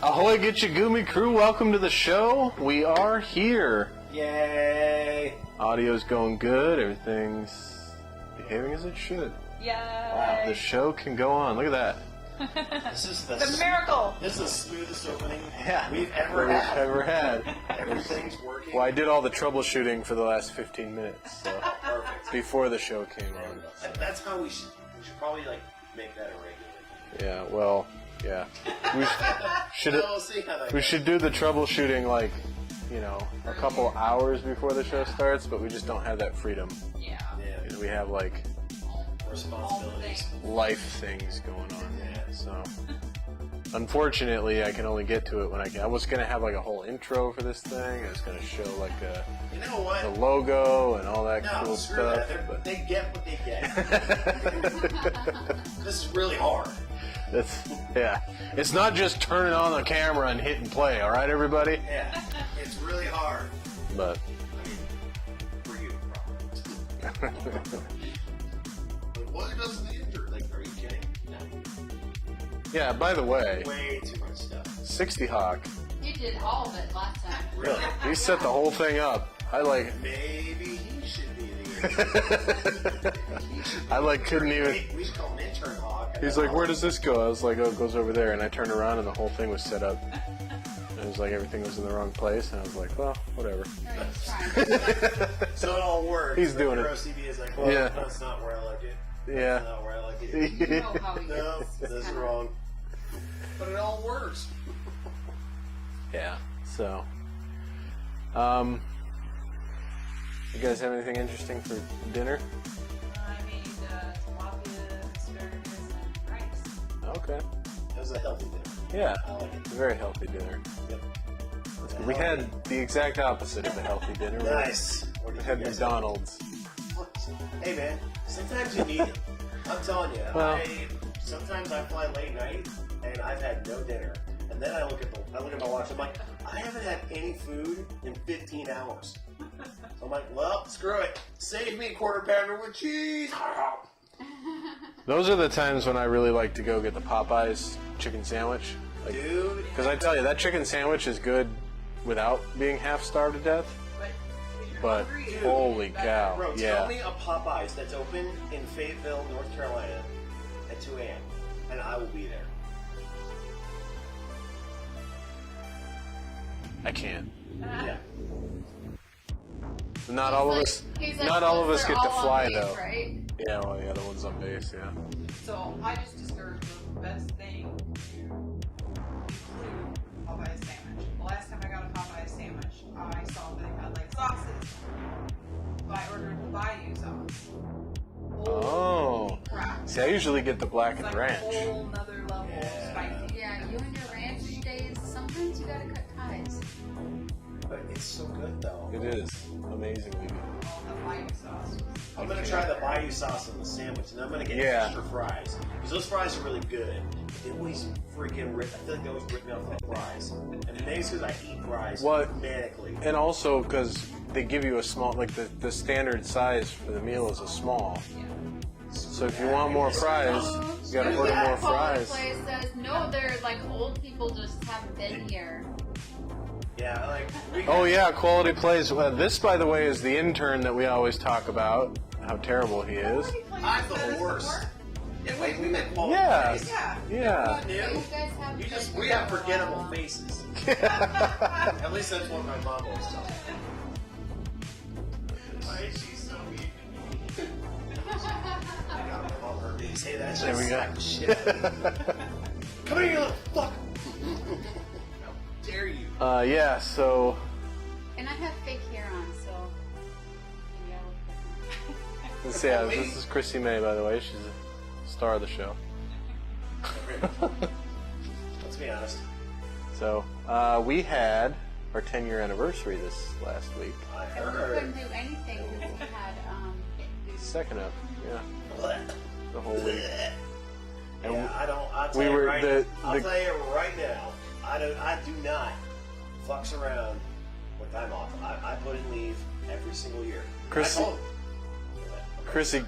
Ahoy Gitchegumi crew, welcome to the show. We are here. Yay! Audio's going good, everything's behaving as it should. Yay! Wow, the show can go on. Look at that. This is the miracle! This is the smoothest opening Yeah, we've ever had. Everything's working. Well, I did all the troubleshooting for the last 15 minutes, so Perfect. before the show came on. That's how we should probably like make that a regular. Yeah, well, yeah. We'll see how that We goes. should do the troubleshooting like, you know, a couple hours before the show starts, but we just don't have that freedom. Yeah. Yeah. We have like Responsibilities. life things going on. Yeah. So, unfortunately, I can only get to it when I can. I was gonna have like a whole intro for this thing. I was gonna show like You know what? the logo and all that No, cool screw stuff. that. But They get what they get. This is really hard. it's not just turning on the camera and hitting play. All right, everybody. Yeah. It's really hard. But I mean, for you, probably. Like, what does the intro? Like, are you kidding? No. yeah. By the way, Way too much stuff. 60 Hawk. You did all of it last time. Really? He set the whole thing up. I like. Maybe he should be the I like couldn't even. We should call him Intern Hawk. He's like, where does this go? I was like, oh, it goes over there. And I turned around and the whole thing was set up. And it was like everything was in the wrong place. And I was like, well, whatever. So it all works. He's doing Your it. OCD is like, well, Yeah. that's not where I like it. Yeah. That's not where I like it. You know how he No, gets. this is wrong. But it all works. Yeah. So, you guys have anything interesting for dinner? I made tilapia, asparagus, and rice. Okay. It was a healthy dinner. Yeah. I like it. It's a very healthy dinner. Yep. That's good. We had the exact opposite of a healthy dinner. Nice. What We did had you guys have? McDonald's. Hey man, sometimes you need it. I'm telling you. Well- Sometimes I fly late night and I've had no dinner, and then I look at my watch. I'm like, I haven't had any food in 15 hours. So I'm like, well, screw it. Save me a quarter pounder with cheese. Those are the times when I really like to go get the Popeyes chicken sandwich. Like, Dude. because I tell you, that chicken sandwich is good without being half starved to death. But you're but Agreed. holy cow, Bro, yeah. tell me a Popeyes that's open in Fayetteville, North Carolina at 2 a.m. and I will be there. I can't. Yeah. Not all of us. He's Not all of us they're get to all on fly base, though. Right? Yeah, well, yeah, the ones on base, yeah. So I just discovered the best thing to include Popeye sandwich. The last time I got a Popeye sandwich, I saw they had like sauces. So I ordered the Bayou sauce. Oh. Crap. See, I usually get the black It's and like ranch. a whole nother level of spicy. Yeah, you and your ranch days, sometimes you gotta cut ties. But it's so good though. It is amazingly good. All the Bayou sauce. I'm gonna try the Bayou sauce on the sandwich, and I'm gonna get Yeah. extra fries because those fries are really good. They always freaking rip. I feel like they always rip me off the fries, and maybe it's because I eat fries What? manically. And also because they give you a small, like the standard size for the meal is a small. So if you want more fries, you gotta order more Quality fries. Place says, no, they're like old people just haven't been here. Yeah, like. We Oh yeah, quality plays. This, by the way, is the intern that we always talk about. How terrible he is. I'm the worst. Yeah, wait, we met quality. Yeah. Place. Yeah. Yeah. But you guys have You just, been we here have for a forgettable while. faces. At least that's what my mom always tells me. Why is she so mean? I got my mom heard me say that. There we go. Slap the shit out of me. Come here, you little fuck! How dare you? Yeah. So And I have fake hair on, so maybe I look different. yeah, this is Krissimay, by the way. She's a star of the show. Let's be honest. So we had our 10-year anniversary this last week. I And we heard. couldn't do anything because we had Second up, yeah, the whole week. And Yeah, I don't. I'll tell we you were- right. the- I'll the- tell you right now. I do not fucks around with time off. I put in leave every single year. Chris- I told him.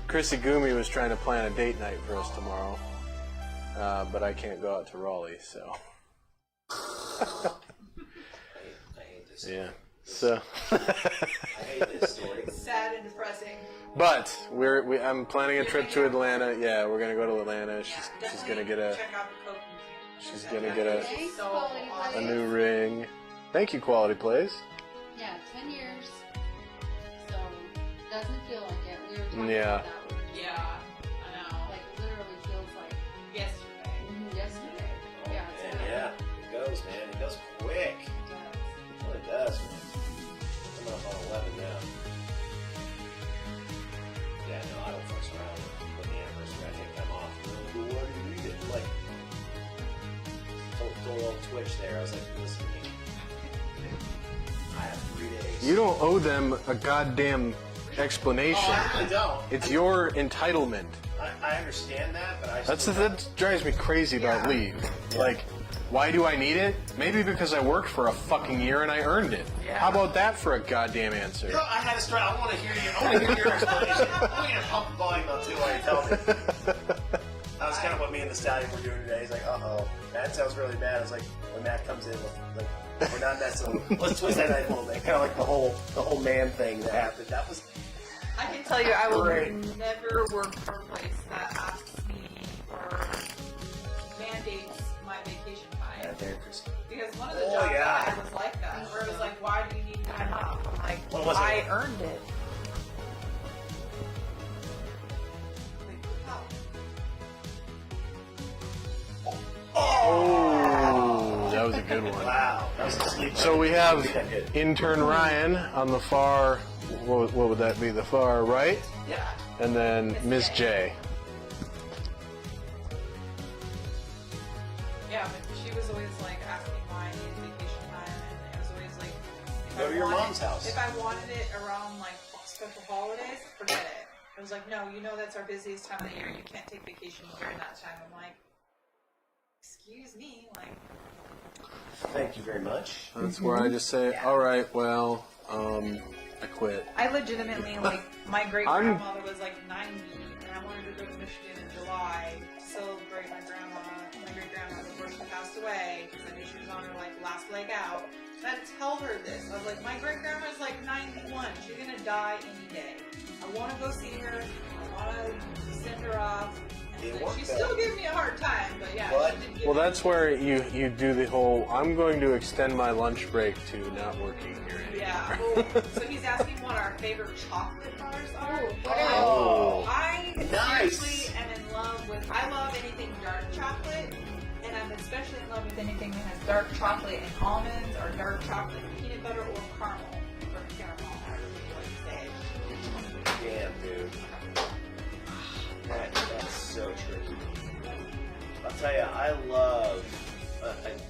Krissigumi was trying to plan a date night for us tomorrow, but I can't go out to Raleigh, so I hate this. yeah. So, I hate this story. Sad and depressing. but I'm planning a trip to Atlanta. Yeah, we're gonna go to Atlanta. She's gonna get a Check out the Coke Museum. she's gonna get a Thanks, So Quality awesome. Place. new ring. Thank you, Quality Place. Yeah, 10 years. So, doesn't feel like it. We were talking Yeah. about that. Yeah, I know. Like, literally feels like Yesterday. yesterday. Yeah, it's And good. yeah, it goes, man. It goes quick. It really does. I'm up on 11 now. Yeah, no, I don't fucks around with the anniversary. I take time off. Well, what do you need it? Like, told a little twitch there. I was like, listen to me. I have 3 days. You don't owe them a goddamn Oh, explanation. I really don't. It's your entitlement. I understand that, but I That drives me crazy about leave. Like, why do I need it? Maybe because I worked for a fucking year and I earned it. How about that for a goddamn answer? You know, I had to start. I want to hear you. I want to hear your explanation. I'm going to pump the volume up too while you tell me. That was kind of what me and the stallion were doing today. He's like, uh-oh, that sounds really bad. I was like, when Matt comes in with, like, we're not messing. Let's twist that knife a little bit. Kind of like the whole man thing that happened. That was. I can tell you, I will Great. never work for a place that asks me or mandates my vacation time. There, Chris. Because one of the Oh, jobs yeah. I had was like that, where it was like, why do you need time off? I'm like, What was it? I earned it. Oh, that was a good one. Wow. That was a sleep. So we have That good. intern Ryan on the far, what would that be, the far right? Yeah. And then Miss J. Yeah, but she was always like asking why I needed vacation time, and it was always like, if Go I to your wanted- mom's house. If I wanted it around like special holidays, forget it. It was like, no, you know that's our busiest time of the year. You can't take vacation during that time. I'm like, excuse me, like. Thank you very much. That's where I just say, all right, well, I quit. I legitimately, like, my great grandmother was like 90, and I wanted to go to Michigan in July to celebrate my grandma. My great grandma, before she passed away, because I knew she was on her like last leg out. that tell her this. I was like, my great grandma's like 91. She's gonna die any day. I want to go see her. I want to send her off. And she still gave me a hard time, but yeah. What? She did give Well, me- that's where you do the whole, I'm going to extend my lunch break to not working here anymore. Yeah. So he's asking what our favorite chocolate bars are. Oh. I Nice. seriously am in love with. I love anything dark chocolate, and I'm especially in love with anything that has dark chocolate and almonds, or dark chocolate and peanut butter, or caramel, or caramel. However you like to say it. Damn, dude. That's so tricky. I'll tell you, I love,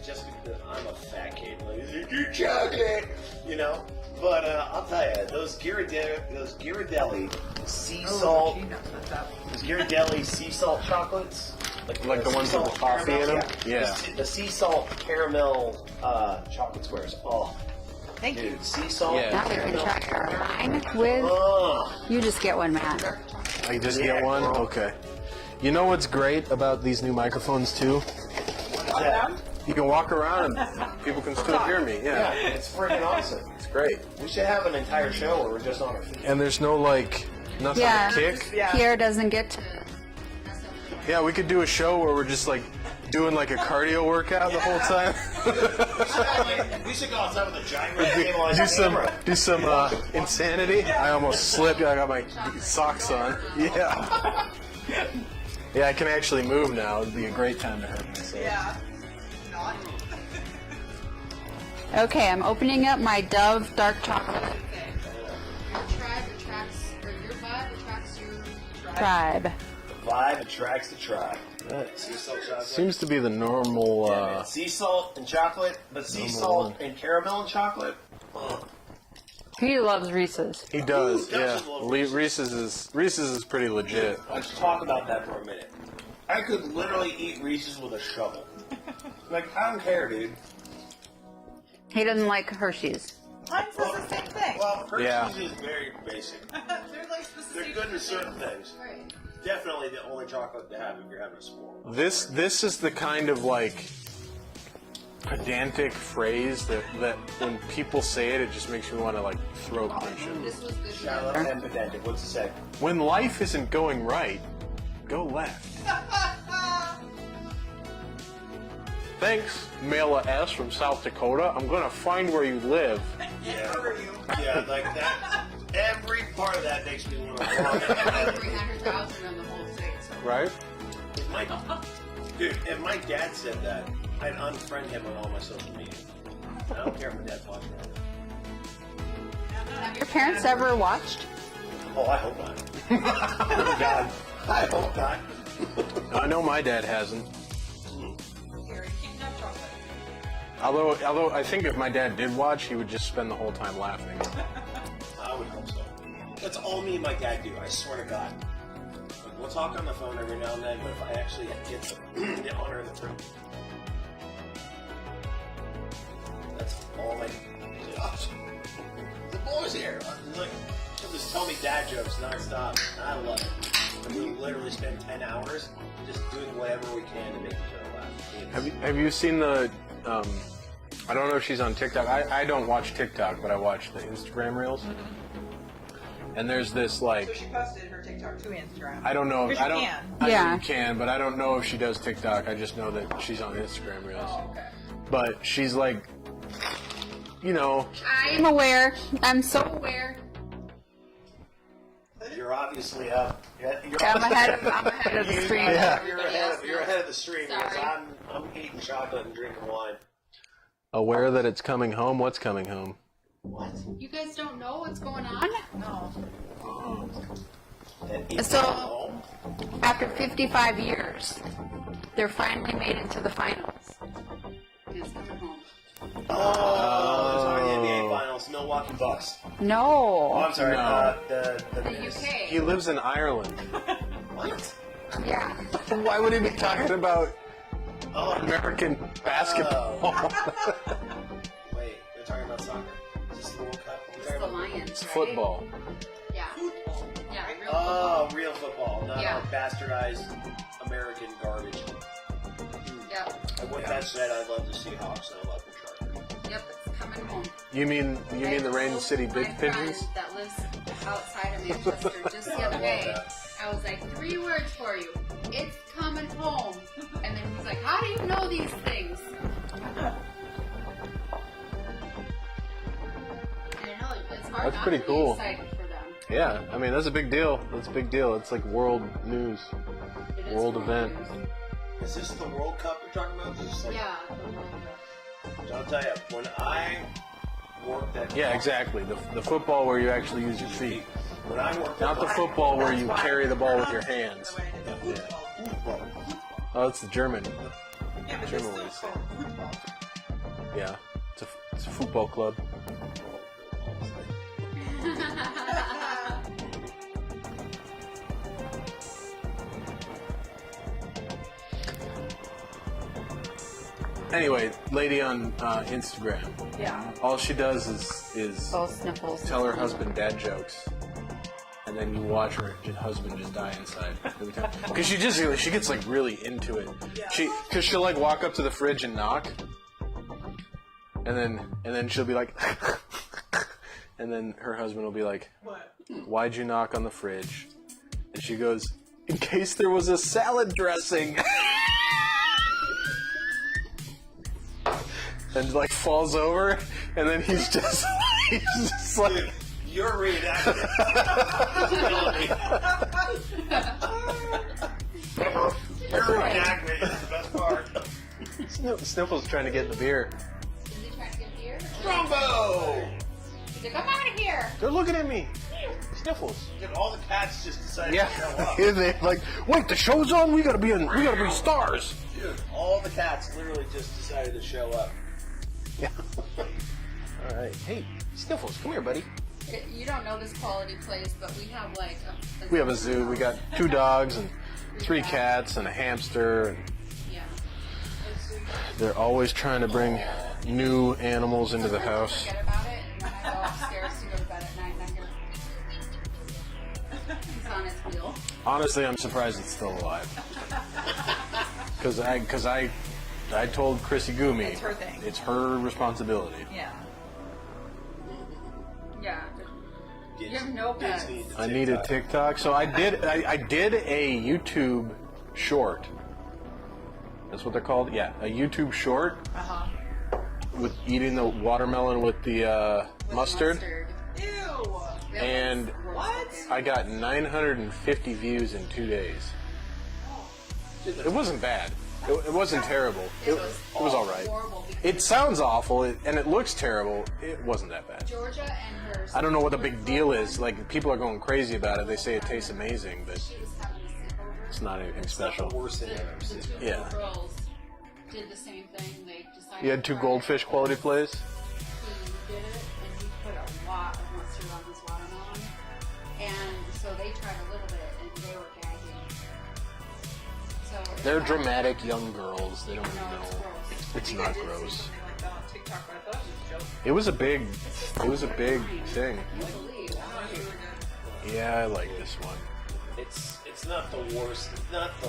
just because I'm a fat kid, like, you chocolate, you know? But I'll tell you, those Ghirardelli sea salt, She knows what's up. those Ghirardelli sea salt chocolates, Like the ones sea with salt the coffee in caramel, them? Yeah. The sea salt caramel chocolate squares. Oh, Thank you. dude, sea salt Yeah. Now we can caramel. try mine with. Oh, You just get one, Matt. I just Yeah, get one? girl. Okay. You know what's great about these new microphones, too? yeah. You can walk around and people can still hear me. Yeah, Yeah. it's freaking awesome. It's great. We should have an entire show where we're just on our feet. And there's no, like, nothing Yeah. to kick. Yeah. Pierre doesn't get to. Yeah, we could do a show where we're just, like, doing, like, a cardio workout the whole time. We should go outside with a giant red table on do some insanity. I almost slipped. I got my socks on. Yeah. Yeah, I can actually move now. It'd be a great time to hurt myself. Yeah. Not. Okay, I'm opening up my Dove dark chocolate. Your tribe attracts, or your vibe attracts your Tribe. Vibe attracts the tribe. Sea salt chocolate. Seems to be the normal. Yeah, man. Sea salt and chocolate, but sea salt and caramel and chocolate. He loves Reese's. He does. Ooh, Yeah. that's a little Reese's. Reese's is pretty legit. Let's talk about that for a minute. I could literally eat Reese's with a shovel. Like, I don't care, dude. He doesn't like Hershey's. Mine says the same thing. Well, Hershey's Yeah. is very basic. They're like supposed to They're say good for different certain things. things. right. Definitely the only chocolate to have if you're having a s'more. This is the kind of like pedantic phrase that when people say it, it just makes me want to like throat punch it. This was good. Shout out and pedantic. What's it say? When life isn't going right, go left. Thanks, Mela S. from South Dakota. I'm gonna find where you live. Yeah. Who are you? Yeah, like that. Every part of that makes me want to vomit. 300,000 on the whole thing. So. Right? Dude, if my dad said that, I'd unfriend him on all my social media. I don't care if my dad's watching that. Have your parents ever watched? Oh, I hope not. Oh, God. I hope not. I know my dad hasn't. Here, keep that chocolate. Although I think if my dad did watch, he would just spend the whole time laughing. I would hope so. That's all me and my dad do, I swear to God. Like, we'll talk on the phone every now and then, but if I actually get the honor of the truth, that's all I do. The boys here. Like, she'll just tell me dad jokes nonstop. I love it. And we literally spend 10 hours just doing whatever we can to make each other laugh. Have you seen the? I don't know if she's on TikTok. I don't watch TikTok, but I watch the Instagram reels. And there's this like So she posted her TikTok to Instagram. I don't know. Because I you don't. can. I know Yeah. you can, but I don't know if she does TikTok. I just know that she's on Instagram reels. Oh, okay. But she's like, you know, I'm aware. I'm so aware. You're obviously up. You're I'm ahead of the stream. Yeah. You're ahead of the stream because Sorry. I'm eating chocolate and drinking wine. aware that it's coming home. What's coming home? What? You guys don't know what's going on? No. And eating So- at home? After 55 years, they're finally made it to the finals. It's coming home. Oh, it's already NBA Finals. Milwaukee Bucks. Oh, No. I'm sorry. No. The The UK. He lives in Ireland. What? Yeah. Why would he be talking about Oh, American basketball? wait. They're talking about soccer. Is this the World Cup? It's the Lions, It's right? football. Yeah. Yeah, real Oh, real football, not Yeah. our bastardized American garbage. football. Yep. And with that said, I love the Seahawks and I love the Chargers. Yep, it's coming home. You mean the Rain City big My pigeons? friend that lives outside of Manchester just the other day. I was like, 3 words for you. It's coming home. And then he's like, how do you know these things? I know, it's hard That's not pretty to cool. be excited for them. Yeah, I mean that's a big deal. That's a big deal. It's like world news, It is world for event. news. Is this the World Cup you're talking about? Is this like, Yeah. I'll tell you, when I worked at Yeah, exactly. The football where you actually use your feet, when I worked not the football where you carry the ball with your hands. football. Oh, it's the German. Yeah, but German it's ways. still called football. Yeah, it's a football club. Anyway, lady on Instagram, Yeah. all she does is Oh, sniffles. tell her husband dad jokes, and then you watch her husband just die inside every time. Because she gets like really into it. Because she'll like walk up to the fridge and knock, and then she'll be like, and then her husband will be like, What? "Why'd you knock on the fridge?" And she goes, "In case there was a salad dressing." And like falls over, and then he's just like, You're reenacting. Your reenactment is the best part. Sniffle's trying to get the beer. Is he trying to get beer? Trumbo! He's like, I'm out of here. They're looking at me. Sniffles. Dude, all the cats just decided Yeah. to show up. And they're like, wait, the show's on. We gotta be stars. Dude, all the cats literally just decided to show up. Yeah. All right. Hey, Sniffles, come here, buddy. You don't know this quality place, but we have like a We have a zoo. We got 2 dogs and 3 cats and a hamster. And Yeah. they're always trying to bring new animals into the Sometimes I house. forget about it, and then I go upstairs to go to bed at night, and I hear he's on his wheel. Honestly, I'm surprised it's still alive. Because I told Krissimay It's her thing. it's her responsibility. Yeah. Yeah. Kids- You have no kids pets. need the I need a TikTok. TikTok, so I did a YouTube short. That's what they're called. Yeah, a YouTube short Uh huh. with eating the watermelon with the mustard, Ew. and What? I got 950 views in 2 days. It wasn't bad. It wasn't terrible. It was all right. Horrible because It sounds awful, and it looks terrible. It wasn't that bad. Georgia and her. I don't know what the big deal is. Like, people are going crazy about it. They say it tastes amazing, but She was having a sleepover. it's not anything It's not special. the worst thing I've ever The seen. two Yeah. little girls did the same thing. They decided. You had to 2 try goldfish it. quality plays? He did it, and he put a lot of mustard on his watermelon. And so they tried a little bit, and they were gagging. So They're dramatic young girls. They don't No, know. it's gross. It's I not did see gross. something like that on TikTok, but I thought it was a joke. It was a big thing. You believe? That was really good. Yeah, I like this one. It's not the worst. It's not the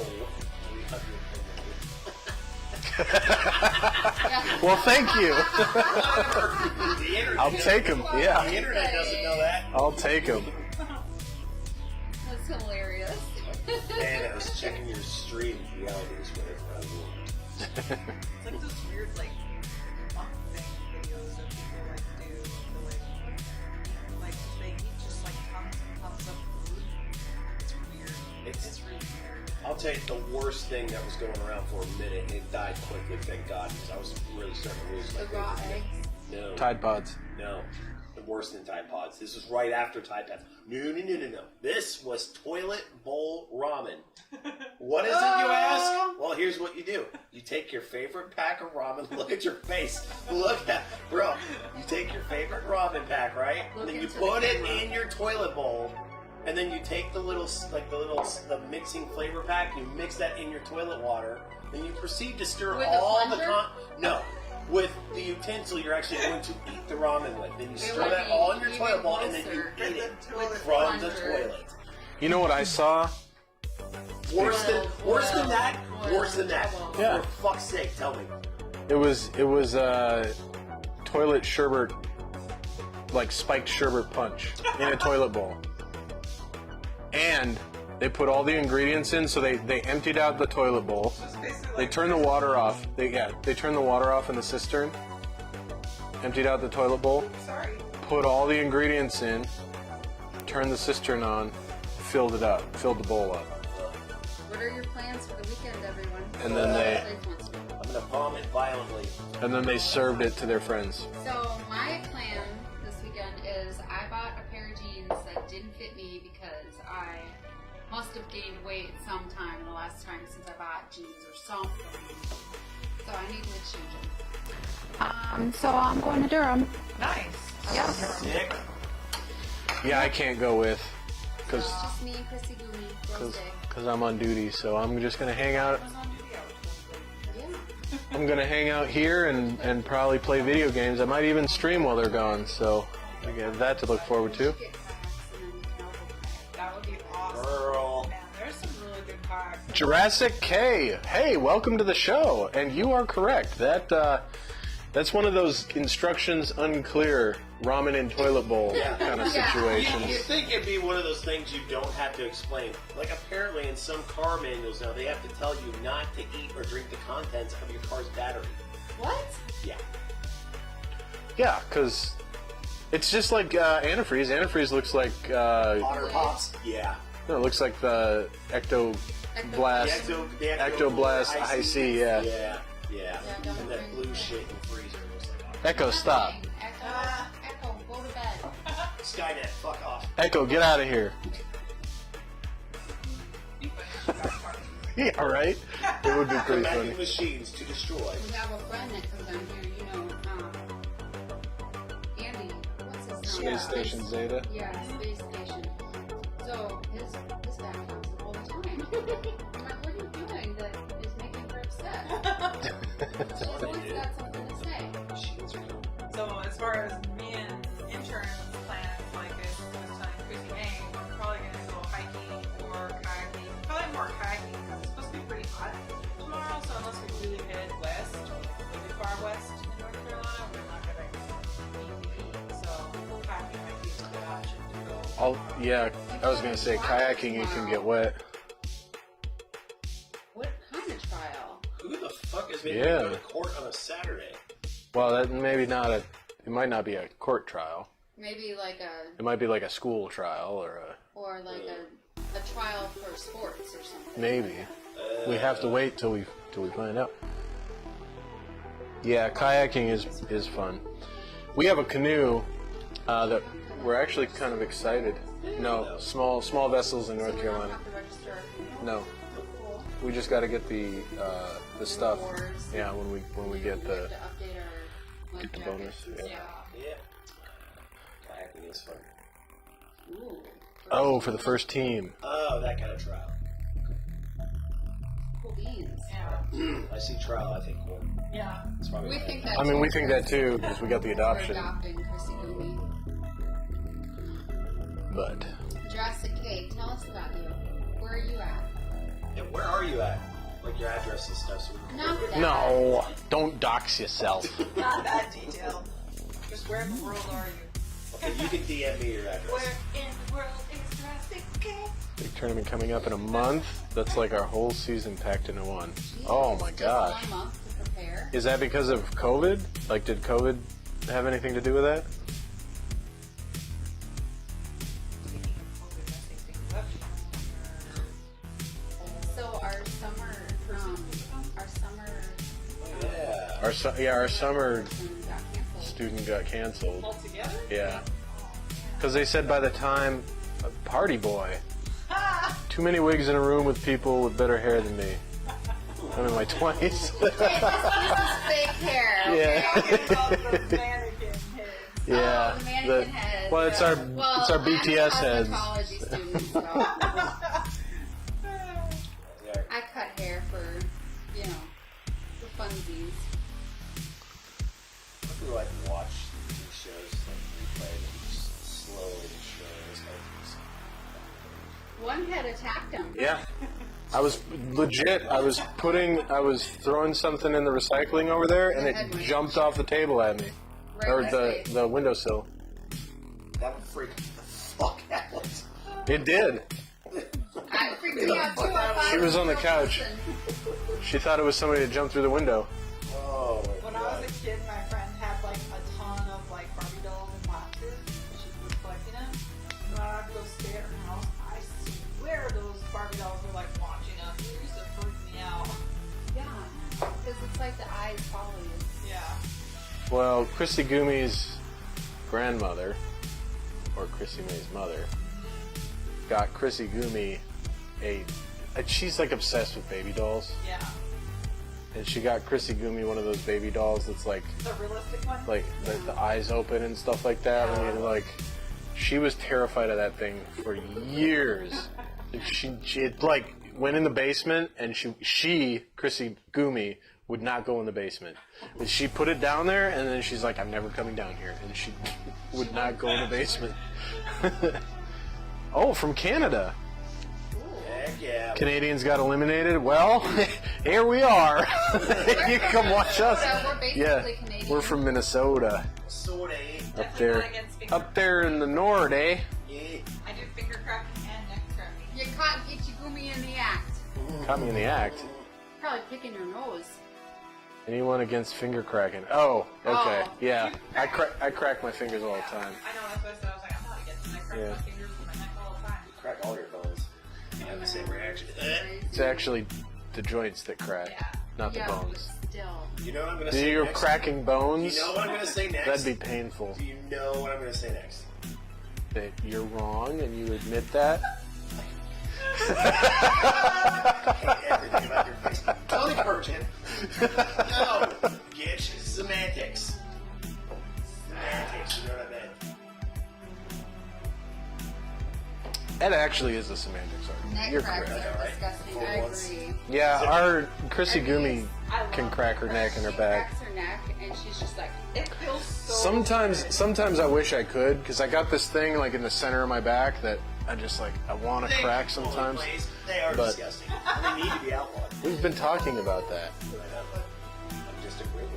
Well, thank you. the internet. I'll take them. The Yeah, internet doesn't know that. I'll take them. That's hilarious. Man, I was checking your stream realities whenever I was. It's like those weird, like, mukbang videos that people, like, do. They eat just, like, tons and tons of food. It's weird. It's really weird. I'll tell you the worst thing that was going around for a minute, and it died quickly, thank God, because I was really starting to lose my The raw faith in it. eggs. No. Tide Pods. No. Worse than Tide Pods. This was right after Tide Pods. No. This was toilet bowl ramen. What is it, you ask? Well, here's what you do. You take your favorite pack of ramen. Look at your face. Look at, bro. You take your favorite ramen pack, right? Look And then you into put the it camera. in your toilet bowl. And then you take the mixing flavor pack. You mix that in your toilet water. And you proceed to stir With a all the plunger? with the utensil you're actually going to eat the ramen with. Then you stir would that be all in your even toilet bowl, and then you closer. eat it With the from the plunger. toilet. You know what I saw? Worse than that. Well, Worse than that. Yeah. For fuck's sake, tell me. It was toilet sherbet, like spiked sherbet punch in a toilet bowl. And they put all the ingredients in, so they emptied out the toilet bowl. They turned the water off. They turned the water off in the cistern. Emptied out the toilet bowl. Sorry. Put all the ingredients in. Turned the cistern on. Filled it up. Filled the bowl up. What are your plans for the weekend, everyone? And then they I'm gonna vomit violently. served it to their friends. So my plan this weekend is I bought a pair of jeans that didn't fit me because I must have gained weight sometime in the last time since I bought jeans or something. So I need to change them. So I'm going to Durham. Nice. Yep. Sick. Yeah, I can't go with So it's just me and Krissimay, girls' day. because I'm on duty. So I'm just gonna hang out. Yeah. I'm gonna hang out here and probably play video games. I might even stream while they're gone. So I have that to look forward to. Get kayaks and then we can all go kayak. That would be awesome. Girl. Man, there's some really good kayaks. Jurassic K. Hey, welcome to the show. And you are correct. That's one of those instructions unclear ramen in toilet bowl kind of You situations. think it'd be one of those things you don't have to explain. Like apparently in some car manuals now they have to tell you not to eat or drink the contents of your car's battery. What? Yeah. Yeah, because it's just like antifreeze. Antifreeze looks like Otter Pops? Yeah. no, it looks like the Ecto Blast. The Ectoblast High C, yeah. Yeah. Yeah, don't And that drink blue that. shit in the freezer looks like Echo, stop. Echo, go to bed. Skynet, fuck off. Echo, get out of here. Yeah, right? It would be pretty Commanding funny. machines to destroy. We have a friend that comes down here, you know, Andy, what's his name? Space Station Zeta. Yeah, Space Station. So his dad comes all the time. I'm like, what are you doing that is making her upset? She's always got something to say. Machines are cool. So as far as me and interns plans, like I was telling Krissimay, we're probably gonna go hiking or kayaking. Probably more kayaking because it's supposed to be pretty hot tomorrow. So unless we really head west, really far west in North Carolina, we're not gonna eat the heat. So kayaking might be a good option to go. Yeah, I was gonna say kayaking. You can get wet. What kind of trial? Who the fuck is making Yeah. go to court on a Saturday? Well, that maybe not a. It might not be a court trial. Maybe like It might be like a school trial or a trial for sports or something. maybe. We have to wait till we find out. Yeah, kayaking is fun. We have a canoe that we're actually kind of excited. No, small vessels in North So we don't Carolina. have to register our canoe? No, Cool. we just got to get the stuff. Boards. Yeah, when we get We the have to update our get the life bonus. jackets. Yeah. Yeah. Kayaking is fun. Ooh. Oh, for the first team. Oh, that kind of trial. Cool beans. Yeah. I see trial, I think court. Yeah. It's probably We right. think that. I mean, we think that too because we got the We're adoption. adopting Krissimay. But Jurassic K, tell us about you. Where are you at? Yeah, where are you at? Like your address and stuff. So we can Not that. no, don't dox yourself. Not that detailed. Just where in the world are you? Okay, you can DM me your address. Where in the world is Jurassic K? Big tournament coming up in a month. That's like our whole season packed into one. Oh my Just gosh. 1 month to prepare. Is that because of COVID? Like, did COVID have anything to do with that? So our summer, Yeah. Our summer got canceled. student got canceled. All together? Yeah. Because they said by the time, party boy, too many wigs in a room with people with better hair than me. I'm in my 20s. Hey, this is fake hair. Okay? Yeah. Yeah. Oh, the mannequin heads. Well, it's our Well, it's our I'm BTS a heads. cosmetology student, so Yeah. I cut hair for, the funsies. I feel like watch these shows, like replay them, just slowly destroy those One head attacked him. Yeah. I was legit. I was throwing something in the recycling over there, and it jumped off the table at me. Right or this the way. the windowsill. That would freak the fuck out. It did. That freaked me out too. I thought She it was on the a couch. person. She thought it was somebody that jumped through the window. Oh my When God. I was a kid, my friend had like a ton of like Barbie dolls and boxes. She was collecting them. When I would go stay at her house, I swear those Barbie dolls were like watching us. It used to freak me out. Yeah, because it's like the eyes follow you. Yeah. Well, Krissigumi's grandmother, or Krissimmay's mother, got Krissigumi she's like obsessed with baby dolls. Yeah. And she got Krissigumi one of those baby dolls that's like The realistic one? like the eyes open and stuff like that. I mean, like she was terrified of that thing for years. She like went in the basement and she Krissigumi would not go in the basement. But she put it down there and then she's like, I'm never coming down here, and she would not go in the basement. Oh, from Canada. Heck yeah. Canadians got eliminated. Well, here we are. You can come watch us. We're basically Yeah, Canadian. we're from Minnesota. Sort of. Up there, up there in the north, eh? Yeah. I do finger cracking and neck cracking. You caught Gitchegumi in the act. Caught me in the act. Probably picking your nose. Anyone against finger cracking? Oh, okay, Oh. yeah. I crack my fingers all the time. I know, that's what I said. I was like, I'm not against it. I crack Yeah. my fingers with my neck all the time. Crack all your bones. You have the same reaction. It's actually the joints that crack, Yeah. not the Yeah, bones. but still. You know what I'm gonna Do say you next? cracking bones? Do you know what I'm gonna say next? That'd be painful. Do you know what I'm gonna say next? That you're wrong and you admit that. I hate everything about your face. Totally virgin. No, Gitch, semantics. Semantics, you know what I meant? That actually is a semantics argument. Neck You're cracks correct. are right? disgusting. For I once. agree. Yeah, our Krissigumi I love can crack her neck and her She back. cracks her neck and she's just like, It feels so Sometimes I wish I could, because I got this thing like in the center of my back that I just like I want to crack sometimes. They are But- disgusting. They need to be outlawed. We've been talking about that. I'm just agreeing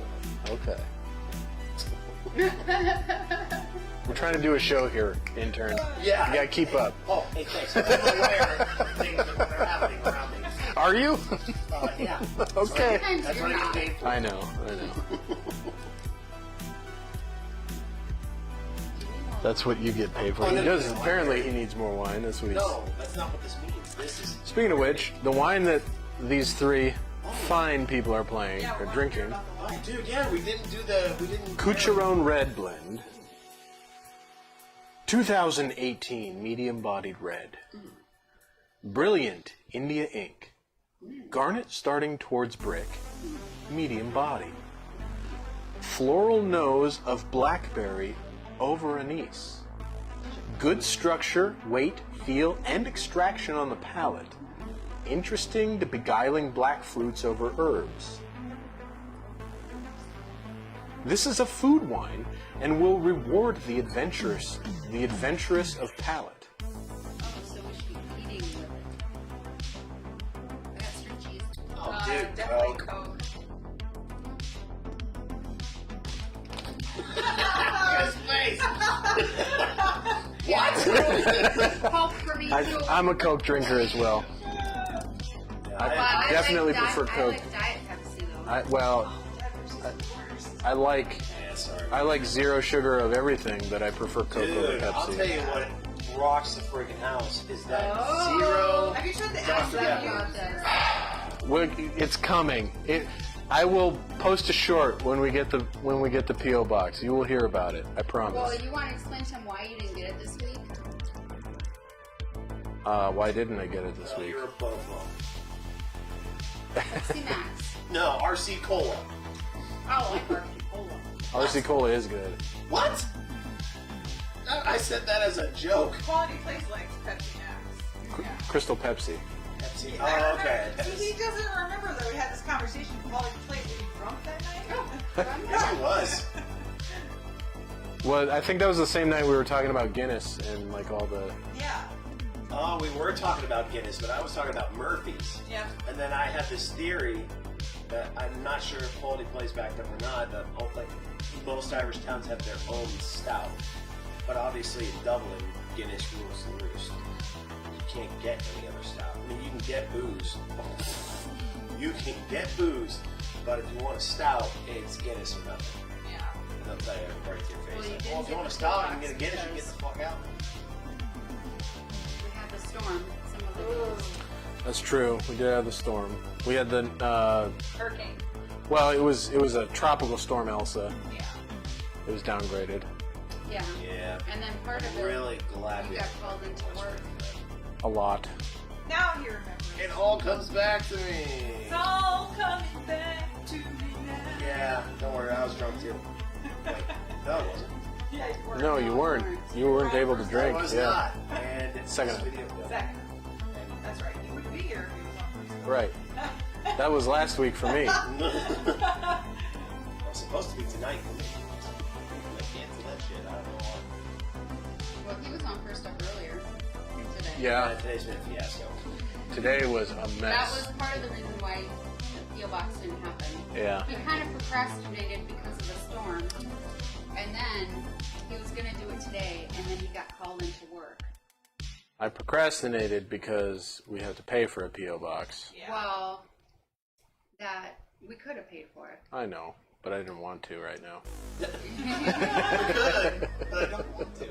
with them. Okay. We're trying to do a show here, intern. Yeah. You gotta keep up. Oh, hey, thanks. I'm aware of things that are happening around me. Are you? Yeah. Okay. sometimes That's you're what I not. get paid for. I know. That's what you get paid for. He does. Apparently, he needs more wine. That's what he's. No, that's not what this means. This is. Speaking of which, the wine that these three fine people are playing or drinking, Oh, dude, yeah, we didn't. Cucharon Red Blend, 2018 medium-bodied red, brilliant India ink, garnet starting towards brick, medium body, floral nose of blackberry over anise, good structure, weight, feel, and extraction on the palate. Interesting to beguiling black fruits over herbs. This is a food wine and will reward the adventurous of palate. Oh, so we should be eating with it. I got string cheese. Oh, dude, definitely Coke. Coke. His face. What? Coke for me too. I'm a Coke drinker as well. I definitely prefer Coke. I like Diet Pepsi though. I like Yeah, sorry. I like zero sugar of everything, but I prefer Coke over Dude, I'll tell Pepsi. you what rocks the freaking house is that Oh. zero. Have you tried the Dr. Aspen Pepper. It's coming. I will post a short when we get the PO box. You will hear about it. I promise. Well, you want to explain to him why you didn't get it this week? Why didn't I get it this Oh, week? you're a bofo. Pepsi Max. No, RC Cola. I like RC Cola. RC Cola is good. What? I said that as a joke. Quality place likes Pepsi Max. Crystal Pepsi. Pepsi. I Oh, remember- okay. He doesn't remember that we had this conversation. Quality place. Were you drunk that night? Yes, it was. Well, I think that was the same night we were talking about Guinness and like all the. Yeah. Oh, we were talking about Guinness, but I was talking about Murphy's. Yeah. And then I had this theory I'm not sure if quality plays back up or not. Like most Irish towns have their own stout, but obviously in Dublin, Guinness rules the roost. You can't get any other stout. I mean, you can get booze. You can get booze, but if you want a stout, it's Guinness or nothing. Yeah. And they'll tell you right to your face. Well, you Like, didn't well, if you get want a the stout, you box can get a Guinness. You get the fuck out. We had the storm. Some of the days. That's true. We did have the storm. We had the Hurricane. well, it was a tropical storm, Elsa. Yeah. It was downgraded Yeah. Yeah. And then part of I'm it, really glad you we got called into work. a lot. Now he remembers. It all comes back to me. It's all coming back to me now. Yeah, don't worry, I was drunk too. Wait, no, I wasn't. Yeah, you were. No, you weren't. You weren't able to drink. I was Yeah. not. And it's Second. this video. Second. That's right. You would be here if he was on first. Right. That was last week for me. Well, it's supposed to be tonight for me. I can't do that shit. I don't know why. Well, he was on first up earlier today. Yeah. Today's been a fiasco. Today was a That mess. was part of the reason why the PO box didn't happen. Yeah. He kind of procrastinated because of the storm, and then he was gonna do it today, and then he got called into work. I procrastinated because we had to pay for a PO box. Yeah. Well, that we could have paid for it. I know, but I didn't want to right now. Good, but I don't want to.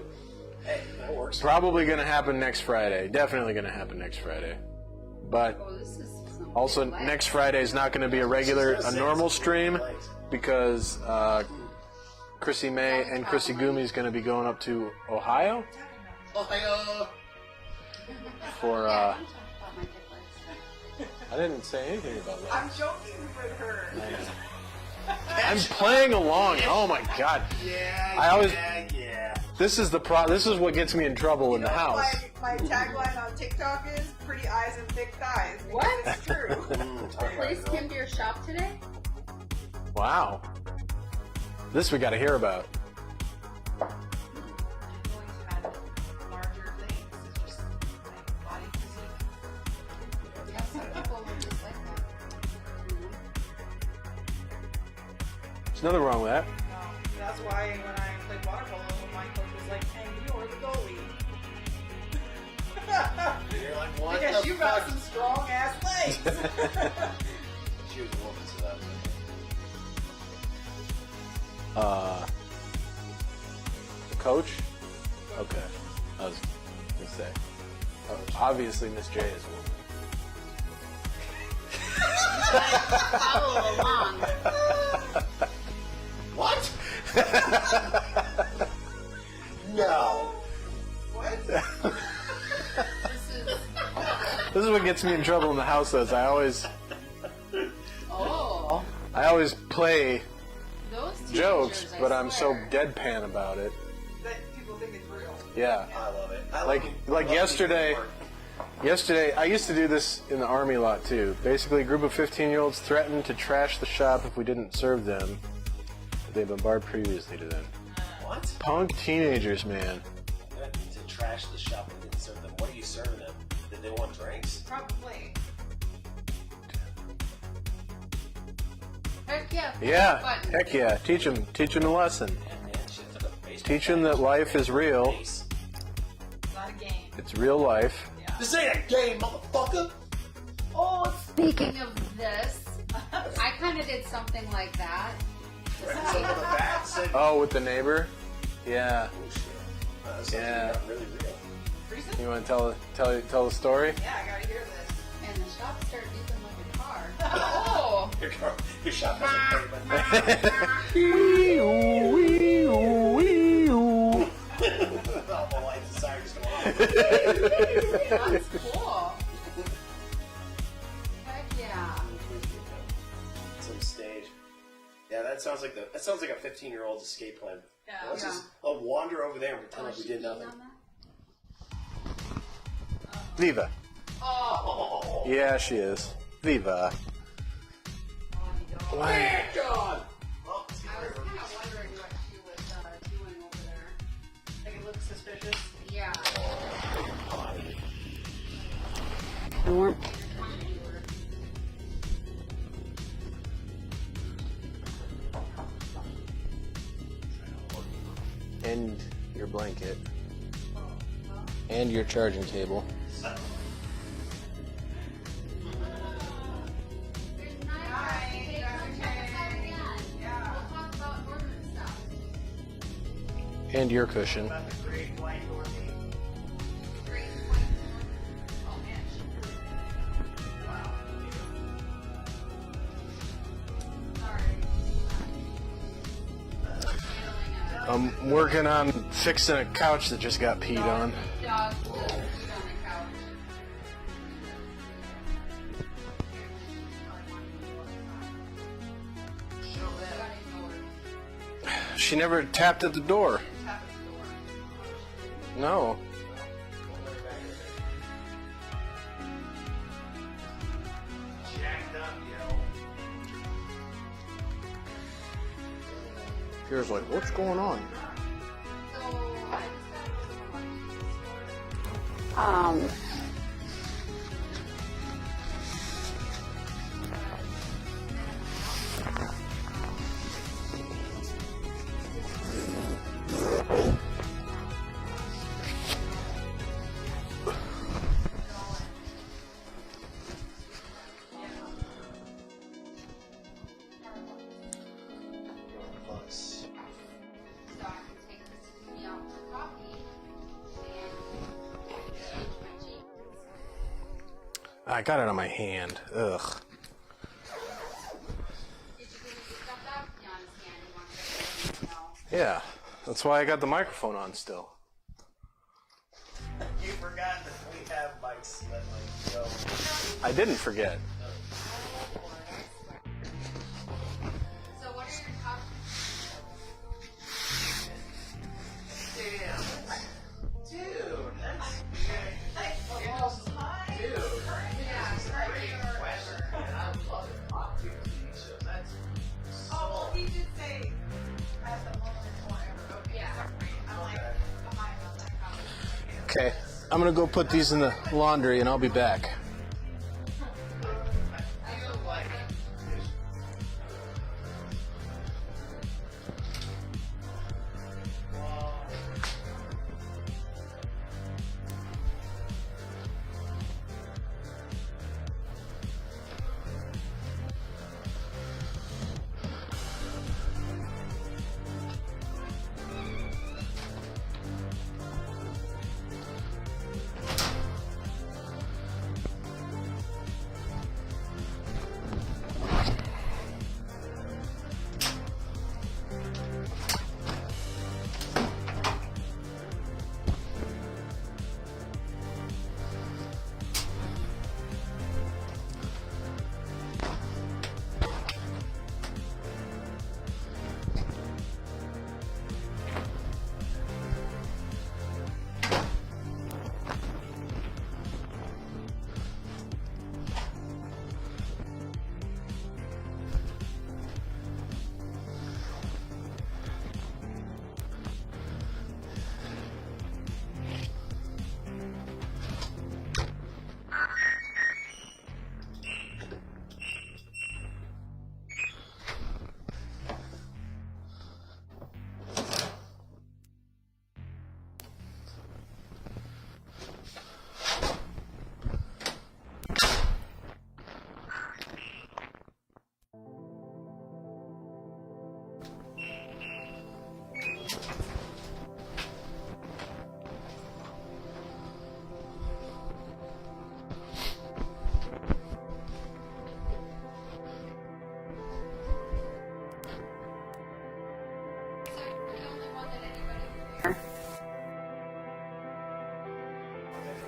Hey, that works. Probably gonna happen next Friday. Definitely gonna happen next Friday. But Oh, this is some also big next Friday is not gonna be a normal stream because Krissimay and Krissigumi is gonna be going up to Ohio Ohio. for. Yeah, don't talk about my dick legs. I didn't say anything about that. I'm joking with her. I'm playing along. Oh my god. Yeah, I always- yeah. This is This is what gets me in trouble in the house. My tagline on TikTok is "Pretty eyes and thick thighs." What? It's true. Please came to your shop today? Wow. This we got to hear about. I've always had larger things. It's just my body physique. Yeah, some people were just like that. There's nothing wrong with that. No, that's why when I played water polo, my coach was like, "And you're the goalie." You're like, what Because the you fuck? got some strong ass legs. She was a woman, so that was The coach? Okay. I was gonna say. Obviously, Miss J is a woman. Follow along. What? No. What? This is what gets me in trouble in the house. Though, is I always play Those jokes, teenagers, I but I'm so swear. deadpan about it. That people think it's real. Yeah. I love it. I Like love it. like I love yesterday. it. Yesterday, I used to do this in the Army a lot too. Basically, a group of 15-year-olds threatened to trash the shop if we didn't serve them. They've been barred previously to them. What? Punk teenagers, man. To trash the shop and didn't serve them. What are you serving them? Did they want drinks? Probably. Heck yeah. Yeah, But heck yeah. Teach them a lesson. Yeah, man, shit to the baseball Teach them that life is real. face. It's not a game. It's real life. Yeah. This ain't a game, motherfucker. oh, speaking of this, I kind of did something like that. Some of the bat said, Oh, with the neighbor? Yeah. oh shit. That's Yeah. not really real. Recent? You want to tell the story? Yeah, I gotta hear this. And the shop started beeping like a car. Oh! Your shop doesn't pay, but all the lights and sirens go off. That's cool. Heck yeah. Some stage. Yeah, that sounds like a 15-year-old's escape plan. Yeah. Let's Yeah. just wander over there and pretend like we did She nothing. on that? Viva. Oh, Yeah, she is. Viva. God! Well, I was kind of wondering what she was doing over there. Like it looks suspicious. Yeah. And your blanket. And your charging cable. And your cushion. About the great white Northeast. I'm working on fixing a couch that just got peed on. Dog just peed on the couch. She never tapped at the door. No. Jacked up, yo. Kira's like, what's going on? Plus. So I can take Krissimay out for coffee and change my jeans. I got it on my hand. Ugh. Did you give me the stuff out? Yeah, on his hand. He wants to know. Yeah, that's why I got the microphone on still. You forgot that we have mics that like go. I didn't forget. So what are your top? Damn. Dude, that's almost high. Dude, Yeah, that's a great question. And I love it. I love TV shows. That's Oh, well, he did say at the moment forever. Okay, Yeah. sorry. I'm like behind on that comment. Okay, I'm gonna go put these in the laundry and I'll be back.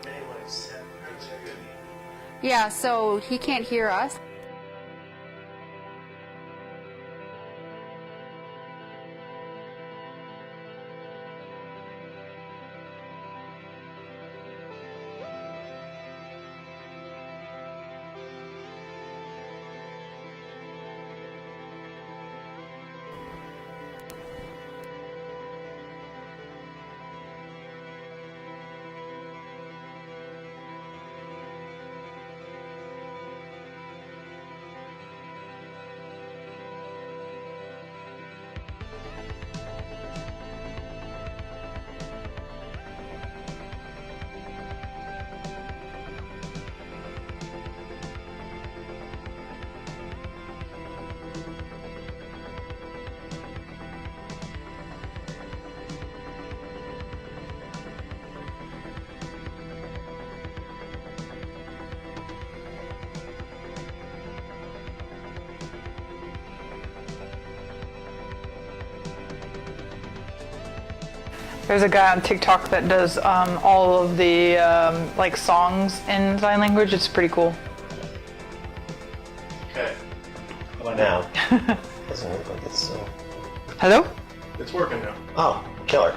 anyone except Gitchegumi. Yeah, so he can't hear us. There's a guy on TikTok that does all of the like songs in sign language. It's pretty cool. Okay. How about now? Doesn't look like it's so. Hello? It's working now. Oh, killer.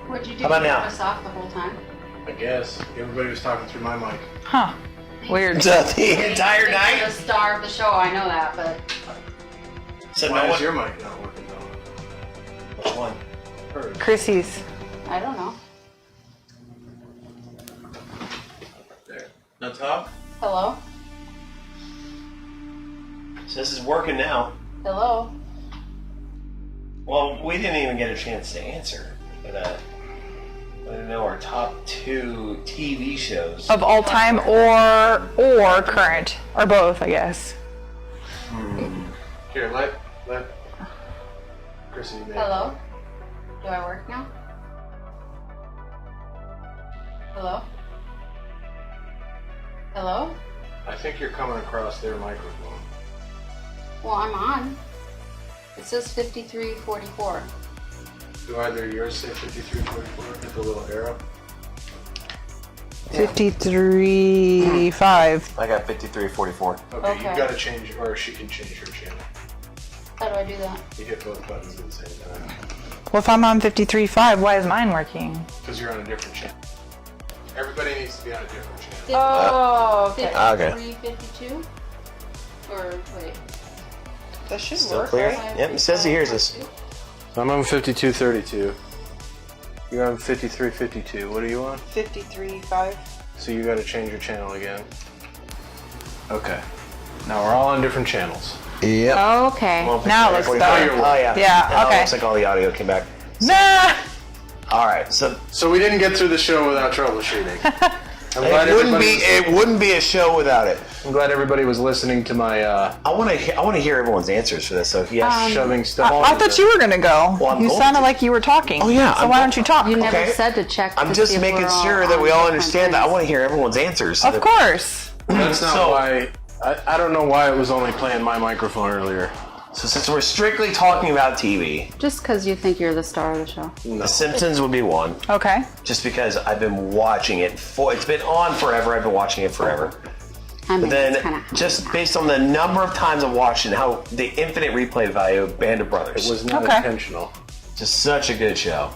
What'd you do? How about Keep now? us off the whole time? I guess everybody was talking through my mic. Huh. Weird. The entire The night? star of the show, I know that, but So Why no is one. your mic not working though? Which one? Hers. Chrissy's. I don't know. There. On top? Hello? So this is working now. Hello? Well, we didn't even get a chance to answer. But I don't know our top 2 TV shows. Of all time or current. Or both, I guess. Here, let Chrissy make Hello? Do I work now? Hello? Hello? I think you're coming across their microphone. Well, I'm on. It says 5344. Do either yours say 5344? Hit the little arrow. 53.5. I got 5344. Okay, Okay. you gotta change, or she can change her channel. How do I do that? You hit both buttons at the same time. Well, if I'm on 53.5, why is mine working? Because you're on a different channel. Everybody needs to be on a different channel. Oh, okay. Okay. 5352? Or, wait. That should Still work, clear? right? Yep, it says he hears us. I'm on 5232. You're on 5352. What are you on? 53.5. So you gotta change your channel again. Okay. Now we're all on different channels. Yep. Okay. Now it looks better. Oh, yeah. Yeah, Now okay. It looks like all the audio came back. Nah! All right, so So we didn't get through the show without troubleshooting. I'm glad it wouldn't be a show without it. I'm glad everybody was listening to my I want to hear everyone's answers for this. So if you have shoving stuff on. I thought you were gonna go. Well, I'm you going sounded to. like you were talking. Oh, yeah, So I'm why going- don't you talk? You never Okay. said to check. I'm to just see if making we're all sure that we on all different understand that. I things. want to hear everyone's answers. Of course. That's not So- why. I don't know why it was only playing my microphone earlier. So since we're strictly talking about TV, Just because you think you're the star of the show. The Simpsons would be one. Okay. Just because I've been watching it it's been on forever. I've been watching it forever. I mean, But then, it's kind of just based on the number of times I've watched it, and how the infinite replay value of Band of Brothers, It was not Okay. intentional. just such a good show.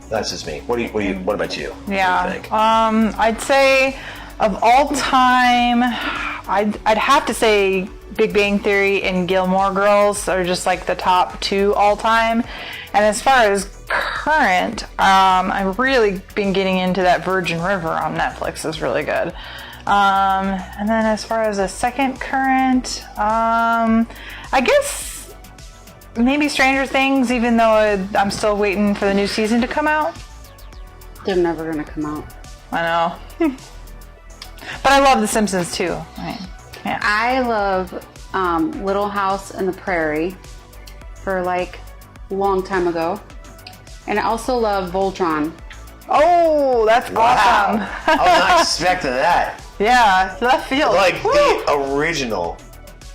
That's just me. What about you? Yeah. What do you think? I'd say of all time, I'd have to say Big Bang Theory and Gilmore Girls are just like the top 2 all time. And as far as current, I've really been getting into that Virgin River on Netflix. Is really good. And then as far as a second current, I guess maybe Stranger Things, even though I'm still waiting for the new season to come out. They're never gonna come out. I know. But I love The Simpsons too. Right. Yeah. I love Little House on the Prairie for like a long time ago. And I also love Voltron. Oh, that's awesome. I was not expecting that. Yeah, left field. Like Woo. the original.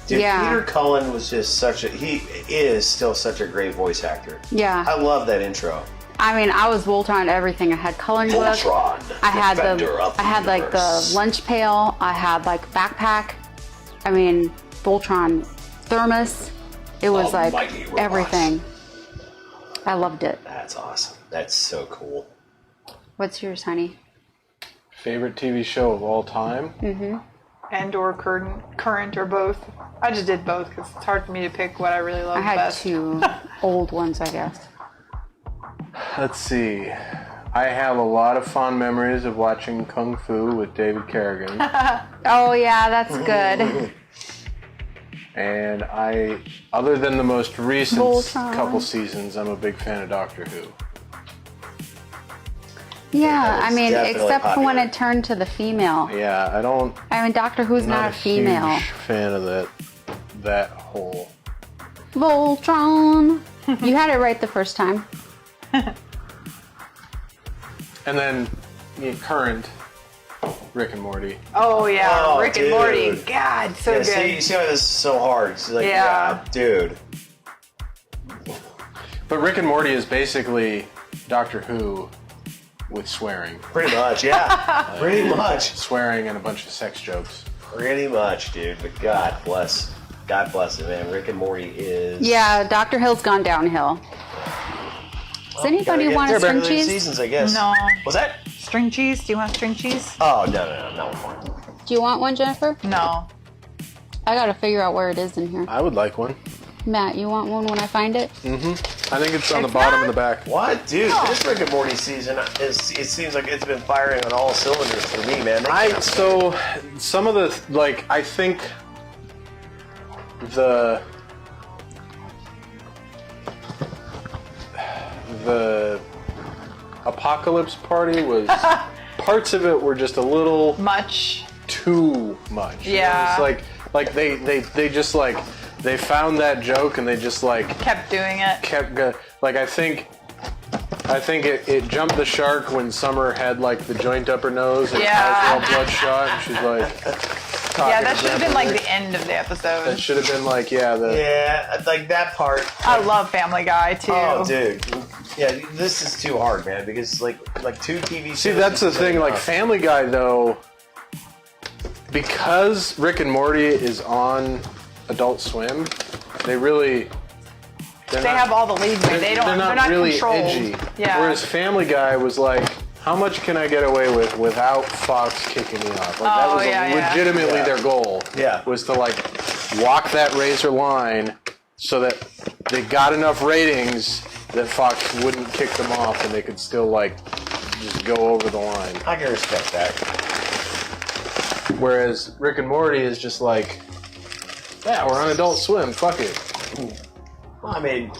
Dude, Yeah. Peter Cullen was just he is still such a great voice actor. Yeah. I love that intro. I mean, I was Voltron everything. I had coloring book. Voltron, I had defender of the like the universe. lunch pail. I had like backpack. I mean, Voltron thermos. It was like Almighty robots. everything. I loved it. That's awesome. That's so cool. What's yours, honey? Favorite TV show of all time? And or current or both. I just did both because it's hard for me to pick what I really love I had best. 2 old ones, I guess. Let's see. I have a lot of fond memories of watching Kung Fu with David Carradine. Oh yeah, that's good. And other than the most recent Voltron. couple seasons, I'm a big fan of Doctor Who. Yeah, That I was mean, definitely except for when popular. it turned to the female. Yeah, I'm I mean, Doctor Who's not a female. huge fan of that whole. Voltron. You had it right the first time. And then current Rick and Morty. Oh yeah, Oh, Rick and dude. Morty. God, so Yeah, good. see why this is so hard. It's like, Yeah. dude. But Rick and Morty is basically Doctor Who with swearing. Pretty much, yeah. Pretty much. Swearing and a bunch of sex jokes. Pretty much, dude. But God bless it, man. Rick and Morty is... Yeah, Dr. Hill's gone downhill. Does anybody want a string cheese? Seasons, I guess. No. What's that? String cheese? Do you want string cheese? Oh, no, not one. Do you want one, Jennifer? No. I gotta figure out where it is in here. I would like one. Matt, you want one when I find it? I think it's on the bottom and the back. What? Dude, this Rick and Morty season, it seems like it's been firing on all cylinders for me, man. So, some of the, like, I think the Apocalypse Party was, parts of it were just a little Much. too much. Yeah. It's like they just like, they found that joke and they just like Kept doing it. like I think it jumped the shark when Summer had like the joint up her nose and Yeah. her eyes all bloodshot and she's like Yeah, that should have been like the end of the that episode. should have been like Yeah, like that part. I love Family Guy too. Oh, dude. Yeah, this is too hard, man, because like 2 TV shows... See, that's the is thing, like enough. Family Guy though, because Rick and Morty is on Adult Swim, they have all the leeway. they're not really controlled. edgy. Yeah. Whereas Family Guy was like, how much can I get away with without Fox kicking me off? Like, that Oh, was yeah. legitimately their goal. Yeah. Was to like walk that razor line so that they got enough ratings that Fox wouldn't kick them off and they could still like just go over the line. I can respect that. Whereas Rick and Morty is just like, yeah, we're on Adult Swim, fuck it. Well, I mean...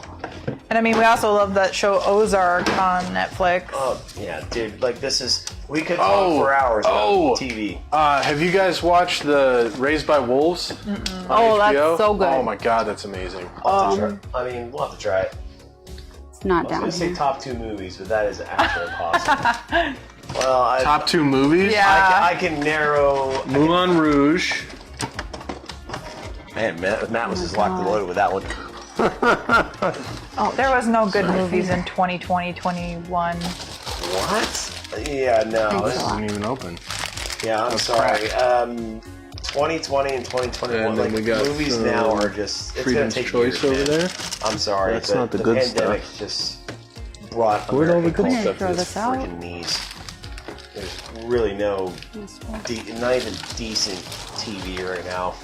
And I mean, we also love that show Ozark on Netflix. Oh, yeah, dude, like this is... We could talk for hours about TV. Have you guys watched the Raised by Wolves on Oh, that's HBO? so good. Oh my god, that's amazing. We'll have to try. I mean, we'll have to try it. It's not I down was going to say here. top 2 movies, but that is actually impossible. Well, Top 2 movies? Yeah. I can narrow... Moulin Rouge. Man, Matt was just locked and loaded with that one. Oh, there was no good movies in 2020, 21. What? Yeah, no. This isn't even open. Yeah, I'm sorry. 2020 and 2021, And then like, we got movies some now are just... It's going Freedom's to take Choice years, over man. there. I'm sorry. That's but not the good pandemic stuff. just brought Where'd all the American good culture stuff to go? its Throw this out? freaking knees. There's really no... not even decent TV right now.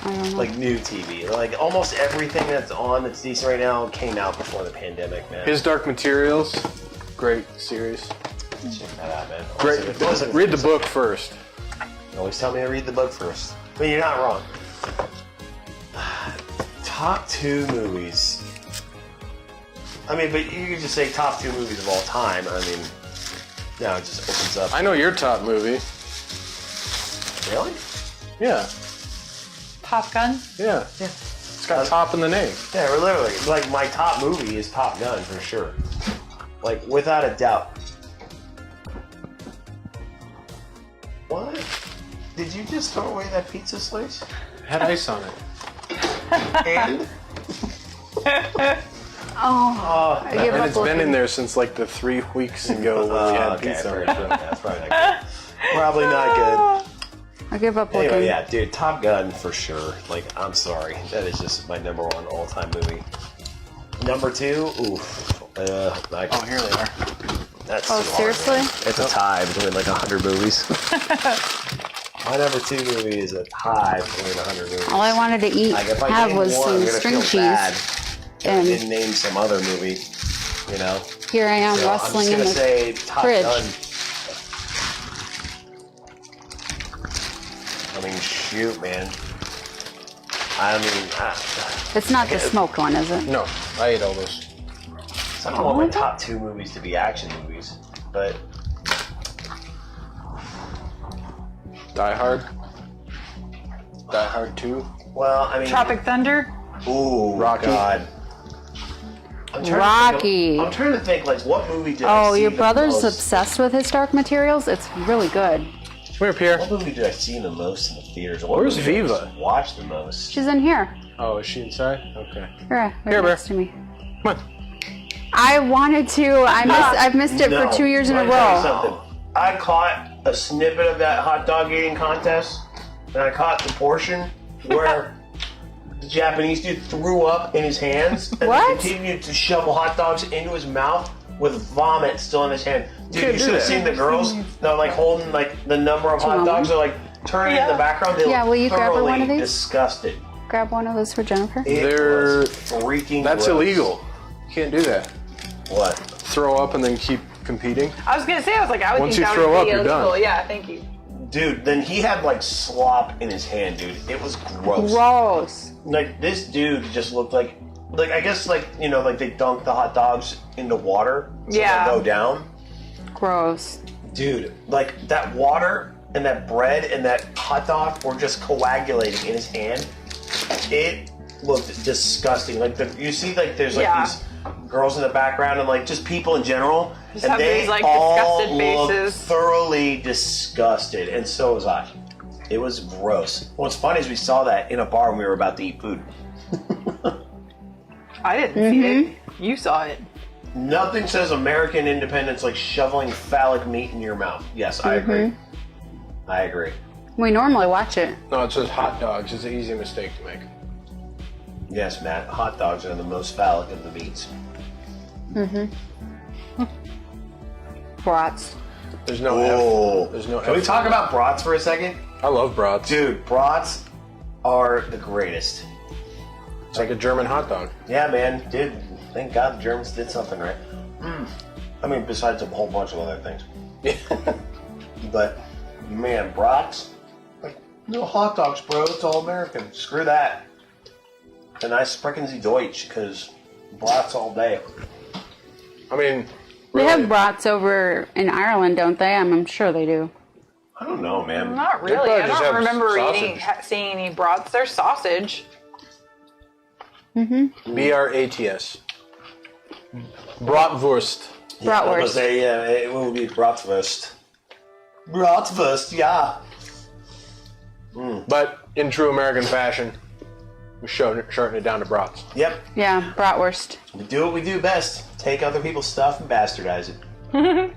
I don't know. Like, new TV. Like, almost everything that's on that's decent right now came out before the pandemic, man. His Dark Materials, great series. Check that out, man. Great. Read the book first. You always tell me to read the book first. But you're not wrong. Top 2 movies. I mean, but you could just say top 2 movies of all time. I mean, now it just opens up. I know your top movie. Really? Yeah. Top Gun? Yeah. It's got top in the name. Yeah, we're literally. Like, my top movie is Top Gun, for sure. Like, without a doubt. What? Did you just throw away that pizza slice? It had ice on it. And? I give And up it's been in looking. there since like the 3 weeks ago when we had Okay, pizza. fair enough. That's probably not good. Probably not good. I give up looking. Anyway, yeah, dude, Top Gun for sure. Like, I'm sorry, that is just my number 1 all-time movie. Number 2, oof. Oh, here they are. That's Oh, too hard, seriously? man. It's a tie between like 100 movies. My number 2 movie is a tie between 100 movies. All I wanted to eat Like, if I have name was one, I'm some gonna string feel cheese. bad if I And didn't name some other movie, you know. here I am So rustling I'm in just the gonna say Top fridge. Gun. I mean, shoot, man. I mean, It's not the smoked one, is it? No, I ate all those. I don't want my top 2 movies to be action movies, but Die Hard. Die Hard 2. well, I mean, Tropic Thunder? Ooh, Rocky. God. I'm trying to Rocky. think I'm trying to think, like, what movie did I Oh, see your the brother's most? obsessed with his Dark Materials? It's really good. Come here, Pierre. What movie did I see the most in the theaters? What Where's movie did I Viva? watch the most? She's in here. Oh, is she inside? Okay. Here, Here, right next Bear. to me. Come on. I wanted to. I've missed it for 2 years in a Let me tell you row. something. I caught a snippet of that hot dog eating contest, and I caught the portion where the Japanese dude threw up in his hands and What? continued to shovel hot dogs into his mouth with vomit still in his hand. Dude, Can't you do should have that. seen the girls. They're like holding like the number of hot dogs. They're like turning in the background. They Yeah, look will you grab her thoroughly one of these? disgusted. Grab one of those for Jennifer. It They're- was freaking That's gross. illegal. You can't do that. What? Throw up and then keep competing. I was gonna say, I was like, I would Once think you that throw would up, be you're illegal. done. Yeah, thank you. Dude, then he had like slop in his hand, dude. It was gross. Gross. Like this dude just looked like I guess like you know like they dunk the hot dogs into water so Yeah. they go down. Gross. Dude, like that water and that bread and that hot dog were just coagulating in his hand. It looked disgusting. Like you see like there's like Yeah. these girls in the background and like just people in general, Just and have they these, like, all disgusted looked faces. thoroughly disgusted, and so was I. It was gross. What's funny is we saw that in a bar when we were about to eat food. I didn't see it. You saw it. Nothing says American independence like shoveling phallic meat in your mouth. Yes, I agree. I agree. We normally watch it. No, it says hot dogs. It's an easy mistake to make. Yes, Matt. Hot dogs are the most phallic of the meats. Brats. There's no Oh, F. There's no Can we F. talk about brats for a second? I love brats. Dude, brats are the greatest. It's like a German hot dog. Yeah, man. Dude, thank God the Germans did something right. I mean, besides a whole bunch of other things. But, man, brats, like, no hot dogs, bro. It's all American. Screw that. And I sprechen Sie Deutsch, because brats all day. I mean, They really, have brats over in Ireland, don't they? I'm sure they do. I don't know, man. Not They really. probably I just don't have remember sausage. seeing any brats. There's sausage. BRATS. Bratwurst. I was Bratwurst. say, it will be bratwurst. Bratwurst, yeah. But in true American fashion, we shorten it down to brats. Yep. Yeah, bratwurst. We do what we do best. Take other people's stuff and bastardize it.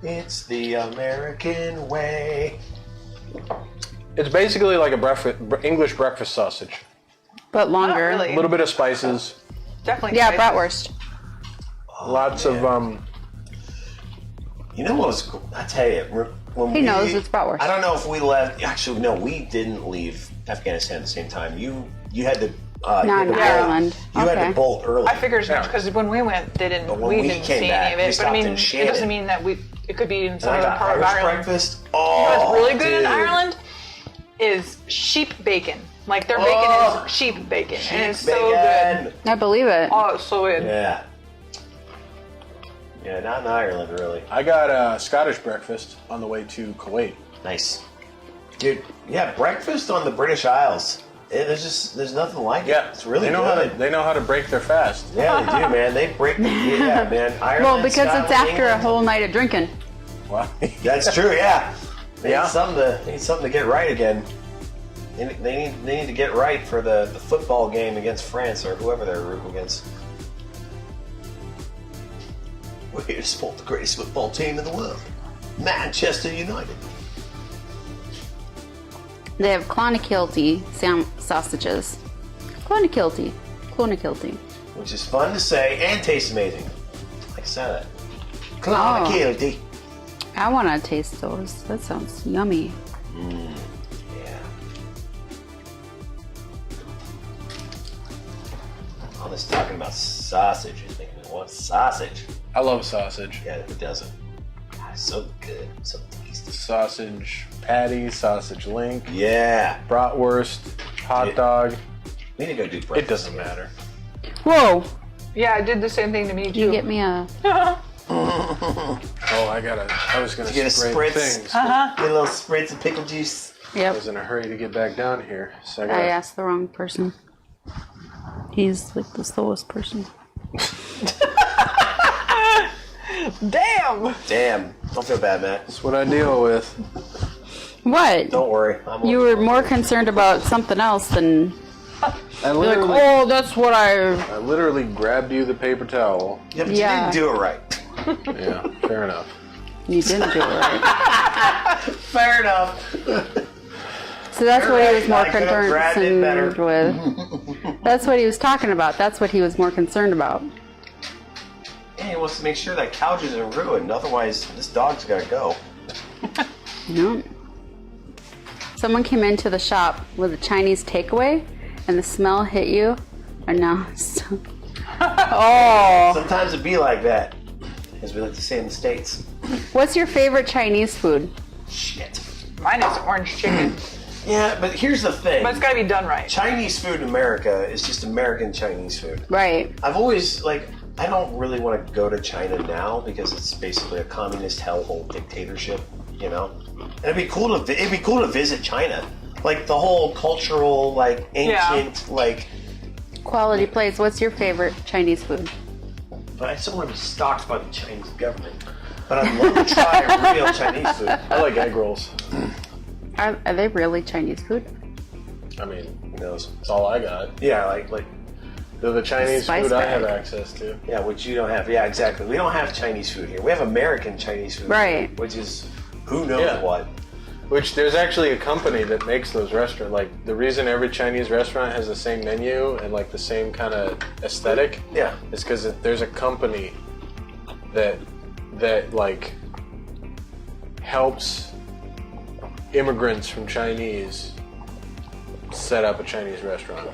It's the American way. It's basically like a English breakfast sausage. But longer. Not really. A little bit of spices, Definitely. Yeah, spicy. bratwurst. lots of You know what was cool? I tell you, when He knows it's bratwurst. I don't know if we left. Actually, no, we didn't leave Afghanistan at the same time. You had to. Not you had in to bolt- Ireland. You had Okay. to bolt early. I figured as much because when we went, they didn't. But when We we didn't came see back, any we of it. But I stopped mean, in it Shannon. doesn't mean that it could be in some And I other got part of Irish Ireland. breakfast. You Oh, know what's really good in dude. Ireland is sheep bacon. Like their bacon is sheep bacon, and it's so Bacon. good. I believe it. Oh, it's so good. Yeah. Yeah, not in Ireland, really. I got a Scottish breakfast on the way to Kuwait. Nice. Dude, yeah, breakfast on the British Isles. There's nothing like it. Yeah, It's really they know good. they know how to break their fast. Yeah, they do, man. They break the man. Ireland, Well, because Scotland, it's after a England. whole night of drinking. Wow. That's true. Yeah. They Yeah. need something to get right again. They need to get right for the football game against France or whoever they're rooting against. We're here to support the greatest football team in the world, Manchester United. They have Clonakilty sausages. Clonakilty. Which is fun to say and tastes amazing. Like I said, Oh. Clonakilty. I want to taste those. That sounds yummy. Yeah. All this talking about sausage is making me want sausage. I love sausage. Yeah, who doesn't? God, it's so good, so tasty. Sausage patty, sausage link, Yeah. bratwurst, hot Yeah. dog. We need to go do breakfast. It doesn't matter. Whoa! Yeah, it did the same thing to me too. You get me a. Oh, I was gonna Get a spray spritz. things. Get a little spritz of pickle juice. I Yep. was in a hurry to get back down here, so I I got asked the wrong person. He's like the slowest person. Damn. Damn. Don't feel bad, Matt. That's what I deal with. What? Don't worry. You were more concerned about something else than I You're like, literally, oh, that's what I. I literally grabbed you the paper towel. Yeah, but Yeah. you didn't do it right. Yeah, fair enough. You didn't do it right. Fair enough. So that's what he was more I could've grabbed it better. concerned with. That's what he was talking about. That's what he was more concerned about. And he wants to make sure that couch isn't ruined. Otherwise, this dog's got to go. No. Someone came into the shop with a Chinese takeaway, and the smell hit you, and now. Oh. Sometimes it'd be like that, as we like to say in the States. What's your favorite Chinese food? Shit. Mine is orange chicken, Yeah, but here's the thing. but it's gotta be done right. Chinese food in America is just American Chinese food. Right. I've always, like, I don't really want to go to China now because it's basically a communist hellhole dictatorship, you know? And it'd be cool to visit China. Like, the whole cultural, like, ancient, like... Quality place. What's your favorite Chinese food? I still want to be stalked by the Chinese government. But I'd love to try real Chinese food. I like egg rolls. Are they really Chinese food? I mean, who knows? That's all I got. Yeah, like They're the Chinese Spice food I have bag. access to. yeah, which you don't have. Yeah, exactly. We don't have Chinese food here. We have American Chinese food. Right. Here, which is who knows Yeah. what. Which there's actually a company that makes those restaurants. Like the reason every Chinese restaurant has the same menu and like the same kind of aesthetic Yeah. is because there's a company that like helps immigrants from Chinese set up a Chinese restaurant,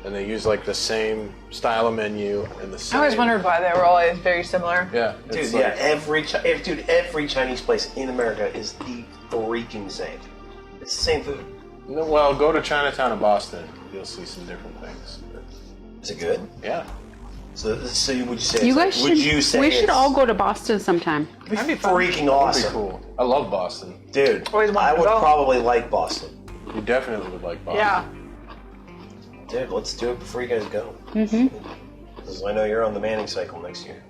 and they use like the same style of menu and the same. I always wondered why they were always very similar. Yeah, Dude, it's yeah, like, every Chinese place in America is the freaking same. It's the same food. No, well, go to Chinatown in Boston. You'll see some different things. Is it good? Yeah. So would you say? You it's guys like, would you say We should it's all go to Boston sometime. That'd be fun. freaking That'd be awesome, cool. I love Boston. dude? Always wanted I to would go. probably like Boston, You definitely would like Boston. Yeah. dude. Let's do it before you guys go. Mm-hmm. Because I know you're on the Manning cycle next year.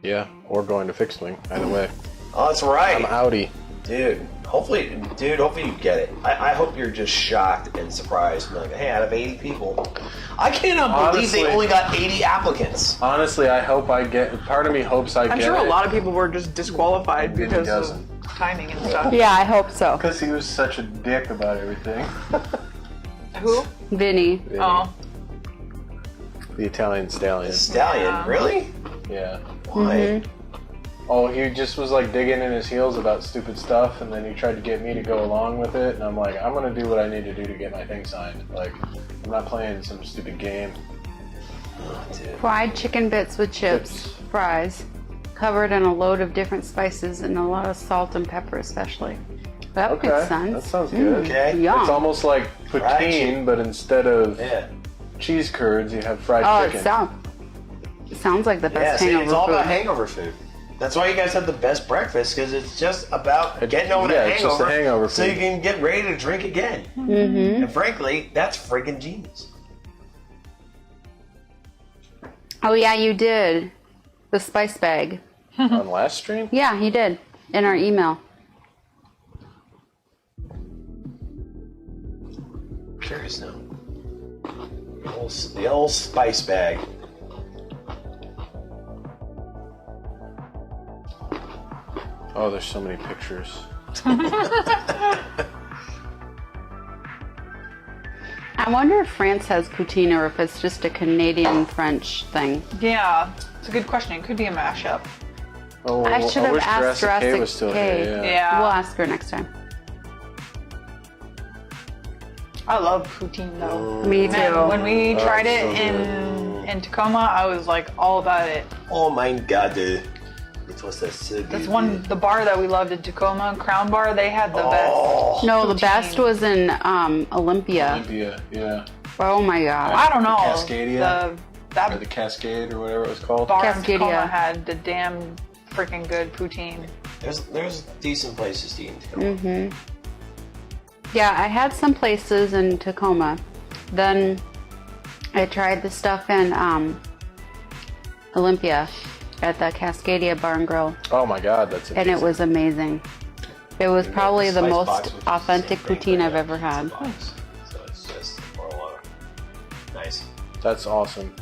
Yeah, or going to fixed wing. Either way. Oh, that's right. I'm outie. Dude, hopefully you get it. I hope you're just shocked and surprised. And like, hey, out of 80 people, I cannot believe Honestly- they only got 80 applicants. Honestly, I hope I get. Part of me hopes I I'm get sure it. a lot of people were just disqualified Maybe because doesn't. of timing and stuff. Yeah, I hope so. Because he was such a dick about everything. Who? Vinny. Oh. The Italian stallion. Stallion, Yeah. really? Yeah. Why? Oh, he just was like digging in his heels about stupid stuff, and then he tried to get me to go along with it, and I'm like, I'm gonna do what I need to do to get my thing signed. Like, I'm not playing some stupid game. Oh, dude. Fried chicken bits with chips, fries, covered in a load of different spices and a lot of salt and pepper, especially. That Okay, makes sense. that sounds good. Okay. Yum. It's almost like Fried poutine, chicken. but instead of Yeah. cheese curds, you have fried Oh, chicken. it sounds like the Yeah, best see, hangover it's all food. about hangover food. That's why you guys have the best breakfast, because it's just about getting over the yeah, it's just hangover, a hangover so food. you can get ready to drink again. Mm-hmm. And frankly, that's freaking genius. Oh yeah, you did. The spice bag. On last stream? Yeah, he did. In our email. Curious now. The old spice bag. Oh, there's so many pictures. I wonder if France has poutine or if it's just a Canadian-French thing. Yeah. It's a good question. It could be a mashup. Oh, I should have wish asked Jurassic K Jurassic was still K. here. Yeah. Yeah. We'll ask her next time. I love poutine though. Me too. Man, when we tried it's it so in Tacoma, I was like all about it. Oh my god, dude. It was so good. That's the bar that we loved in Tacoma, Crown Bar, they had the Oh. No, the Poutine. best was in Olympia. Olympia, yeah. Oh my best. god. I don't know. Cascadia? Or That the Cascade or whatever it was called. bar in Cascadia. Tacoma had the damn freaking good poutine. There's decent places to eat in Tacoma. Yeah, I had some places in Tacoma. Then I tried the stuff in Olympia at the Cascadia Bar and Grill, Oh my god, that's and amazing. it was amazing. It was probably the Spice most box, which is the authentic same thing, poutine but I've yeah, ever it's a had. box. So it's just more That's awesome.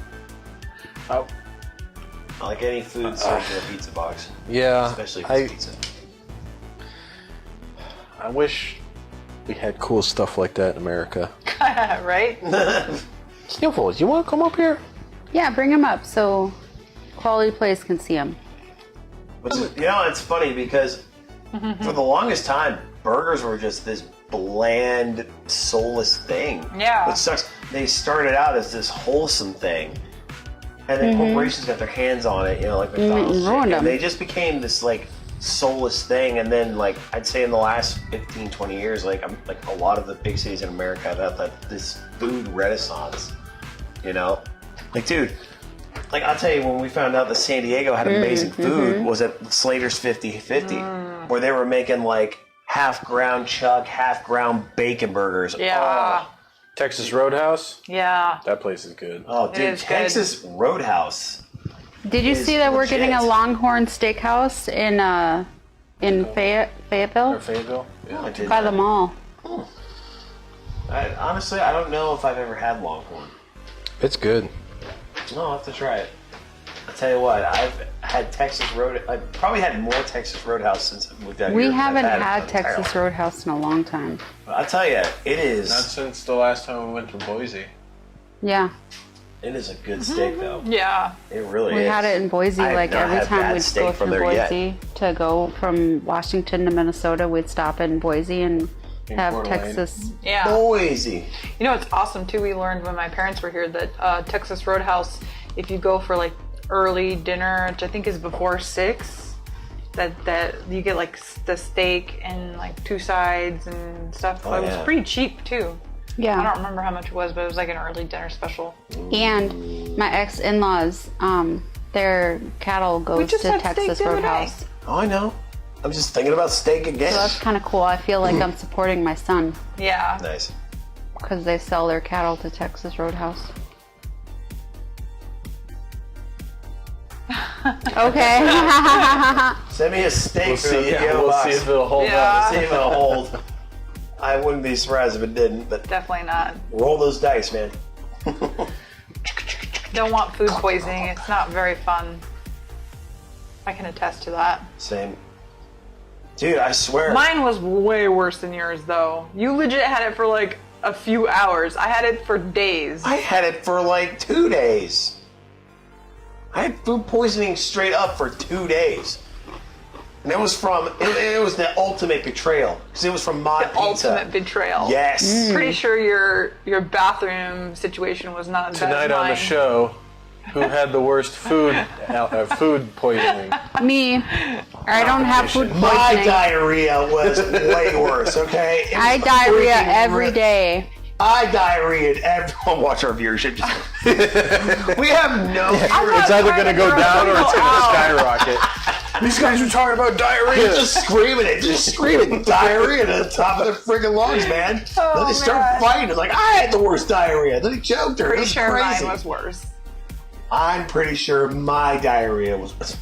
I like any food served in a pizza box, Yeah, especially if it's pizza. I wish we had cool stuff like that in America. Right? Sniffles, you want to come up here? Yeah, bring them up so Quality Place can see them. Which is, it's funny because for the longest time, burgers were just this bland, soulless thing. Yeah. Which sucks. They started out as this wholesome thing, and then corporations got their hands on it, like McDonald's. ruined them. They just became this like soulless thing, and then like I'd say in the last 15, 20 years, like a lot of the big cities in America have had this food renaissance. Like dude. Like, I'll tell you, when we found out that San Diego had amazing food was at Slater's 50-50, where they were making, like, half-ground chuck, half-ground bacon burgers. Yeah. Texas Roadhouse? Yeah. That place is good. Oh, dude, is good. Texas Roadhouse. Did you Is see that we're getting a legit. Longhorn Steakhouse in Fayetteville? Or Fayetteville? No, I didn't. By the mall. Honestly, I don't know if I've ever had Longhorn. It's good. No, I'll have to try it. I'll tell you what, I've had I've probably had more Texas Roadhouse since I moved out here. We than I've haven't it had for the entire Texas life. Roadhouse in a long time. I'll tell you, it is. Not since the last time we went to Boise. Yeah. It is a good steak, though. Yeah. It really We is. had it in Boise, I have like not every had time bad we'd steak go from through there yet. Boise to go from Washington to Minnesota, we'd stop in Boise and have Coeur d'Alene. Texas. Yeah. Boise. It's awesome too. We learned when my parents were here that Texas Roadhouse, if you go for like early dinner, which I think is before 6, that you get like the steak and like 2 sides and stuff. Oh, It was yeah. pretty cheap too. I Yeah. don't remember how much it was, but it was like an early dinner special. And my ex-in-laws, their cattle goes just to had steak Texas the other day. Roadhouse. Oh, I know. I'm just thinking about steak again. So that's kind of cool. I feel like I'm supporting my son Yeah. Nice. because they sell their cattle to Texas Roadhouse. Okay. Send me a steak We'll for see, the PO we'll box. see if it'll hold Yeah. up. See if it'll hold. I wouldn't be surprised if it didn't, but Definitely not. roll those dice, man. Don't want food poisoning. It's not very fun. I can attest to that. Same. Dude, I swear. Mine was way worse than yours, though. You legit had it for like a few hours. I had it for days. I had it for like 2 days. I had food poisoning straight up for 2 days. And it was it was the ultimate betrayal. Because it was from Mod Pizza. Ultimate betrayal. Yes. Pretty sure your bathroom situation was not as bad Tonight as on the mine. show, who had the worst food poisoning? Me. I don't have food My poisoning. diarrhea was way worse, okay? It I was diarrhea freaking every day. I diarrheaed every. Watch our viewership. We have no. It's either going to go down or it's going to skyrocket. These guys were talking about diarrhea. Just screaming diarrhea to the top of their friggin' lungs, man. Then they start fighting. It's like, I had the worst diarrhea. Then he choked her. Pretty It's sure crazy. mine was worse. I'm pretty sure my diarrhea was.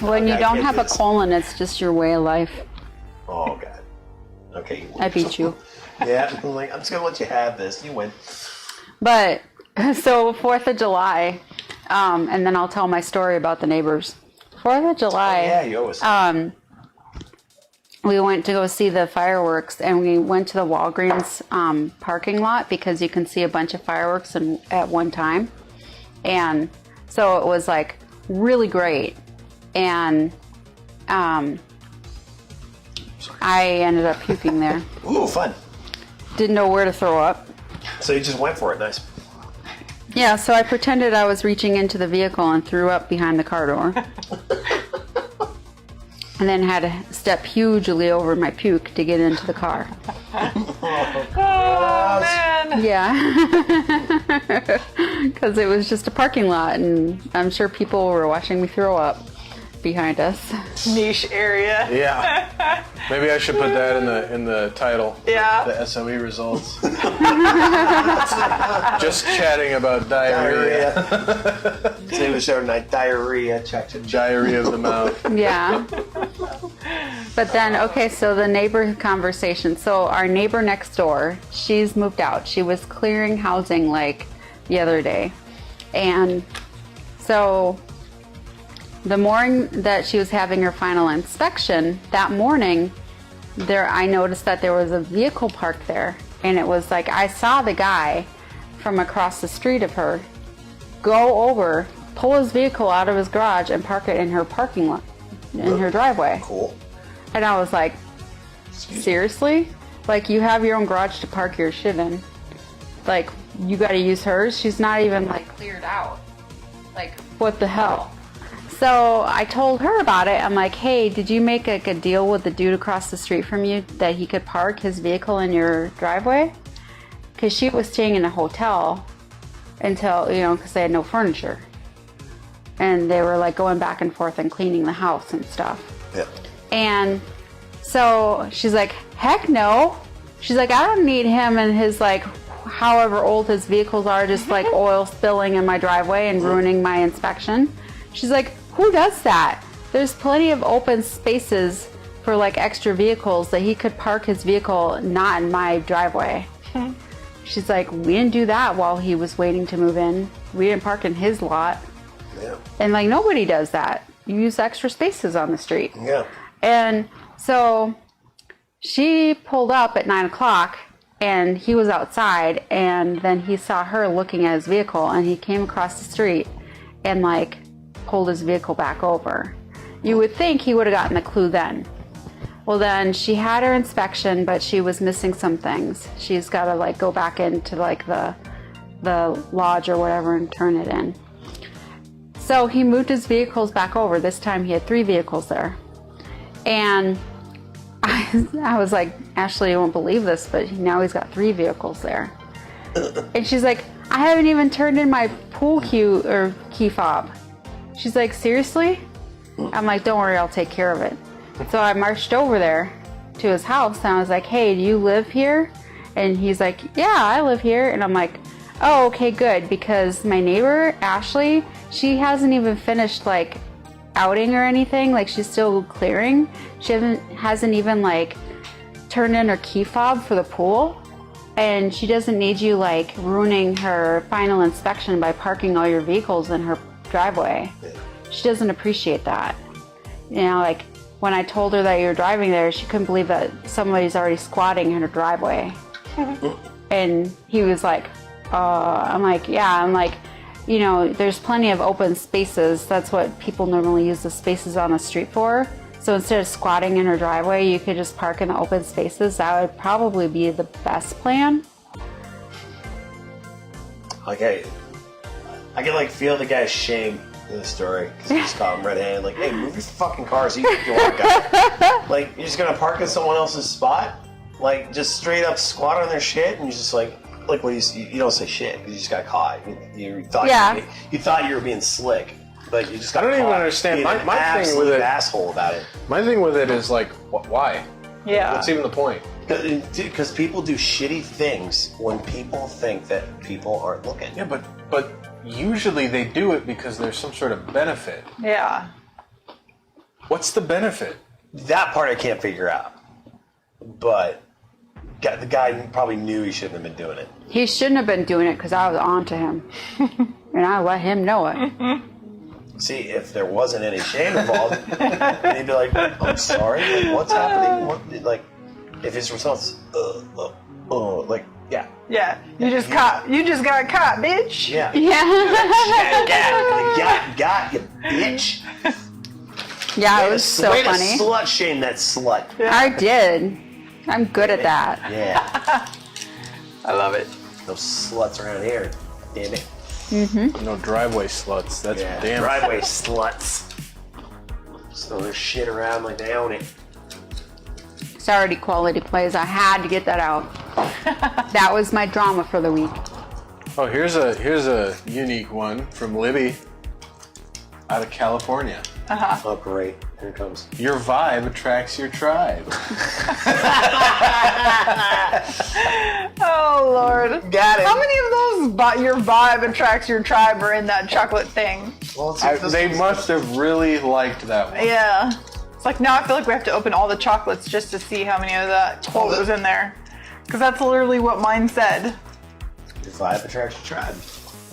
When you I don't can't have do a this. colon, it's just your way of life. Oh, God. Okay. I beat you. Yeah, I'm like, I'm just going to let you have this. You win. But, so 4th of July, and then I'll tell my story about the neighbors. 4th of July. Yeah, you always. We went to go see the fireworks, and we went to the Walgreens parking lot because you can see a bunch of fireworks at one time. And so it was like really great. And I ended up puking there. Ooh, fun. Didn't know where to throw up. So you just went for it. Nice. Yeah, so I pretended I was reaching into the vehicle and threw up behind the car door. And then had to step hugely over my puke to get into the car. Oh, man. Yeah. Because it was just a parking lot, and I'm sure people were watching me throw up behind us. Niche area. Yeah. Maybe I should put that in the title. Yeah. The SOE results. Just chatting about diarrhea. Diarrhea. Today was show tonight. Diarrhea. Check. Diarrhea of the mouth. Yeah. But then, okay, so the neighbor conversation. So our neighbor next door, she's moved out. She was clearing housing like the other day. And so the morning that she was having her final inspection, that morning, I noticed that there was a vehicle parked there. And it was like, I saw the guy from across the street of her go over, pull his vehicle out of his garage and park it in her parking lot, in her driveway. Cool. And I was like, seriously? Like, you have your own garage to park your shit in. Like, you gotta use hers? She's not even, like, cleared out. Like, what the hell? So I told her about it. I'm like, hey, did you make like a deal with the dude across the street from you that he could park his vehicle in your driveway? Because she was staying in a hotel until, because they had no furniture. And they were like going back and forth and cleaning the house and stuff. Yeah. And so she's like, heck no. She's like, I don't need him and his like, however old his vehicles are, just like oil spilling in my driveway and ruining my inspection. She's like, who does that? There's plenty of open spaces for like extra vehicles that he could park his vehicle not in my driveway. She's like, we didn't do that while he was waiting to move in. We didn't park in his lot. Yeah. And like nobody does that. You use extra spaces on the street. Yeah. And so she pulled up at 9 o'clock and he was outside, and then he saw her looking at his vehicle, and he came across the street and like pulled his vehicle back over. You would think he would have gotten the clue then. Well, then she had her inspection, but she was missing some things. She's got to like go back into like the lodge or whatever and turn it in. So he moved his vehicles back over. This time he had 3 vehicles there. And I was like, Ashley, you won't believe this, but now he's got 3 vehicles there. And she's like, I haven't even turned in my pool key fob. She's like, seriously? I'm like, don't worry, I'll take care of it. So I marched over there to his house and I was like, hey, do you live here? And he's like, yeah, I live here. And I'm like, oh, okay, good. Because my neighbor, Ashley, she hasn't even finished like outing or anything. Like she's still clearing. She hasn't even like turned in her key fob for the pool. And she doesn't need you like ruining her final inspection by parking all your vehicles in her driveway. She doesn't appreciate that. Like when I told her that you were driving there, she couldn't believe that somebody's already squatting in her driveway. And he was like, I'm like, yeah, I'm like, there's plenty of open spaces. That's what people normally use the spaces on the street for. So instead of squatting in her driveway, you could just park in the open spaces. That would probably be the best plan. Okay. I can like feel the guy's shame in the story because he just caught him red-handed. Like, hey, move your fucking car so you can walk out. Like, you're just gonna park in someone else's spot? Like, just straight up squat on their shit, and you're just like what you don't say shit because you just got caught. You thought you were being slick, but you just got caught. I don't even understand. My thing with it, asshole about it. My thing with it is like, why? Yeah. What's even the point? Because people do shitty things when people think that people aren't looking. Yeah, but usually they do it because there's some sort of benefit. Yeah. What's the benefit? That part I can't figure out. But the guy probably knew he shouldn't have been doing it. He shouldn't have been doing it because I was on to him. And I let him know it. See, if there wasn't any shame involved, then he'd be like, I'm sorry, like, what's happening? If his response, like, yeah. Yeah. You just got caught, bitch. Yeah. Yeah. Got you, bitch. Yeah, it was so way funny. to slut shame that slut. Yeah. I did. I'm good at that. Yeah. I love it. Those sluts around here. Damn it. Mm-hmm. No driveway sluts. That's damn. Driveway sluts. Just throw their shit around like they own it. It's already quality plays. I had to get that out. That was my drama for the week. Oh, here's a unique one from Libby out of California. Oh, great. Here it comes. Your vibe attracts your tribe. Oh, Lord. Got it. How many of those your vibe attracts your tribe are in that chocolate thing? Well, They must have really liked that one. Yeah. It's like now I feel like we have to open all the chocolates just to see how many of that quote was in there. Because that's literally what mine said. Your vibe attracts your tribe.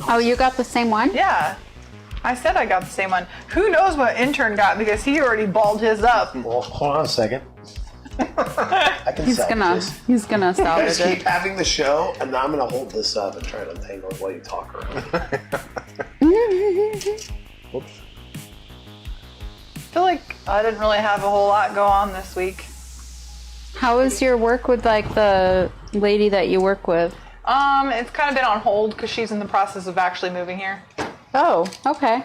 Oh, you got the same one? Yeah. I said I got the same one. Who knows what intern got because he already balled his up. Well, hold on a second. I can He's salvage gonna this. You guys salvage keep it. having the show, and I'm gonna hold this up and try to untangle it while you talk around. Whoops. I feel like I didn't really have a whole lot go on this week. How is your work with like the lady that you work with? It's kind of been on hold because she's in the process of actually moving here. Oh, okay.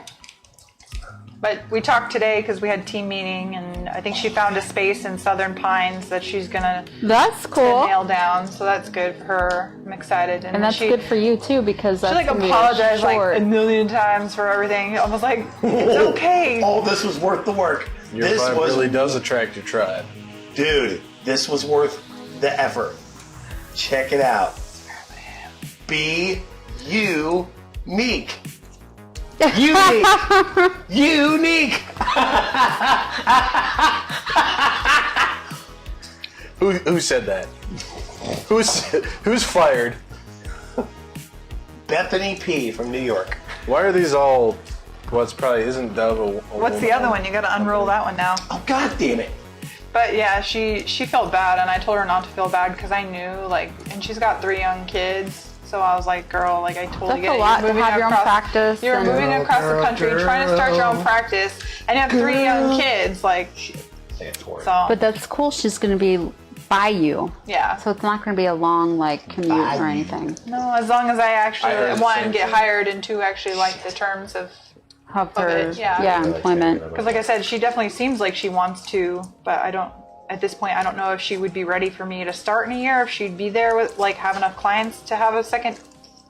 But we talked today because we had team meeting, and I think she found a space in Southern Pines that she's gonna That's cool. nail down. So that's good for her. I'm excited. And that's she, good for you too because that's She like gonna be apologized short. like a million times for everything. I was like, it's okay. Oh, this was worth the work. Your This vibe was, really does attract your tribe. dude, this was worth the effort. Check it out. Be unique. Unique. Unique. Who said that? Who's fired? Bethany P. from New York. Why are these all? What's probably isn't Dove a What's the other one? You got to unroll that one now. Oh, God damn it. But yeah, she felt bad, and I told her not to feel bad because I knew and she's got 3 young kids. So I was like, girl, like I totally That's get a it. lot You're to moving have your own across- practice. You're and- moving across the country, trying to start your own Girl. practice, and you have 3 young kids. Like, so But that's cool. She's gonna be by you, yeah. so it's not gonna be a long like commute By or you. anything. No, as long as I actually I heard the one same get thing. hired and 2 actually like the terms of. Of her, it, yeah. employment. Because like I said, she definitely seems like she wants to, but I don't. At this point, I don't know if she would be ready for me to start in a year. If she'd be there with have enough clients to have a second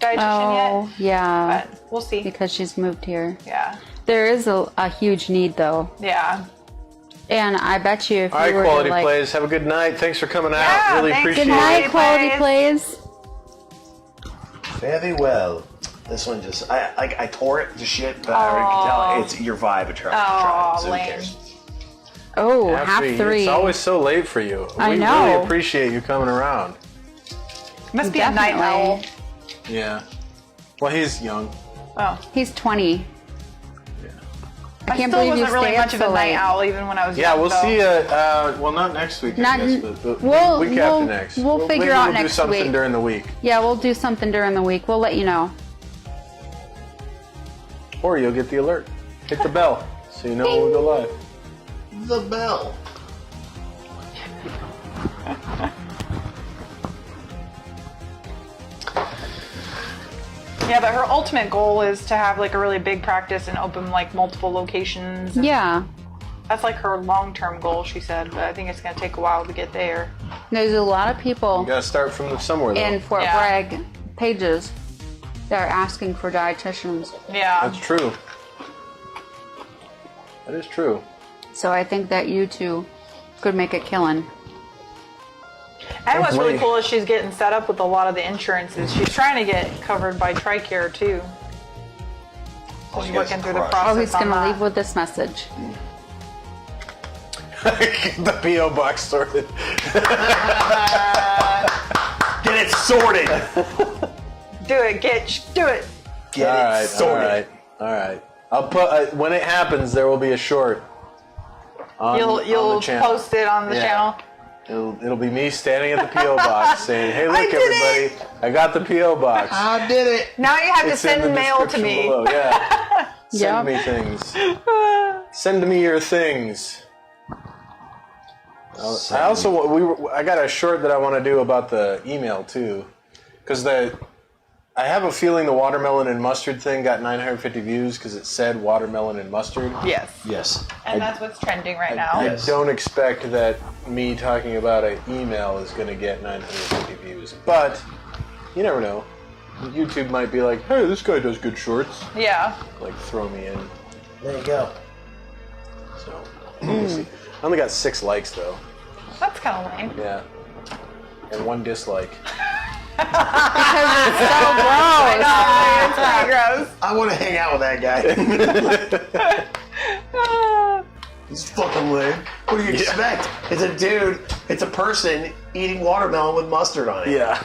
dietitian Oh, yet. yeah, But we'll see. because she's moved here. Yeah, There is a huge need though, yeah. and I bet you if All right, you were Quality to, like, Plays. Have a good night. Thanks for coming Yeah, out. Really thanks. appreciate Good night, it. Quality Plays. Very well. This one just, I tore it to shit, but I already can tell it's your vibe attracts the tribe. So who lame. cares? Oh, half Happy- 3. It's always so late for you. I We know. really appreciate you coming around. Must be a night owl. Definitely. Yeah. Well, he's young. Oh, He's 20. I can't still believe you wasn't really stay up much of so a night late. owl even when I was Yeah, young, we'll though. see. Well, not next week, Not I guess, n- but we'll- week we'll- after next. we'll figure maybe out we'll do next something week. during the week, Yeah, we'll do something during the week. We'll let you know. or you'll get the alert. Hit the bell so you know when we go live. The bell. Yeah, but her ultimate goal is to have a really big practice and open multiple locations. And Yeah. that's her long-term goal, she said. But I think it's going to take a while to get there. There's a lot of people You gotta start from somewhere, though. in Fort Yeah. Bragg pages that are asking for dietitians. Yeah. That's true. That is true. So I think that you two could make a killing. And what's really Hopefully. cool is she's getting set up with a lot of the insurances. She's trying to get covered by TRICARE too. So she's you guys working through the crushed. process. Oh, he's on going to that. leave with this message. The P.O. box sorted. Get it sorted. Do it, do it. Get All it right, sorted. all right. I'll put when it happens. There will be a short. On, You'll on the channel. post it on the Yeah. channel. It'll be me standing at the P.O. box saying, "Hey, look, did everybody! I got the P.O. box. I did it. Now you have to It's in the send mail to description me. below. Yeah, send Yep. me things. Send me your things." I also I got a short that I want to do about the email too, because I have a feeling the watermelon and mustard thing got 950 views because it said watermelon and mustard. Yes. Yes. And that's what's trending right now. I Yes. don't expect that me talking about an email is going to get 950 views, but you never know. YouTube might be like, "Hey, this guy does good shorts." Yeah. Throw me in. There you go. So we'll see. I only got 6 likes though. That's kind of lame. Yeah, and 1 dislike. I know, it's pretty gross. I want to hang out with that guy. He's fucking lame. What do you expect? It's a dude. It's a person eating watermelon with mustard on it. Yeah.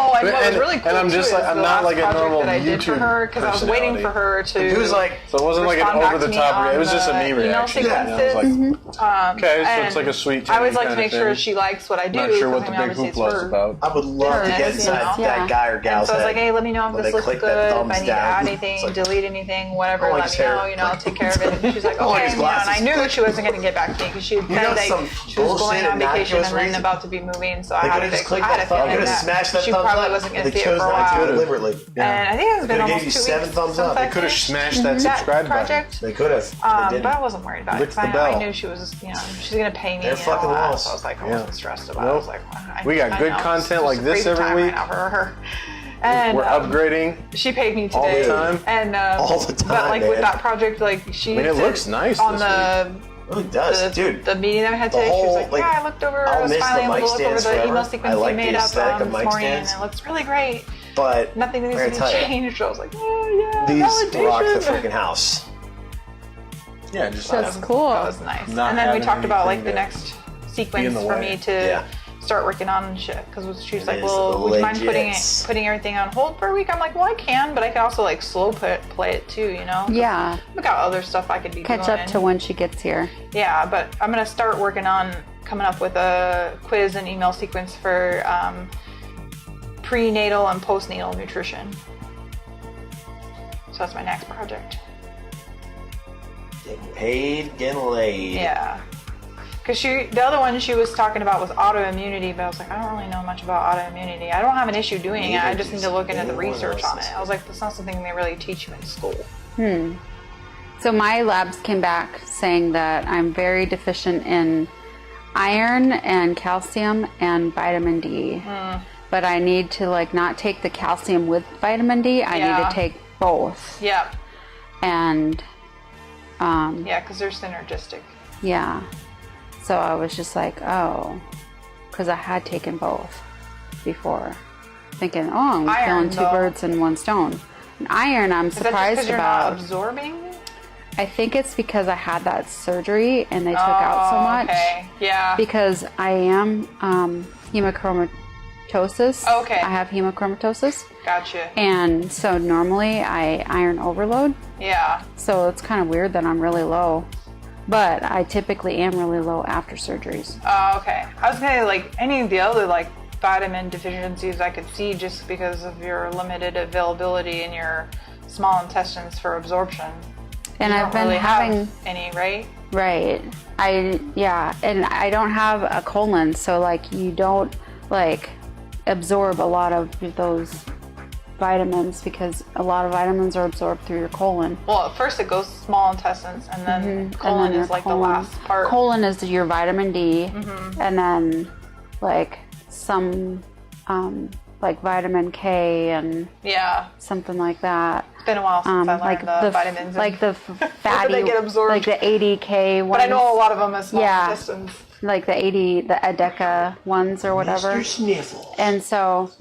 Oh, and what was really cool and I'm just too like, is I'm the not last like a project normal that I did for YouTube her because I was waiting for her to. It was like, So it wasn't like an respond back over the to me top. on It was just a the me email reaction. sequences. And I was like, okay, so and it's like a sweet. I always like to kinda make sure thing. she likes what I do. Not sure what because, the I mean, big obviously it's hoopla is her about. I would love to get business, inside you know? that guy or And gal's so I was head. like, hey, let me know if When this they looks click good, that if thumbs I need down, to add it's anything, like, delete anything, whatever, I like let his me hair. know, you know, I'll take care of it. And she's like, I like okay, his you know, and I glasses. knew she wasn't going to get back to me because she had know said some like, she was going bullshit on vacation innocuous and then reason? about to be moving, so I They had could to have just fix clicked I had a that thumb. They feeling could have smashed that she thumbs probably up. wasn't going They to see it chose for a not to while. deliberately. And I think it's been They almost gave you 2 7 weeks thumbs since up. I They Could have finished smashed that subscribe button. project. They could have. They But didn't. I wasn't worried about it. Licked 'Cause the I bell. knew she was, you know, she's gonna pay me. They're and fucking all that, lost. So I was like, I Yeah. wasn't stressed about it. Nope. I was like, We got I good know, content it's like just a this crazy every time week. right now for her. And We're upgrading. she paid me today. All the time? And All the time, but like with man. that project, like she. I mean, it said looks nice on this the. It really does, dude. The meeting that I had The today, she was whole, like, like, yeah, I looked over, I I'll was miss the finally able mic to look over stands the email forever. sequence I like you the made up aesthetic of this mic morning, and stands. it looks really great. But Nothing needs I to be gotta tell you, changed. I was like, oh, yeah, these rock the validation. freaking house. Yeah, just That's cool. That was nice. Not And then we having talked about like anything the to next be sequence in the for way. me to Yeah. start working on and shit. Because she was It like, is well, would you mind legit. putting everything on hold for a week? I'm like, well, I can, but I can also like slow play it too, you know? Yeah. Look at other stuff I could be Catch doing. up to when she gets here. Yeah, but I'm gonna start working on coming up with a quiz and email sequence for prenatal and postnatal nutrition. So that's my next project. Getting paid, getting laid. Yeah. Because the other one she was talking about was autoimmunity, but I was like, I don't really know much about autoimmunity. I don't have an issue doing it. I just need to look into the research on it. I was like, that's not something they really teach you in school. So my labs came back saying that I'm very deficient in iron and calcium and vitamin D. But I need to like not take the calcium with vitamin D. I need Yeah. to take both. Yeah. And Yeah, because they're synergistic. yeah. So I was just like, oh, because I had taken both before, thinking, oh, I'm Iron, killing two though. birds in one stone. And iron, I'm Is that just surprised because you're not about. absorbing? I think it's because I had that surgery and they took out so much. Okay. Yeah. Because I am hemochromatosis. Okay. I have hemochromatosis. Gotcha. And so normally I iron overload. Yeah. So it's kind of weird that I'm really low. But I typically am really low after surgeries. Oh, okay. I was gonna like any of the other like vitamin deficiencies I could see just because of your limited availability in your small intestines for absorption. And You I've don't been really having have any, right? right. And I don't have a colon, so like you don't like absorb a lot of those vitamins because a lot of vitamins are absorbed through your colon. Well, at first it goes small intestines, and then colon And then is your like the last part. Colon is your vitamin D, and then like some like vitamin K and Yeah, something like that. it's been a while since I learned Like the vitamins. like the fatty, they get absorbed. like the 80K ones. but I know a lot of them as small Yeah. intestines. like the ADECA ones or whatever. Mr. Sniffle. And so,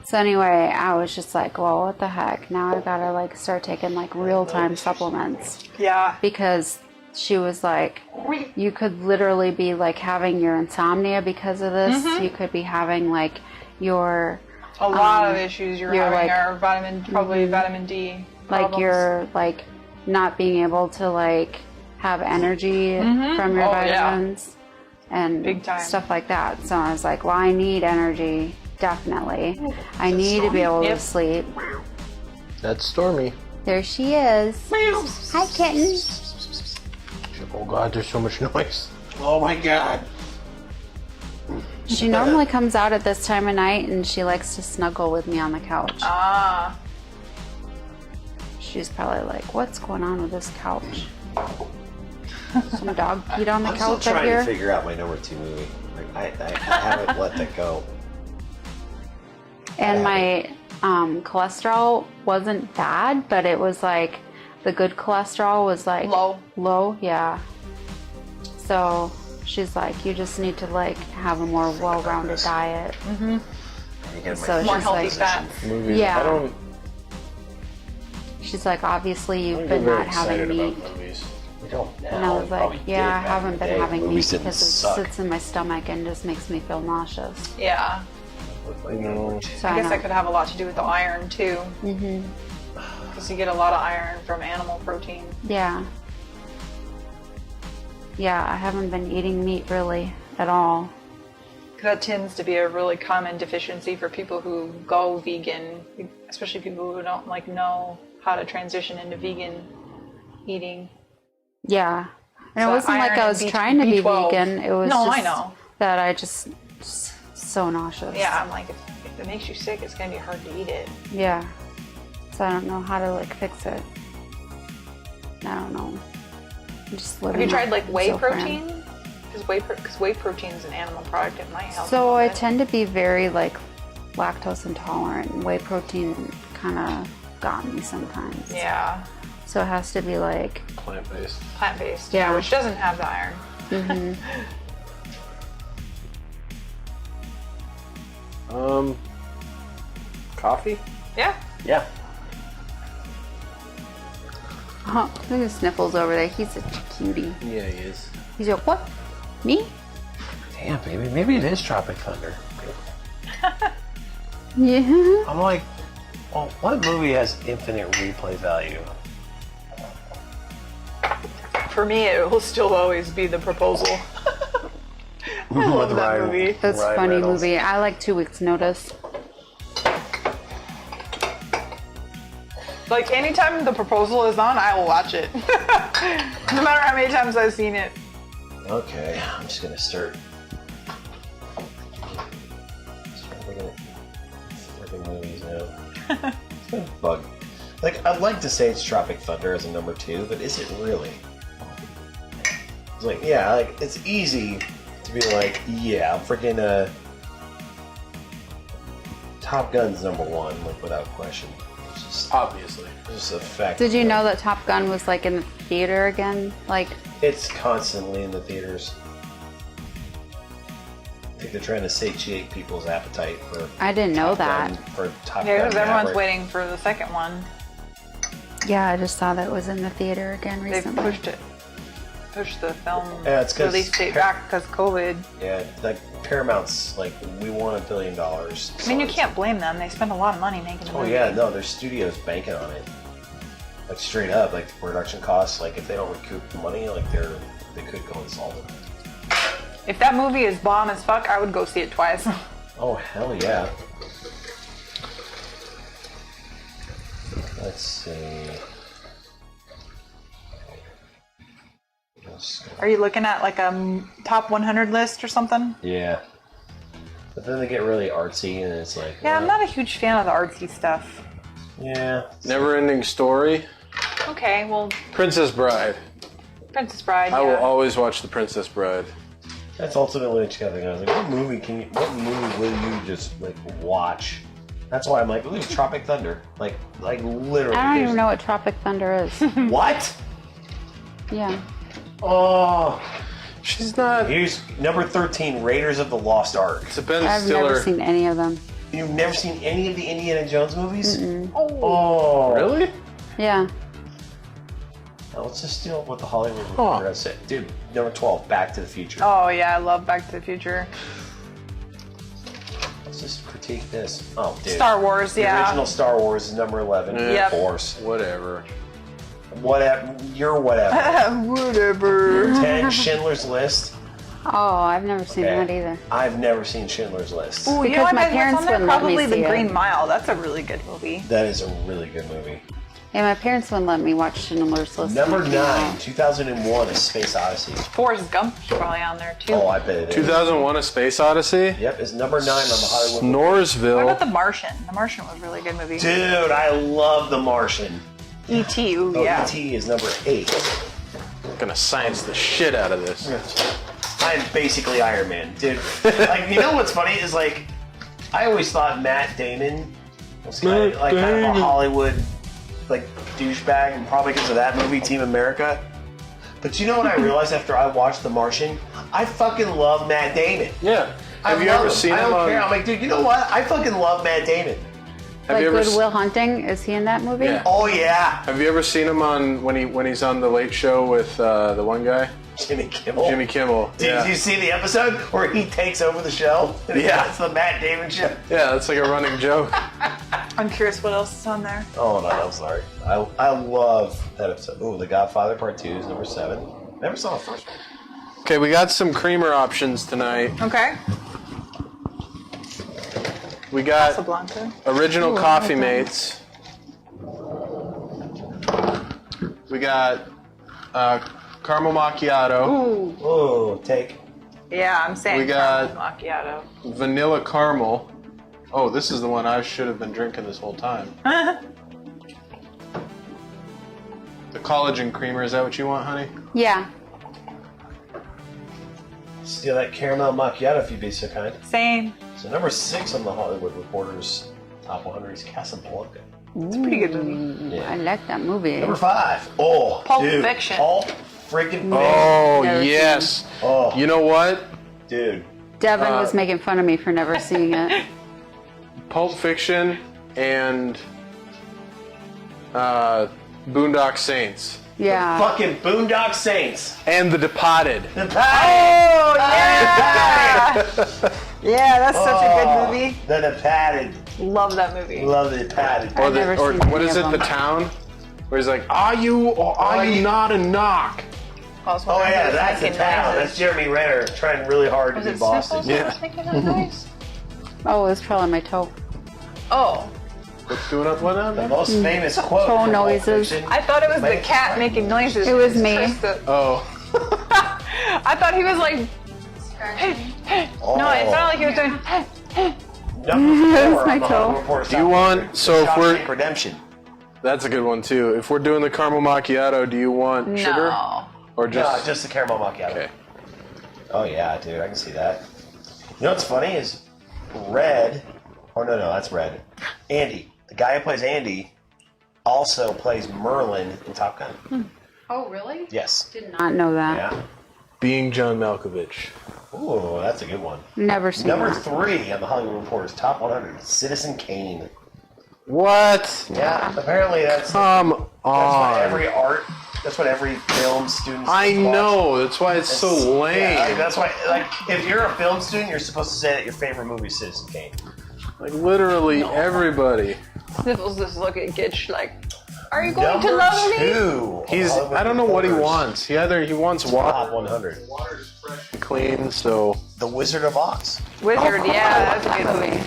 so anyway, I was just like, well, what the heck? Now I gotta like start taking like real-time supplements Yeah. because she was like, you could literally be like having your insomnia because of this. You could be having like your A lot of issues you're having like- are probably vitamin D. like problems. you're like not being able to like have energy from your Oh, yeah. vitamins and Big time. stuff like that. So I was like, well, I need energy, definitely. I need to be able Yep. to sleep. That's Stormy. There she is. Hi, kitten. Oh God, there's so much noise. Oh my god. She normally comes out at this time of night and she likes to snuggle with me on the couch. Ah. She's probably like, what's going on with this couch? Some dog peed on the I'm still couch up trying here. to figure out my number 2 movie. Like, I haven't let that go. And my cholesterol wasn't bad, but it was like the good cholesterol was like low, yeah. So she's like, you just need to like have a more well-rounded diet. So More she's healthy like, fats. Movies. Yeah. I don't. she's like, obviously I you've don't been get very not having excited meat. about movies. don't now. And I was Probably like, did yeah, I back in haven't the been day. having meat Movies didn't because it suck. sits in my stomach and just makes me feel nauseous. Yeah. So I guess know. that could have a lot to do with the iron too. Mm-hmm. Because you get a lot of iron from animal protein. Yeah. Yeah, I haven't been eating meat really at all. That tends to be a really common deficiency for people who go vegan, especially people who don't like know how to transition into vegan eating. Yeah. And So it wasn't like iron I and was B- trying to be B12. vegan. It was No, just I know. that I just so nauseous. Yeah, I'm like, if it makes you sick, it's gonna be hard to eat it. Yeah. So I don't know how to like fix it. I don't know. I'm just living. Have you tried like whey so fran. protein? Because whey protein is an animal product. It might help. So a I little bit. tend to be very like lactose intolerant, and whey protein kind of got me sometimes. Yeah, So it has to be like Plant-based. plant-based. Yeah. Which doesn't have the iron. Coffee? Yeah. Yeah. oh, look at Sniffles over there. He's such a cutie. Yeah, he is. He's like, what? Me? Damn, baby. Maybe it is Tropic Thunder. Yeah. I'm like, well, what movie has infinite replay value? For me, it will still always be The Proposal. I love that movie. That's a Ryan funny Reynolds. movie. I like 2 Weeks Notice. Like anytime The Proposal is on, I will watch it. No matter how many times I've seen it. Okay, I'm just gonna start looking at freaking movies now. It's been a bug. Like, I'd like to say it's Tropic Thunder as a number 2, but is it really? It's like, yeah, like it's easy to be like, yeah, freaking Top Gun's number 1, like without question. It's just, Obviously. it's just a fact. Did you know that Top Gun was like in the theater again? Like, It's constantly in the theaters. I think they're trying to satiate people's appetite for. I didn't know Top that. Gun, for Top Yeah, Gun because everyone's Maverick. waiting for the second one. Yeah, I just saw that it was in the theater again They've recently. pushed the film Yeah, it's 'cause release date back because COVID. Yeah, like Paramount's like, we want $1 billion. I mean, you can't blame them. They spend a lot of money making a Oh movie. yeah, no, their studio's banking on it. Like straight up, like the production costs. Like if they don't recoup the money, like they could go insolvent. If that movie is bomb as fuck, I would go see it twice. Oh hell yeah. Let's see. Are you looking at like a top 100 list or something? Yeah. But then they get really artsy and it's like, Yeah, I'm not a huge fan of the artsy stuff. Yeah. Never-ending Story. Okay, well, Princess Bride. Princess Bride. I will Yeah. always watch The Princess Bride. That's ultimately what you gotta think. I was like, what movie will you just like watch? That's why I'm like, ooh, Tropic Thunder. Like literally. I don't there's- even know what Tropic Thunder is. What? Yeah. Oh. She's not. Here's number 13, Raiders of the Lost Ark. It's a Ben I've Stiller. never seen any of them. You've never seen any of the Indiana Jones movies? Oh. Really? Yeah. Now, let's just deal with the Hollywood Huh. Reporter. That's it. Dude, number 12, Back to the Future. Oh yeah, I love Back to the Future. Let's just critique this. Oh, dude. Star Wars, The yeah. original Star Wars is number 11. Yep. Of course. Whatever. Whatever. You're whatever. Whatever. 10, Schindler's List. Oh, I've never seen Okay. that either. I've never seen Schindler's List. Ooh, you Because know what? my What's parents on there? wouldn't let me Probably see The it. Green Mile. That's a really good movie. That is a really good movie. Yeah, my parents wouldn't let me watch Schindler's List. Number when it came 9, out. 2001, A Space Odyssey. Forrest Gump's probably on there too. Oh, I bet it is. 2001: A Space Odyssey. Yep, it's number 9 on the Hollywood. What Snoresville. about The Martian? The Martian was a really good movie. Dude, I love The Martian. E.T. Ooh, Oh, yeah. E.T. is number 8. I'm gonna science the shit out of this. I'm basically Iron Man, dude. Like, you know what's funny is like, I always thought Matt Damon was kind of a Hollywood like douchebag, and probably because of that movie, Team America. But you know what I realized after I watched The Martian? I fucking love Matt Damon. Yeah. I Have you love ever him. seen I him don't on? care. I'm like, dude, you know what? I fucking love Matt Damon. Like you ever Good Will Hunting? Is he in that movie? Yeah. Oh yeah, Have you ever seen him on when he's on the Late Show with the one guy, Jimmy Kimmel. Jimmy Kimmel? Did you see the episode where he takes over the show? Yeah. It's the Matt Damon show. Yeah, that's like a running joke. I'm curious what else is on there. Oh no, I'm sorry. I love that episode. Ooh, The Godfather Part 2 is number 7. Never saw the first one. Okay, we got some creamer options tonight. Okay. We got Casablanca. original Coffee Mates. We got caramel macchiato, Ooh, take. Yeah, I'm saying We got- caramel macchiato. vanilla caramel. Oh, this is the one I should have been drinking this whole time. The collagen creamer, is that what you want, honey? Yeah. Steal that caramel macchiato if you'd be so kind. Same. So number 6 on the Hollywood Reporter's Top 100 is Casablanca. It's a pretty good movie. I like that movie. Number 5. Oh, Pulp dude. Fiction. Pulp freaking Fiction. Oh, Never yes. Oh, You know what? dude. Devin was making fun of me for never seeing it. Pulp Fiction and Boondock Saints. Yeah. Fucking Boondock Saints. And The Departed. The Padded. Oh, yeah! Yeah, that's such a good movie. The Padded. Love that movie. Love The Padded. Or, I've never or seen what any is of it, The them. Town? Where he's like, are you or are you not a knock? Oh yeah, that's The Town. That's Jeremy Renner trying really hard to be Boston. Yeah. Oh, it was probably my toe. Oh, What's doing up? What The up? most famous quote. Toe from Pulp noises. Fiction. I thought it was the cat making noises. It was me. Krista. Oh. I thought he was like, Oh. no, it sounded like he was doing. Number That's 4 my on the toe. Hollywood Reporter's Do you Top want- 100, so if we're- Shawshank Redemption. That's a good one too. If we're doing the caramel macchiato, do you want sugar? No. Or No, just just the caramel macchiato. Okay. Oh yeah, dude, I can see that. You know what's funny is Red. Oh no, that's Red. Andy, the guy who plays Andy, also plays Merlin in Top Gun. Oh, really? Yes. Did not. Not know that. Yeah. Being John Malkovich. Ooh, that's a good one. Never seen Number that. 3 on the Hollywood Reporter's Top 100, Citizen Kane. What? Yeah, apparently that's Come what on. that's what every film student. I know. That's why it's so lame. Yeah, like, that's why. Like, if you're a film student, you're supposed to say that your favorite movie is Citizen Kane. Like literally everybody. Sniffles just look at Gitch like, are you going Number to love me? 2. He's Hollywood I don't know what he Reporter's wants. He wants Top water 100. clean, so The Wizard of Oz. Wizard, yeah, that's a good movie.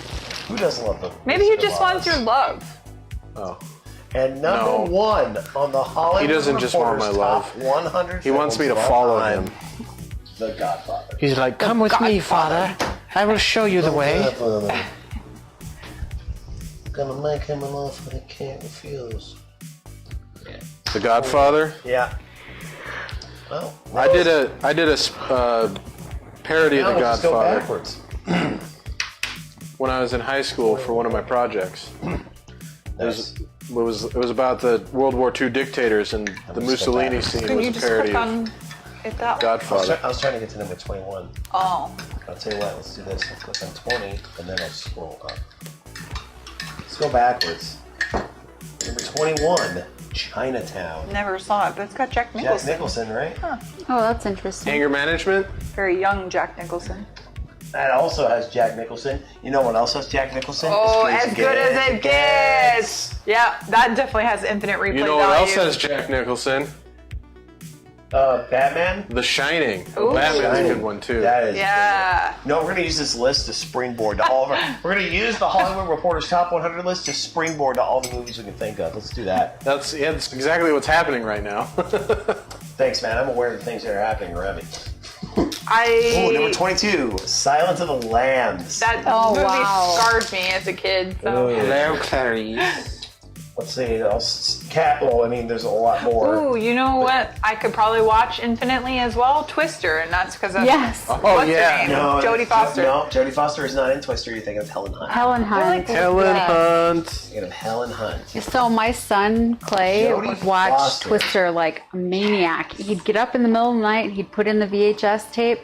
Who doesn't love the Maybe he Wizard just of wants Oz? your love. oh. And number No. 1 on the Hollywood He doesn't just want my Reporter's love. Top 100. He wants me to films of follow all time, him. The Godfather. He's like, come with me, father. I will show you the way. Godfather. Gonna make him an offer he can't refuse. The Godfather. Yeah. Well, I did a parody of now The we'll just go Godfather backwards. when I was in high school for one of my projects. Nice. It was about the World War II dictators, and the Mussolini scene Couldn't was you a just parody click of on it that way? Godfather. I was trying to get to number 21. Oh. I'll tell you what, let's do this. Let's click on 20, and then I'll scroll up. Let's go backwards. Number 21, Chinatown. Never saw it, but it's got Jack Jack Nicholson. Nicholson, right? Oh, that's interesting. Anger management. Very young Jack Nicholson. That also has Jack Nicholson. You know what else has Jack Nicholson? Oh, as good as it gets. Yeah, that definitely has infinite replay You know value. what else has Jack Nicholson? Batman? The Shining. Ooh. Batman's a good one too. That is. Yeah. No, we're going to use this list to springboard to all of our. We're going to use the Hollywood Reporter's Top 100 list to springboard to all the movies we can think of. Let's do that. That's exactly what's happening right now. Thanks, man. I'm aware of the things that are happening around me. I. Ooh, number 22, Silence of the Lambs. That Oh, movie wow. scarred me as a kid. So. Hello, Clarice. Let's see. Well, I mean, there's a lot more. Ooh, you know what? I could probably watch infinitely as well. Twister, and that's because of Yes. Oh what's yeah. her name? No, Jodie Foster. No, Jodie Foster is not in Twister. You're thinking of Helen Hunt. Helen Hunt. Helen Yeah. Hunt. Thinking of Helen Hunt. So my son Clay Jodie would watch Foster. Twister like a maniac. He'd get up in the middle of the night, he'd put in the VHS tape,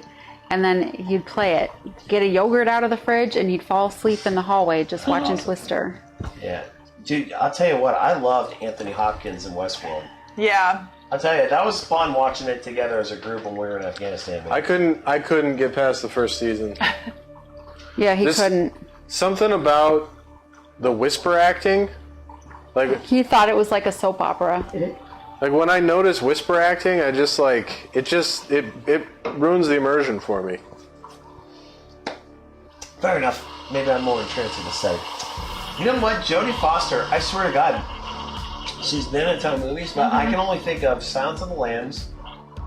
and then he'd play it. Get a yogurt out of the fridge, and he'd fall asleep in the hallway just watching Twister. Yeah. Dude, I'll tell you what, I loved Anthony Hopkins in Westworld. Yeah. I'll tell you, that was fun watching it together as a group when we were in Afghanistan. Man. I couldn't get past the first season. Yeah, he couldn't. Something about the whisper acting, like He thought it was like a soap opera. like when I notice whisper acting, I just like it ruins the immersion for me. Fair enough. Maybe I'm more entranced in the setting. You know what? Jodie Foster, I swear to God, she's been in a ton of movies, but I can only think of Silence of the Lambs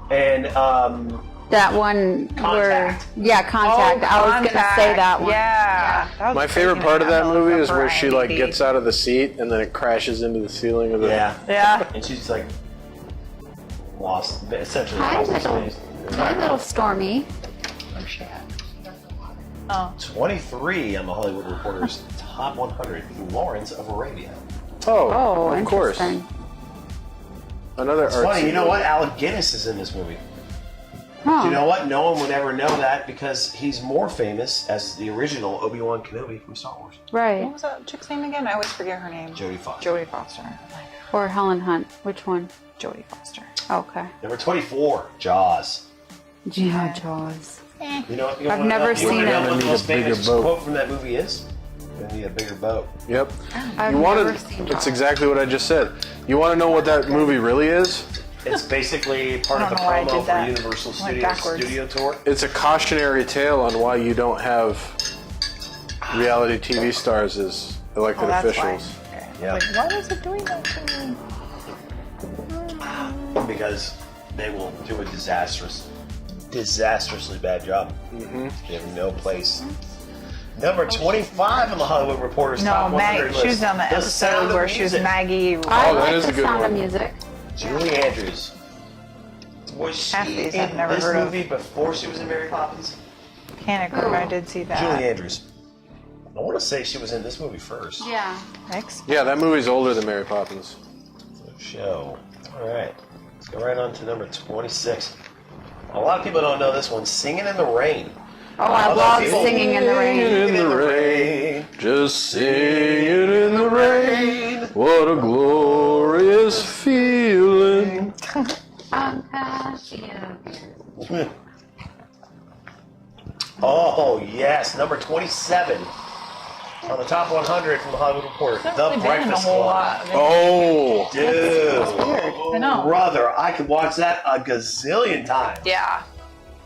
and That one Contact. Contact. I was gonna say that one. Yeah. That was My favorite taking part of that a movie look is up where for she like IMDb. gets out of the seat and then it crashes into the ceiling of the. Yeah. and she's like lost, essentially Hi, lost in little, space. hi, little Stormy. Where's she at? She got the water. Oh. 23 on the Hollywood Reporter's Top 100, Lawrence of Arabia. Oh, of course. Interesting. Another It's funny, artsy you know movie. what? Alec Guinness is in this movie. Huh. Do you know what? No one would ever know that because he's more famous as the original Obi-Wan Kenobi from Star Wars. Right. What was that chick's name again? I always forget her name. Jodie Foster. Jodie Foster. Or Helen Hunt. Which one? Jodie Foster. Okay. Number 24, Jaws. Yeah, Jaws. You know, I've never seen You it. know what the Need a most bigger famous boat. quote from that movie is? You're gonna need a bigger boat. Yep. I've You want never to? seen It's Jaws. exactly what I just said. You want to know what that movie really is? It's basically part I of the don't know why I promo did for that. Universal I went Studios backwards. studio tour. It's a cautionary tale on why you don't have reality TV stars as elected Oh, that's officials. why. Okay. Yeah. Like, why is it doing that to me? Because they will do a disastrously bad job. Mm-hmm. They have no place. Number 25 on the Hollywood Reporter's No, Top 100 Maggie. list. She was on the Sound episode of where she was Music. Maggie. I Oh, that like is a the good Sound of one. Music. Julie Andrews. Was she Half these in I've never this heard of. movie before she was in Mary Poppins? Panic Room. I did see that. Julie Andrews. I want to say she was in this movie first. Yeah. Next. Yeah, that movie's older than Mary Poppins. Show. All right. Let's go right on to number 26. A lot of people don't know this one. Singing in the Rain. Oh, I Other love people- Singing in the Rain. In the rain, just singing in the rain. What a glorious feeling. I'm happy. Oh, yes. Number 27 on the top 100 from the Hollywood Reporter. Not The really been in a Breakfast whole Club. lot. Oh, Dude. I know. Brother, I could watch that a gazillion times. Yeah.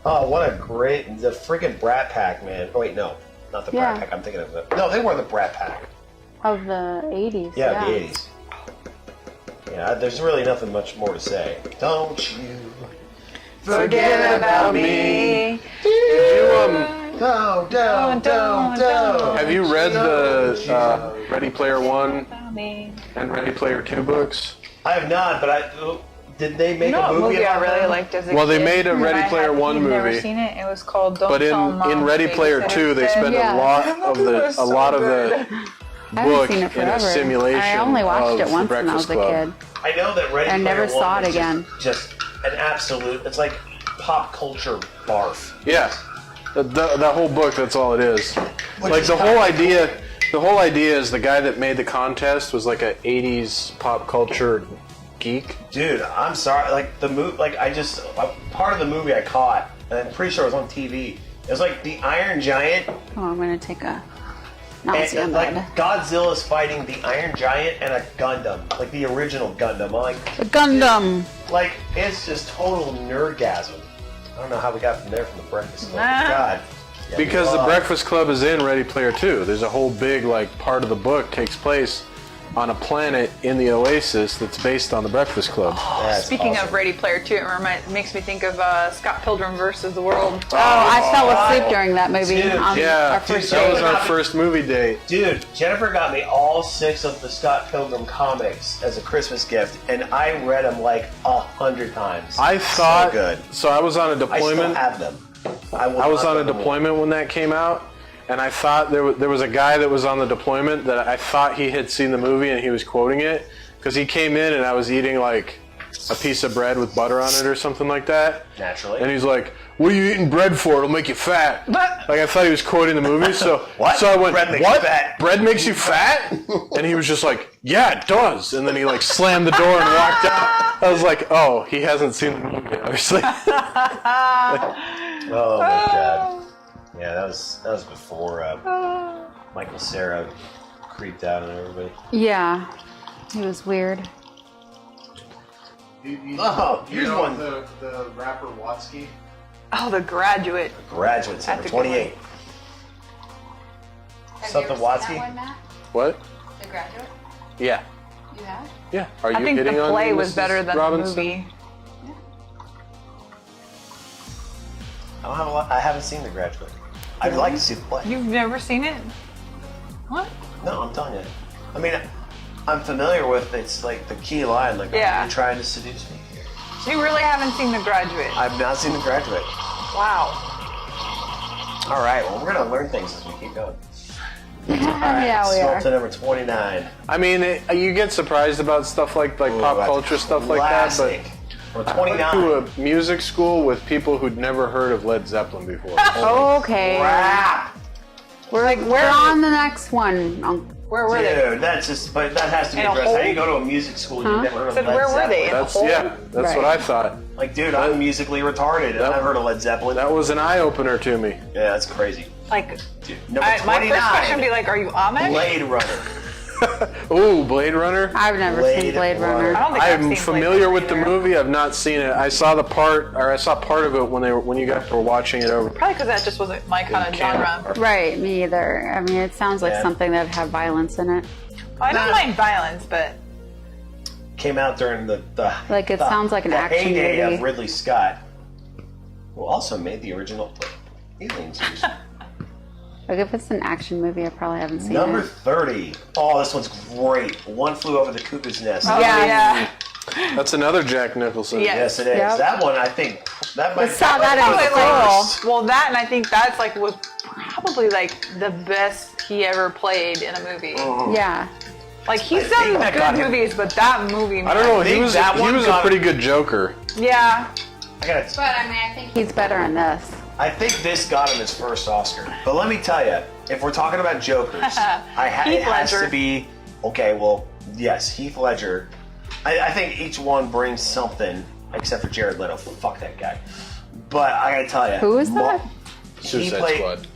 Oh, what a great... The freaking Brat Pack, man. Oh, wait, no. Not the Brat Yeah. Pack. I'm thinking of the... No, they were the Brat Pack. Of the 80s. Yeah, the 80s. Yeah, there's really nothing much more to say. Don't you Forget about me. Don't. have you read the Ready Player One and Ready Player Two books? I have not, but did they make No, a movie I about really them? liked as a Well, they kid, made a and Ready I Player had- One you'd Never movie. seen it. It was called Don't But Tell Mom in Ready the Player Babysitter Two, they Said. spend Yeah. a lot of It the was so the I haven't book seen it in a forever. simulation. I only watched of it the once when I Breakfast was a Club. kid. I know that Ready I Player never One saw it was again. Just an absolute. It's like pop culture barf. Yeah, the whole book. That's all it is. Which Like is the kinda whole cool. idea. The whole idea is the guy that made the contest was like a '80s pop culture geek. Dude, I'm sorry. Like the movie, part of the movie I caught, and I'm pretty sure it was on TV. It was like the Iron Giant, Oh, I'm going to take a and Nazi on like that. Godzilla's fighting the Iron Giant and a Gundam, like the original Gundam. The Gundam. Like it's just total nerdgasm. I don't know how we got from there from the Breakfast Club. Nah. God. Yeah, Because the love- Breakfast Club is in Ready Player 2. There's a whole big part of the book takes place on a planet in the Oasis that's based on the Breakfast Club. That's Speaking awesome. of Ready Player 2, it makes me think of Scott Pilgrim versus the World. Oh, I fell asleep during that movie. Dude, on Yeah, our first that was date. our first movie date. Dude, Jennifer got me all 6 of the Scott Pilgrim comics as a Christmas gift, and I read them like 100 times. I thought so good. So I was on a I still deployment. have them. I was on a deployment when that came out, and I thought there was a guy that was on the deployment that I thought he had seen the movie and he was quoting it because he came in and I was eating like a piece of bread with butter on it or something like that. Naturally. And he's like, "What are you eating bread for? It'll make you fat." Like I thought he was quoting the movie. So What? So I went, Bread makes "What? you fat." Bread makes you fat?" And he was just like, "Yeah, it does." And then he like slammed the door and walked out. I was like, "Oh, he hasn't seen the movie, obviously." Oh my god. Yeah, that was before Michael Cera creeped out on everybody. Yeah, it was weird. Oh, here's one. The rapper Watsky. Oh, The Graduate. Graduates, number That's a good 28. Have Something you ever seen Watsky? that one, Matt? What? The Graduate? Yeah. You have? Yeah. Are you I think hitting the on play me, was Mrs. better than Robinson? the movie. I haven't seen The Graduate. I'd like to see the play. You've never seen it? What? No, I'm telling you. I mean, I'm familiar with it's like the key line, like, Yeah. are you trying to seduce me here? You really haven't seen The Graduate? I've not seen The Graduate. Wow. All right, well, we're going to learn things as we keep going. Yeah, we Scroll are. to number 29. I mean, you get surprised about stuff like Ooh, pop that's culture stuff like that, but classic. Or I went 29. to a music school with people who'd never heard of Led Zeppelin before. Okay. Crap. We're on the next one. Where were they? Dude, that's just, but that has to be In a addressed. How do you hole? go to a music school and you've never heard of So Led where were they? Zeppelin? That's Right. what I thought. Like, dude, I'm musically retarded and I've heard of Led Zeppelin. That was an eye opener to me. Yeah, that's crazy. Like, Dude, number my 29. first question would be like, are you Amish? Blade Runner. Ooh, Blade Runner. I've never seen Blade Runner. I don't think I've I'm seen familiar Blade with the Runner either. movie. I've not seen it. I saw part of it when you guys were watching it over. Probably because that just wasn't my kind of genre. Right, me either. I mean, it sounds like Yeah. something that'd have violence in it. I don't mind violence, but Came out during the Like, it sounds like an the action heyday movie. of Ridley Scott, who also made the original Alien series. Like, if it's an action movie, I probably haven't seen Number it. 30. Oh, this one's great. One Flew Over the Cuckoo's Nest. oh, Yeah. That's another Jack Nicholson. Yeah. Yes, it is. Yep. That one, I think, that might saw that might in be Probably the like, first. well, that and I think that's like was probably like the best he ever played in a movie. Yeah. Like he's I think done that got good him- movies, but that movie, man, I don't know. He think was that one a got- pretty good Joker. Yeah, I gotta But I mean, I think He's better in this. I think this got him his first Oscar. But let me tell you, if we're talking about Jokers, it has Ledger. to be, okay, well, yes, Heath Ledger. I think each one brings something, except for Jared Leto. Fuck that guy. But I gotta tell you. Who is that? He Suicide played. Squad.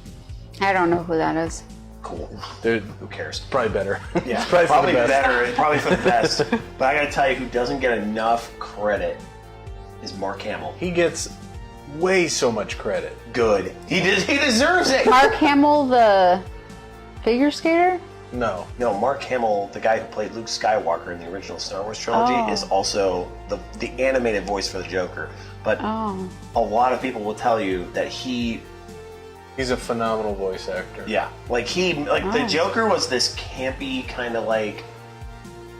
I don't know who that is. Cool. Dude, Who cares? probably better. Yeah, It's probably for probably the best. better. Probably for the best. But I gotta tell you, who doesn't get enough credit is Mark Hamill. He gets way so much credit. Good. He deserves it. Mark Hamill, the figure skater? No. No, Mark Hamill, the guy who played Luke Skywalker in the original Star Wars trilogy, Oh. is also the animated voice for the Joker. But Oh. a lot of people will tell you that he, He's a phenomenal voice actor. yeah, the Oh. Joker was this campy kind of like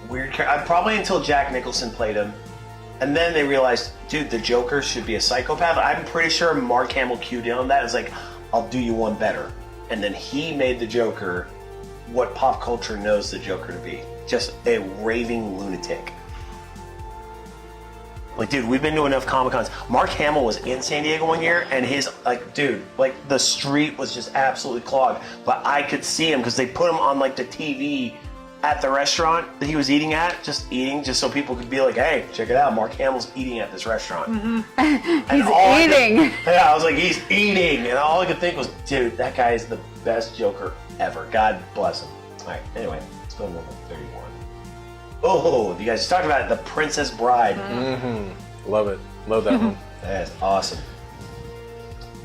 weird character. Probably until Jack Nicholson played him, and then they realized, dude, the Joker should be a psychopath. I'm pretty sure Mark Hamill cued in on that. It's like, I'll do you one better, and then he made the Joker what pop culture knows the Joker to be. Just a raving lunatic. Like, dude, we've been to enough Comic-Cons. Mark Hamill was in San Diego one year, and his, like, dude, like, the street was just absolutely clogged. But I could see him because they put him on, like, the TV at the restaurant that he was eating at, just so people could be like, hey, check it out, Mark Hamill's eating at this restaurant. He's eating. Yeah, I was like, he's eating. And all I could think was, dude, that guy is the best Joker ever. God bless him. All right, anyway, let's go to number 31. Oh, you guys talked about it, The Princess Bride. Mm-hmm. Love it. Love that one. That is awesome.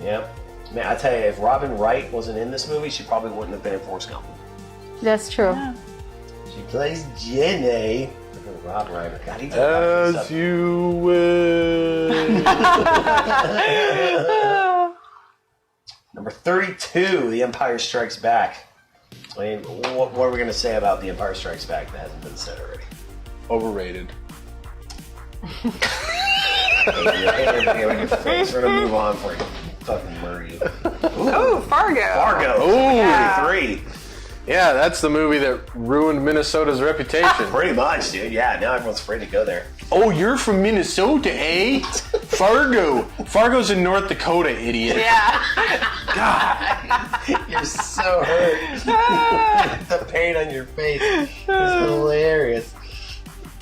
Yep. Man, I tell you, if Robin Wright wasn't in this movie, she probably wouldn't have been in Forrest Gump. That's true. She plays Jenny. Look at Rob Reiner. God, he As you wish. Number 32, The Empire Strikes Back. I mean, what are we going to say about The Empire Strikes Back that hasn't been said already? Overrated. We're going to move on for you. Fucking murder you. Ooh, Fargo. Fargo. Ooh. 33. Yeah, that's the movie that ruined Minnesota's reputation. Pretty much, dude. Yeah, now everyone's afraid to go there. Oh, you're from Minnesota, eh? Fargo. Fargo's in North Dakota, idiot. Yeah. You're so hurt. The pain on your face is hilarious.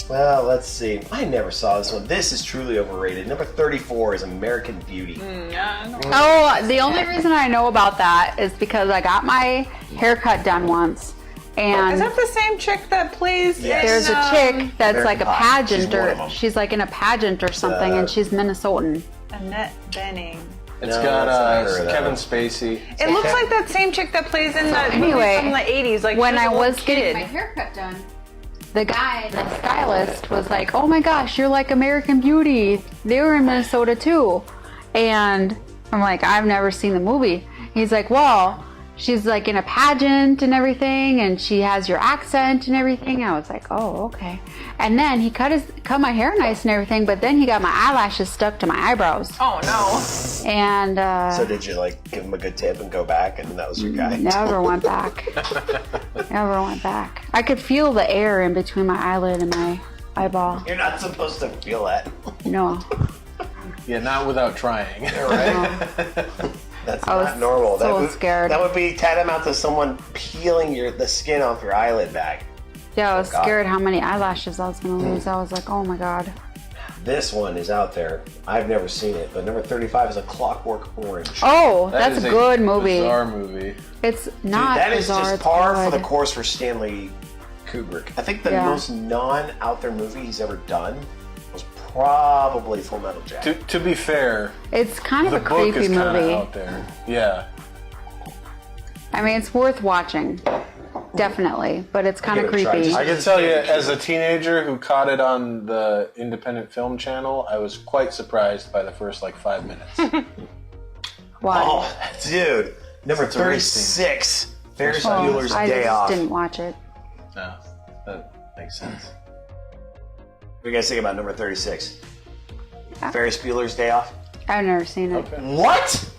Well, let's see. I never saw this one. This is truly overrated. Number 34 is American Beauty. Oh, the only reason I know about that is because I got my haircut done once. And Is that the same chick that plays? Yes. there's a chick that's American like a Pie. She's pageant, one of or them. she's like in a pageant or something, and she's Minnesotan. Annette Bening. It's No, got that's not her, Kevin though. Spacey. It looks like that same chick that plays in the Anyway, movie from the 80s. Like when she's I a little was getting My kid. haircut done. The guy, the stylist, was like, "Oh my gosh, you're like American Beauty. They were in Minnesota too." And I'm like, "I've never seen the movie." He's like, "Well, she's like in a pageant and everything, and she has your accent and everything." I was like, "Oh, okay." And then he cut my hair nice and everything, but then he got my eyelashes stuck to my eyebrows. Oh no. And So did you like give him a good tip and go back, and that was your guy? never went back. Never went back. I could feel the air in between my eyelid and my eyeball. You're not supposed to feel that, No. Yeah, not without trying. right? That's I was not normal. so that would, scared. That would be tantamount to someone peeling the skin off your eyelid back. Yeah, I was God. scared how many eyelashes I was going to lose. I was like, oh my God. This one is out there. I've never seen it, but number 35 is A Clockwork Orange. Oh, That that's is a good movie. Bizarre movie. It's Dude, not that is bizarre. just it's par for good. the course for Stanley Kubrick. I think the Yeah. most non-out there movie he's ever done was probably Full Metal Jacket. To be fair, It's kind of the a book creepy is kind of movie. out there. Yeah. I mean, it's worth watching. Definitely. But it's kind of give it a try. creepy. Just- I can tell you, as a teenager who caught it on the Independent Film Channel, I was quite surprised by the first 5 minutes. Why? Oh, dude. Number It's a race 36, Ferris Oh, Bueller's I Day just Off. didn't watch it. No, that makes sense. What do you guys think about number 36? Yeah. Ferris Bueller's Day Off? I've never seen it. Okay, What?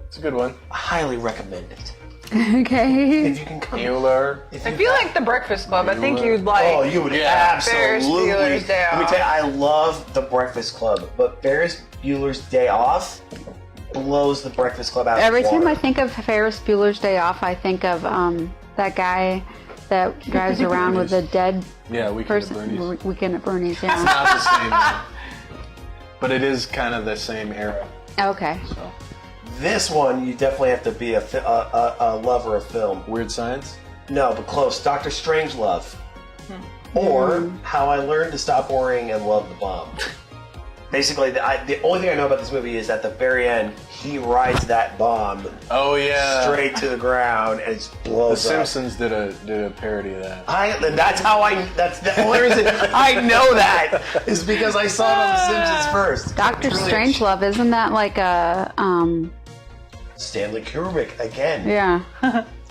it's a good one. I highly recommend it. Okay. If you can come. Bueller. If I you- feel like The Breakfast Club. I think you'd like. Oh, you would Ferris absolutely. Bueller's Day Let me Off. tell you, I love The Breakfast Club, but Ferris Bueller's Day Off blows The Breakfast Club out. Every of the time I water. think of Ferris Bueller's Day Off, I think of that guy that drives around with a dead Yeah, Weekend at person. Bernie's. Weekend at Bernie's, yeah. Not the same, but it is kind of the same era. Okay. So This one, you definitely have to be a lover of film. Weird Science. No, but close. Dr. Strangelove. Or How I Learned to Stop Worrying and Love the Bomb. Basically, the only thing I know about this movie is at the very end, he rides that bomb Oh yeah. straight to the ground and it just The blows up. Simpsons did a parody of that. And that's how that's the only reason I know that is because I saw it on The Simpsons first. Dr. It's really- Strangelove, isn't that like a, Stanley Kubrick again. yeah.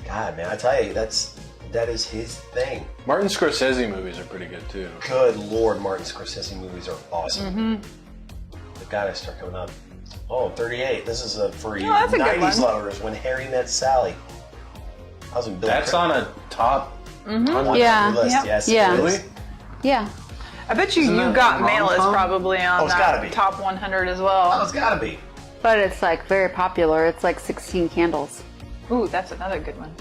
God, man, I tell you, that is his thing. Martin Scorsese movies are pretty good too. Good Lord, Martin Scorsese movies are awesome. They've got to start coming up. Oh, 38. This is for you that's a good 90s one. lovers. When Harry Met Sally. I was in Bill That's Clinton. on a top 100 Yeah. list. Yep. Yes, Yeah. it is. Really? Yeah. I bet you Isn't You that Got a Mail is rom-com? probably on Oh, it's gotta that be. top 100 as Oh, well. it's got to be. But it's like very popular. It's like 16 Candles. Ooh, that's another good one.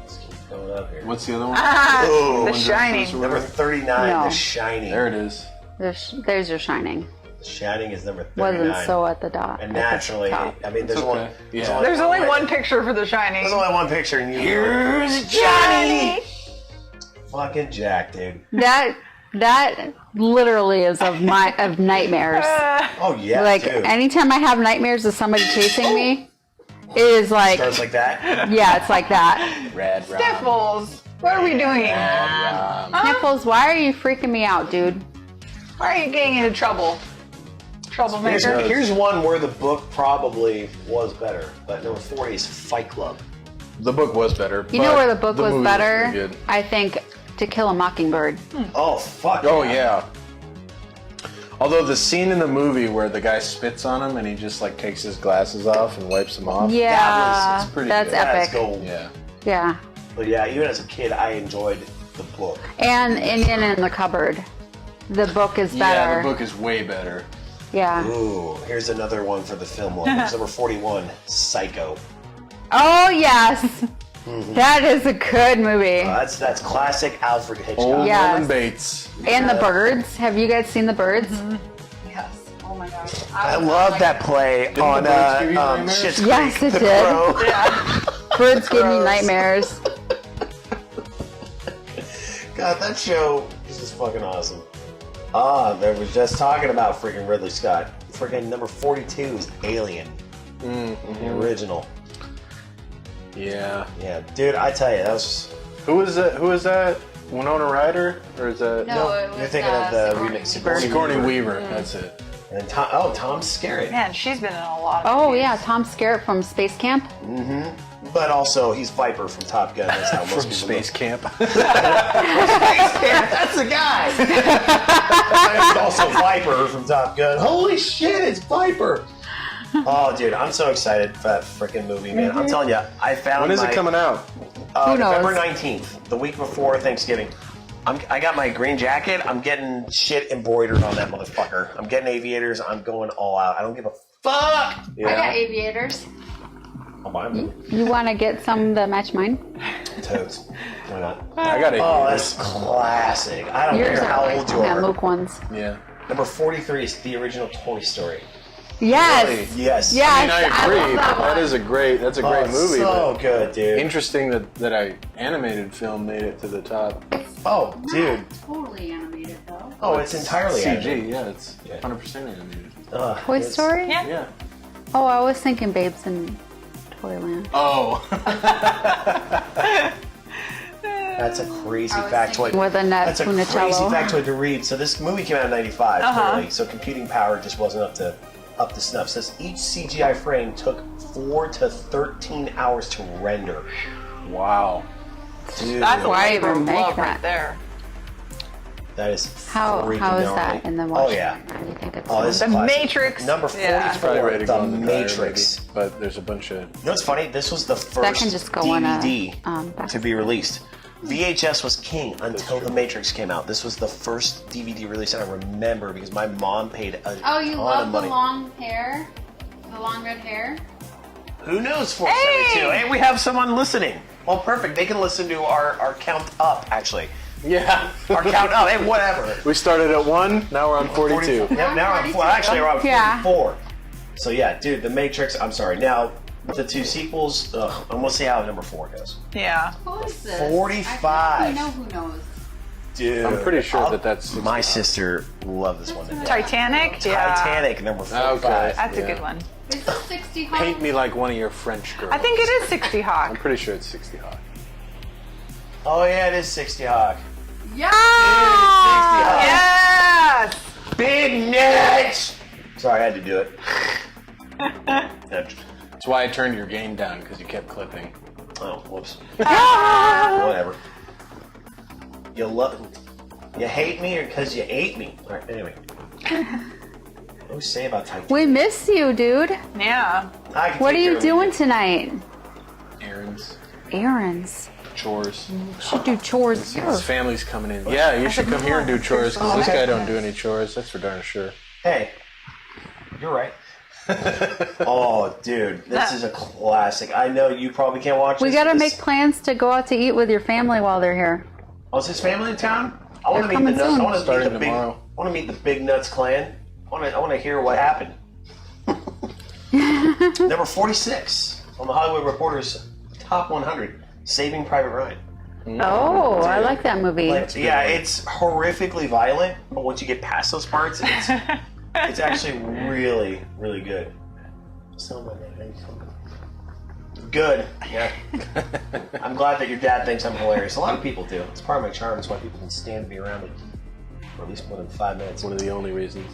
Let's keep going up here. What's the other one? Oh, The Shining. Number 39, No. The Shining. There it is. There's your Shining. The Shining is number 39. Wasn't so at the dot. And at the naturally, top. I mean, there's It's only okay. Yeah. There's only one picture for The Shining. There's only one picture, and you Here's Johnny! fucking Jack, dude. That literally is of nightmares. Oh yeah, Like dude. anytime I have nightmares of somebody chasing me, it is like, Starts like that. yeah, it's like that. Red Rum. Sniffles! What are we doing? Nipples, why are you freaking me out, dude? Why are you getting into trouble? Troublemaker? Here's one where the book probably was better, but number 40 is Fight Club. The book was better. You know but where the book was movie better? pretty good. I think To Kill a Mockingbird. Oh fuck. Oh yeah. Although the scene in the movie where the guy spits on him and he just takes his glasses off and wipes them off. Yeah, it's pretty that's good. That's epic. gold. Yeah. Yeah. But yeah, even as a kid, I enjoyed the book. And Indian in the Cupboard. The book is Yeah, better. the book is way better. Yeah. Ooh, here's another one for the film one. It's number 41, Psycho. Oh yes, that is a good movie. That's classic Alfred Hitchcock. Old Yes. Norman Bates. And The Birds. Have you guys seen The Birds? Yes. Oh my gosh. I love that play on the Birds give you nightmares? Schitt's Creek. Yes, it The did. Crow. Birds give me nightmares. God, that show is just fucking awesome. They was just talking about freaking Ridley Scott. Freaking number 42 is Alien. The original. Yeah. Yeah, dude, I tell you, that was... Who is that? Who is that? Winona Ryder? Or is that... No, it was you're thinking of the Sigourney remix. Weaver. Sigourney Weaver. That's it. And Tom Skerritt. Man, she's been in a lot of Oh movies. yeah, Tom Skerritt from Space Camp. But also, he's Viper from Top Gun. That's how most From people Space Camp. Space Camp, that's the guy! He's also Viper from Top Gun. Holy shit, it's Viper! Oh, dude, I'm so excited for that freaking movie, man. I'm telling you, I found When is it coming out? Who knows? November 19th, the week before Thanksgiving. I got my green jacket. I'm getting shit embroidered on that motherfucker. I'm getting aviators. I'm going all out. I don't give a fuck. Yeah. I got aviators. I'll buy them. You want to get some to match mine? Toads. Why not? I got it. Oh, that's classic. I don't Yours care how are old you yeah, are. Luke ones. Yeah. Number 43 is the original Toy Story. Yes. Really? Yes. Yes. I mean, I agree. love that one. That's a great movie. So but good, dude. interesting that I animated film made it to the top. Oh, dude. Totally animated though. Oh, it's entirely CG. animated. Yeah, it's 100% animated. Toy It's- Story? Yeah. Oh, I was thinking Babes in Toyland. Oh. That's a crazy I was factoid. With Annette That's a crazy Funicello. factoid to read. So this movie came out in '95, clearly. So computing power just wasn't up to snuff. Says each CGI frame took 4 to 13 hours to render. Wow. Dude, That's a Why labor even of make love that? right there. that is How freaking is gnarly. that in the Oh watch? yeah. How do you think it's Oh, this is The classic. Matrix. Number Yeah. 44, Probably ready to The go in the dryer, Matrix. maybe, but there's a bunch of. You know what's funny? This was the first can just go on a, DVD back- to be released. VHS was king until The Matrix came out. This was the first DVD release I remember because my mom paid a Oh, you ton of love the money. long hair? The long red hair? Who knows? 472. Hey, we have someone listening. Well, perfect. They can listen to our count up, actually. Yeah. Our count up. Hey, whatever. We started at 1, now we're on 42. Yep, now we're on 4. Actually, we're on 44. Yeah. So, yeah, dude, The Matrix, I'm sorry. Now, the two sequels, and we'll see how number 4 goes. Yeah. Who is this? 45. I know who knows. Dude. I'm pretty sure that's My sister loved this one. Titanic? Yeah. Titanic, number 45. Okay. That's Yeah. a good one. Is this 60 Hawk? Paint me like one of your French girls. I think it is 60 I'm Hawk. pretty sure it's 60 Hawk. Oh, yeah, it is 60 Hawk. Yeah! Yes! Big nuts! Sorry, I had to do it. That's why I turned your gain down, because you kept clipping. Oh, whoops. Whatever. You hate me or because you ate me? Alright, anyway. What do we say about Titanic? We miss you, dude. Yeah. I can What are take care you of doing tonight? Errands, Errands. chores. Should do chores. His family's coming in. Yeah, you should come here and do chores, because this guy don't do any chores. That's for darn sure. Hey, you're right. Oh, dude, this is a classic. I know you probably can't watch We this. gotta This- make plans to go out to eat with your family while they're here. Oh, is his family in town? I want to They're meet the coming nuts. soon. I want to meet Starting the big. tomorrow. I want to meet the Big Nuts clan. I want to hear what happened. Number 46 on the Hollywood Reporter's Top 100: Saving Private Ryan. Oh, I like that movie. Like, yeah, it's horrifically violent, but once you get past those parts, it's actually really, really good. Good. Yeah. I'm glad that your dad thinks I'm hilarious. A lot of people do. It's part of my charm. It's why people can stand to be around me for at least more than 5 minutes. One of the only reasons.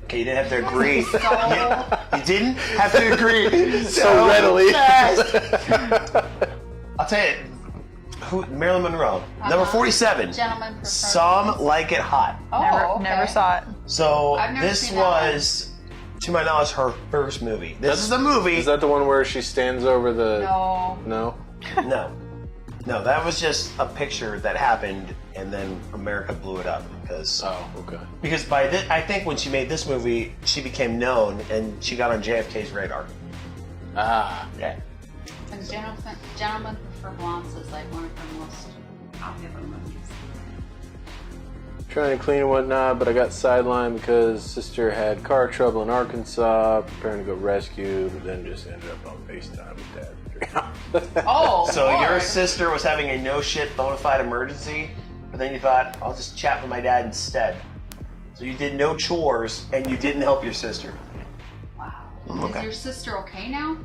Okay, you didn't have to agree. You didn't have to agree So readily. I'll tell you. Marilyn Monroe. Number 47. Gentlemen prefer. Some Like It Hot. Oh, Never saw it. So I've never this seen that was, to my knowledge, her first movie. This is the movie. Is that the one where she stands over the... No. No? No. No, that was just a picture that happened, and then America blew it up because. Oh, okay. Because by this, I think when she made this movie, she became known, and she got on JFK's radar. Ah. Yeah. And Gentlemen Prefer Blondes is like one of her most popular movies. Trying to clean and whatnot, but I got sidelined because sister had car trouble in Arkansas, preparing to go rescue, but then just ended up on FaceTime with Dad for 3 hours. Oh, So Lord. your sister was having a no shit bona fide emergency, but then you thought, I'll just chat with my dad instead. So you did no chores and you didn't help your sister. Wow. Okay. Is your sister okay now?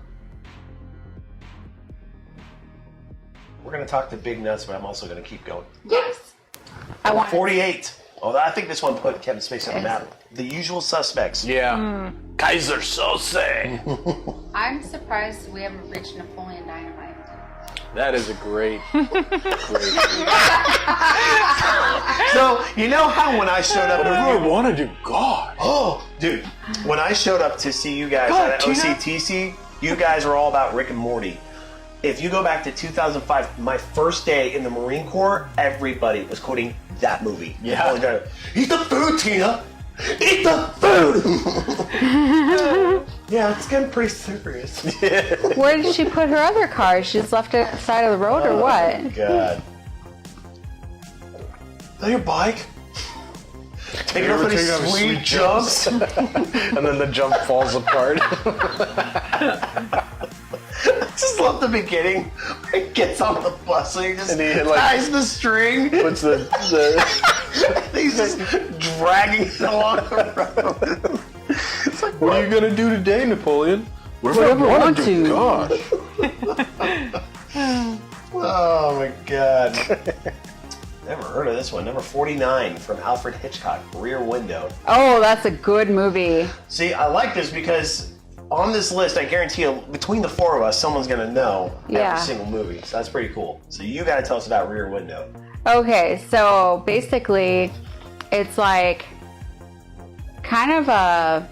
We're gonna talk to Big Nuts, but I'm also gonna keep going. Yes. I want 48. Oh, I think this one put Kevin Spacey on the map. The Usual Suspects. Yeah. Kaiser Sose. I'm surprised we haven't reached Napoleon Dynamite. That is a great, great. So, you know how when I showed up... Whatever I want to do, God. Oh, dude. When I showed up to see you guys God, at Tina. OCTC, you guys were all about Rick and Morty. If you go back to 2005, my first day in the Marine Corps, everybody was quoting that movie. Yeah. Eat the food, Tina! Eat the food! Yeah, it's getting pretty serious. Where did she put her other car? She just left it at the side of the road or what? God. Is that your bike? Take it off Take any off his sweet jumps. and then the jump falls apart. I just love the beginning where he gets on the bus and he just And he, like, ties the string. What's the He's just dragging it along the road. It's like, what are you gonna do today, Napoleon? Whatever I want to. Gosh. oh my God. Never heard of this one. Number 49 from Alfred Hitchcock, Rear Window. Oh, that's a good movie. See, I like this because on this list, I guarantee you, between the four of us, someone's going to know Yeah. every single movie. So that's pretty cool. So you got to tell us about Rear Window. Okay, so basically, it's like kind of a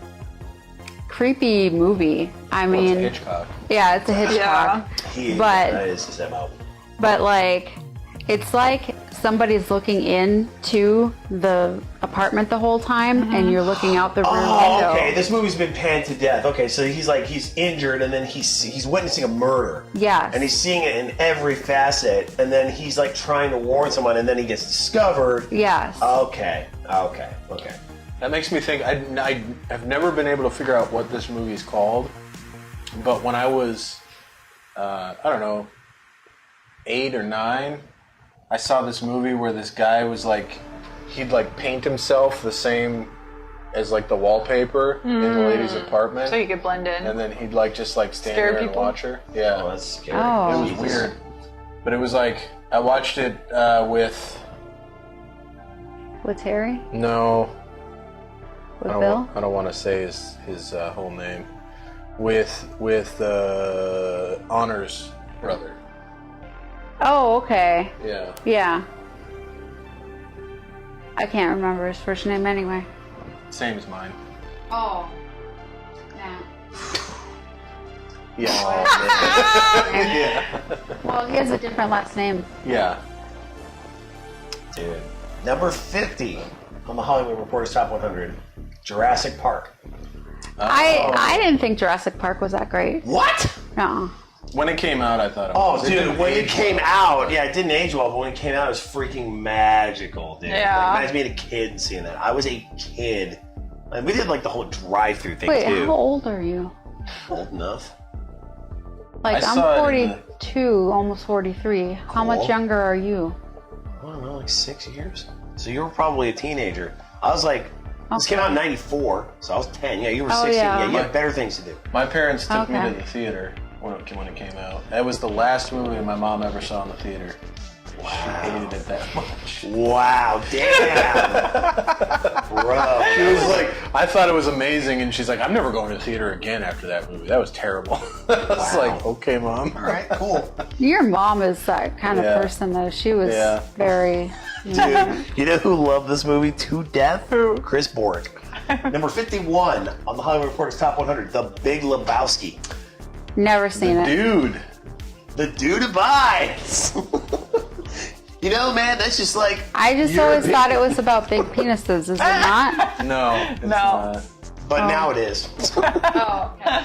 creepy movie. I mean, Hitchcock. yeah, it's a Hitchcock. That is his MO. But like, it's like somebody's looking into the apartment the whole time, and you're looking out the rear window. Okay. This movie's been panned to death. Okay, so he's injured, and then he's witnessing a murder. Yes. And he's seeing it in every facet, and then he's like trying to warn someone, and then he gets discovered. Yes. Okay. That makes me think. I have never been able to figure out what this movie is called, but when I was, I don't know, 8 or 9, I saw this movie where this guy was like, he'd like paint himself the same as like the wallpaper in the lady's apartment, So you could blend in. and then he'd like just like stand Scare there and people? watch her. Yeah, Oh, that's scary. Oh. it was weird, but it was like I watched it with With Terry? no. With Bill? I don't want to say his whole name. With Honor's brother. Oh, okay. Yeah. Yeah. I can't remember his first name anyway. Same as mine. Oh. Nah. Yeah. Well, he has a different last name. Yeah. Dude. Number 50 on the Hollywood Reporter's Top 100, Jurassic Park. I didn't think Jurassic Park was that great. What? No. When it came out, I thought. Oh, It dude, didn't when it age came well. out, yeah, it didn't age well, but when it came out, it was freaking magical, dude. Yeah. Like, imagine being a kid and seeing that. I was a kid. And we did like the whole drive-through thing, Wait, too. how old are you? Old enough. Like, I I'm saw it in 42, almost 43. How Cool. much younger are you? I don't know, like 6 years? So you were probably a teenager. I was like, this came out in 94, so I was 10. Yeah, you were 16. yeah. Yeah, you had better things to do. My parents took me Okay. to the theater when it came out. That was the last movie my mom ever saw in the theater. Wow. She hated it that much. Wow, damn. Bro. She was like, I thought it was amazing, and she's like, I'm never going to the theater again after that movie. That was terrible. I was like, okay, Mom. All right, cool. Your mom is that kind Yeah. of person, though. She was Yeah. very... Dude, you know who loved this movie to death? Who? Chris Borg. Number 51 on the Hollywood Reporter's Top 100, The Big Lebowski. Never seen it. Dude. The dude abides. You know, man, that's just like. I just You're always a big- thought it was about big penises. Is it not? No. It's No. not. But now it is. Oh, okay.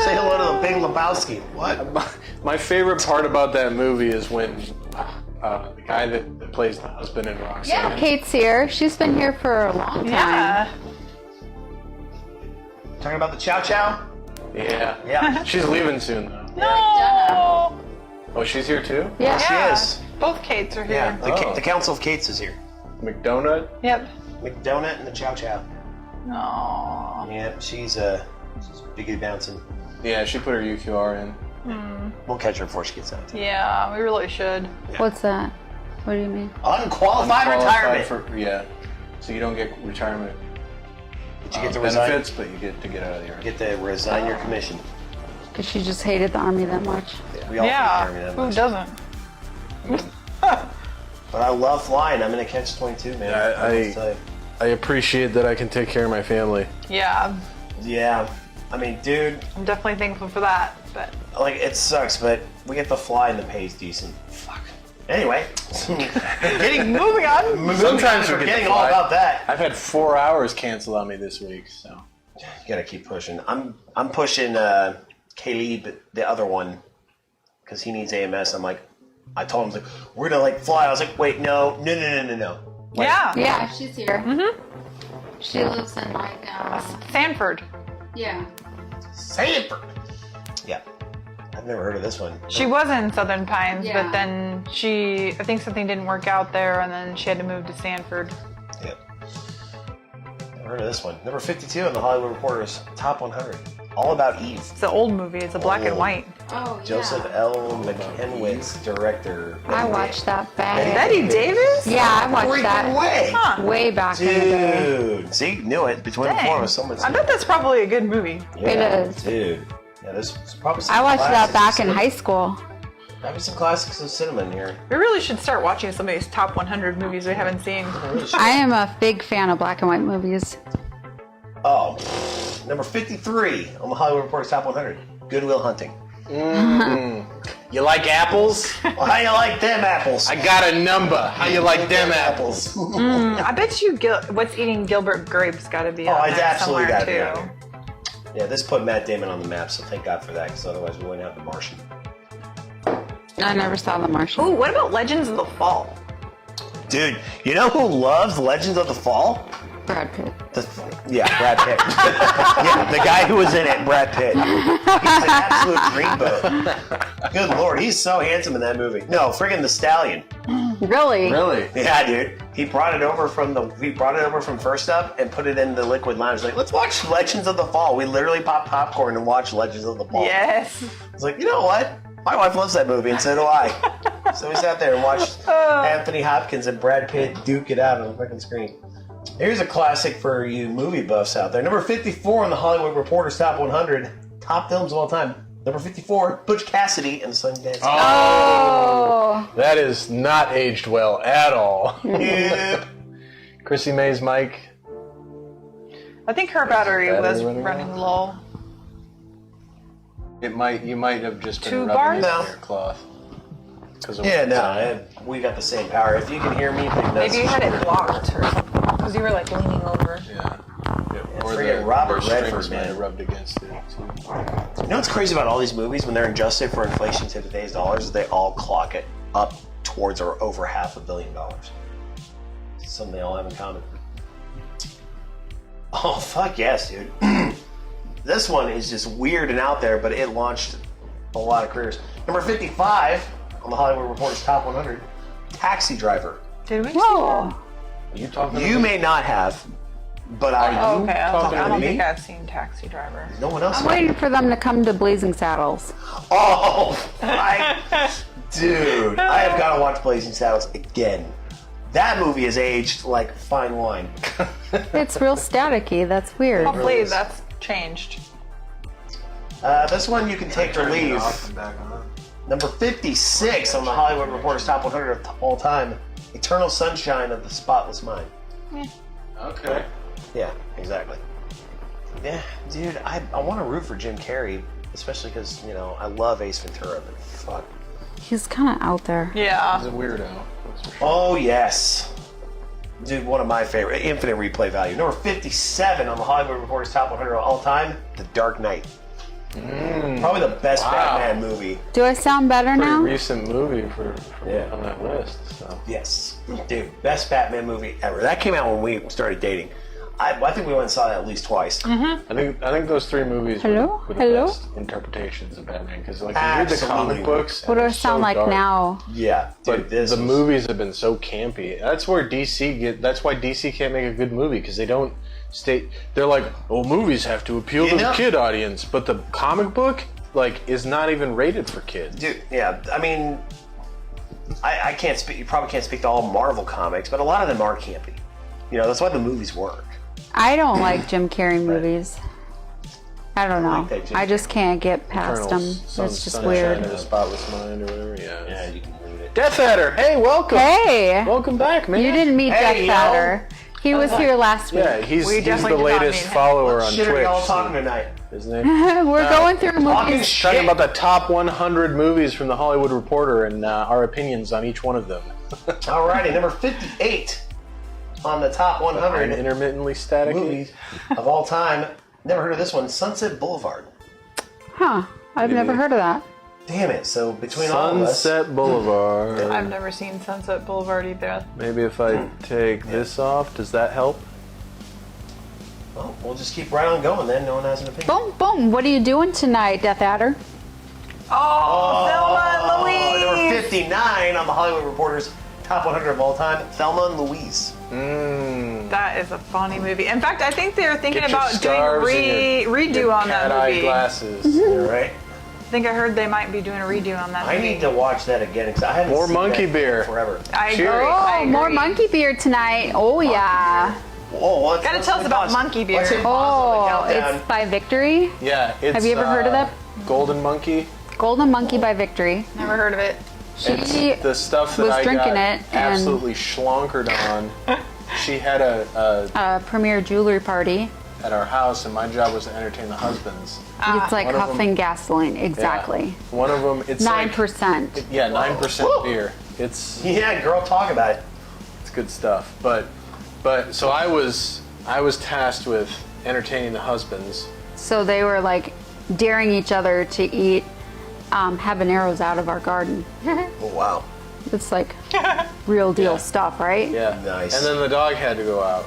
Say hello to the Big Lebowski. What? My favorite part about that movie is when the guy that plays the husband in Roxanne. Yeah, Kate's here. She's been here for a long time. Yeah. Talking about the Chow Chow? Yeah. Yeah. She's leaving soon though. No. Oh, she's here too? Yeah. Yeah. She is. Both Kates are here. Yeah. Oh. The Council of Kates is here. McDonald? Yep. McDonut and the Chow Chow. Aww. Yeah, she's biggie bouncing. Yeah, she put her UQR in. We'll catch her before she gets out. Yeah, we really should. What's that? What do you mean? Unqualified retirement. Yeah. So you don't get retirement Did you get to resign? benefits, but you get to get out of the army. Get to resign your commission. Because she just hated the army that much. We all Yeah. think that Who much. doesn't? But I love flying. I'm in a catch-22, man. Yeah, I'll tell you. I appreciate that I can take care of my family. Yeah, Yeah. I mean, dude, I'm definitely thankful for that. But like, it sucks, but we get to fly and the pay's decent. Fuck. Anyway. moving on. Sometimes we get forgetting to all fly. about that. I've had 4 hours canceled on me this week, so. You gotta keep pushing. I'm pushing Caleb, the other one, because he needs AMS. I'm like, I told him, I was like, we're gonna like fly. I was like, wait, no. Like, Yeah. Yeah, she's here. She lives in like, Sanford. Yeah. Sanford. Yeah. I've never heard of this one. She was in Southern Pines, Yeah. but then I think something didn't work out there, and then she had to move to Sanford. Yep. Never heard of this one. Number 52 on the Hollywood Reporter's Top 100. All About Eve. It's an old movie. It's a black and white. Oh, yeah. Joseph L. McKenwick's director. I watched that back. Betty Davis? Yeah, I watched Freaking that way. Huh. way back in the day. Dude. See, knew it. Between the Dang. four of us, someone's. I bet that's probably a good movie. Yeah, It is. Dude. Yeah, there's probably some I watched that classics back of in cinema. high school. Probably some classics of cinema in here. We really should start watching some of these top 100 movies we haven't seen. I really should. I am a big fan of black and white movies. Oh, number 53 on the Hollywood Reporter's Top 100. Good Will Hunting. You like apples? Well, how you like them apples? I got a number. How you like them apples? I bet you What's Eating Gilbert Grape's got to be Oh, on it's there absolutely somewhere got to be too. on here. Yeah, this put Matt Damon on the map, so thank God for that, because otherwise we wouldn't have The Martian. I never saw The Martian. Ooh, what about Legends of the Fall? Dude, you know who loves Legends of the Fall? Brad Pitt. Brad Pitt. Yeah, the guy who was in it, Brad Pitt. He's an absolute dreamboat. Good Lord, he's so handsome in that movie. No, friggin' the Stallion. Really? Really? Yeah, dude. He brought it over from First Up and put it in the Liquid Lounge. Like, let's watch Legends of the Fall. We literally popped popcorn and watched Legends of the Fall. Yes. I was like, you know what? My wife loves that movie, and so do I. So we sat there and watched Anthony Hopkins and Brad Pitt duke it out on the fucking screen. Here's a classic for you movie buffs out there. Number 54 on the Hollywood Reporter's Top 100. Top films of all time. Number 54, Butch Cassidy and the Sundance. Oh. That is not aged well at all. Yep. Krissimay mic. I think her battery was Battery running running low. You might have just been 2 rubbing bars? it No. in your cloth. 'Cause of Yeah, no, we got the same power. If you can hear me, then Maybe you had it blocked or something. Because you were like leaning over. Yeah. Or friggin' Robert strings Redford, might man. have rubbed against it too. You know what's crazy about all these movies? When they're adjusted for inflation to today's dollars, is they all clock it up towards or over $500 million. It's something they all have in common. Oh, fuck yes, dude. This one is just weird and out there, but it launched a lot of careers. Number 55 on the Hollywood Reporter's Top 100, Taxi Driver. Did we? Whoa. Are you talking You may not have, but I Oh, okay. I Talking to don't me? think I've seen Taxi Driver. No one else. I'm waiting for them to come to Blazing Saddles. Oh, dude, I have got to watch Blazing Saddles again. That movie is aged like fine wine. It's real staticky. That's weird. Hopefully is. that's changed. This one you can take or leave. Number 56 on the Hollywood Reporter's Top 100 of all time, Eternal Sunshine of the Spotless Mind. Okay. Yeah, exactly. Yeah, dude, I want to root for Jim Carrey, especially because, you know, I love Ace Ventura, but fuck. He's kind of out there. Yeah. He's a weirdo. That's for sure. Oh, yes. Dude, one of my favorite. Infinite replay value. Number 57 on the Hollywood Reporter's Top 100 of all time. The Dark Knight. Probably the best Batman movie. Do I sound better Pretty now? recent movie for Yeah. on that list. So. Yes. Dude, best Batman movie ever. That came out when we started dating. I think we went and saw that at least twice. I think those three movies Hello? were the Hello? best interpretations of Batman because like you read the comic Absolutely. books. What do I and they're sound so like dark. now? Yeah. Dude, But this the was- movies have been so campy. That's where That's why DC can't make a good movie because they don't stay. They're like, oh, movies have to appeal to the Yeah. kid audience, but the comic book is not even rated for kids. Dude, yeah. I mean, I can't speak. You probably can't speak to all Marvel comics, but a lot of them are campy. That's why the movies work. I don't like Jim Carrey movies. I don't know. like that Jim I just can't get past them. Eternal It's just Sunshine weird. of the Spotless Mind or whatever. Yeah. you can leave it. Death Adder. Hey, welcome. Hey! Welcome back, man. You didn't meet Hey, Jeff Fatter. He was here last week. Yeah, he's the definitely did not latest meet him. follower on Shit are Twitch. y'all talking tonight? Isn't he? We're going through Talking movies. shit. Talking about the top 100 movies from the Hollywood Reporter and our opinions on each one of them. Alrighty, number 58 on the top I'm 100 intermittently static. movies of all time. Never heard of this one. Sunset Boulevard. Huh. I've never heard of that. Damn it. So between all of us, Sunset Boulevard. I've never seen Sunset Boulevard either. Maybe if I take this off, does that help? well, we'll just keep right on going then. No one has an opinion. Boom, boom. What are you doing tonight, Death Adder? Oh, Thelma and Number Louise! 59 on the Hollywood Reporter's top 100 of all time. Thelma and Louise. That is a funny movie. In fact, I think they're thinking Get your about doing a scarves and your redo on that cat-eye movie. glasses. You're right. I think I heard they might be doing a redo on that I movie. need to watch that again because I haven't More seen monkey that beer. forever. I Cheers. agree. I Oh, more agree. monkey beer tonight. Oh, yeah. Whoa, what's, Gotta tell us about monkey beer. What's it Oh, the countdown? it's by Victory. Yeah, it's. Have you ever heard of that? Golden Monkey. Golden Monkey by Victory. Never heard of it. She It's the stuff that was I drinking got it and- absolutely schlonkered on. She had a premier jewelry party. at our house, and my job was to entertain the husbands. It's like One of huffing gasoline. Yeah. Exactly. One of them, it's 9%. like, yeah, 9% beer. It's Yeah, girl, talk about it. good stuff. But so I was tasked with entertaining the husbands. So they were like daring each other to eat habaneros out of our garden. Oh, wow. It's like real deal Yeah. stuff, right? Yeah. Nice. And then the dog had to go out.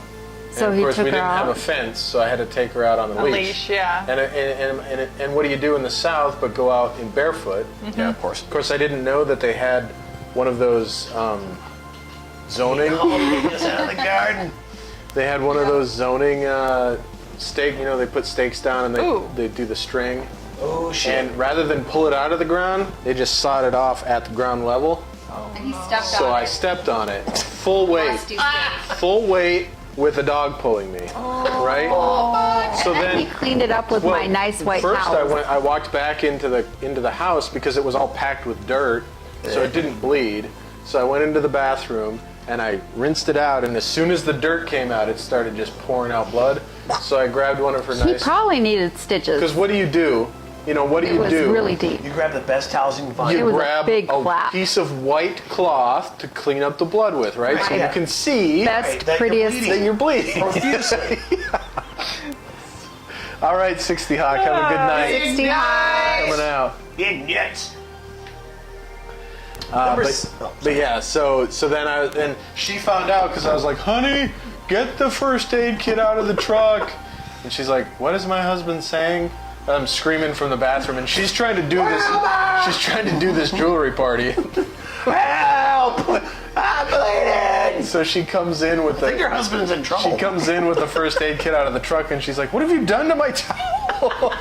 So and of he course took we her didn't have a out. fence, so I had to take her out on the A leash, yeah. And what do you do in the South but go out in barefoot? Yeah, of course. Of course, I didn't know that they had one of those zoning. Oh, get us out of the garden. They had one of those zoning stake. They put stakes down and Ooh. they do the string. Oh, shit. And rather than pull it out of the ground, they just sawed it off at the ground level. And he stepped So on I it. stepped on it, full weight, Rusty stage. full weight with a dog pulling me. Right. So He then. cleaned it up with my nice white First, towel. I walked back into the house because it was all packed with dirt, so it didn't bleed. So I went into the bathroom and I rinsed it out, and as soon as the dirt came out, it started just pouring out blood. So I grabbed one of her He nice. probably needed stitches. Because what do you do? What do It you was do? really deep. You grab the best towels you can find. You was a grab big flap. piece of white cloth to clean up the blood with, right? So yeah. you can see Best, that you're prettiest. bleeding. that you're bleeding. Profusely. All right, 60 Hawk, have a good night. 60 high. Coming out. Big nuts. But yeah, so then she found out because I was like, honey, get the first aid kit out of the truck. And she's like, what is my husband saying? I'm screaming from the bathroom, and she's trying to do this. She's trying to do this jewelry party. Help! I'm bleeding! So she comes in with I think your husband's in trouble. She comes in with the first aid kit out of the truck, and she's like, what have you done to my towel?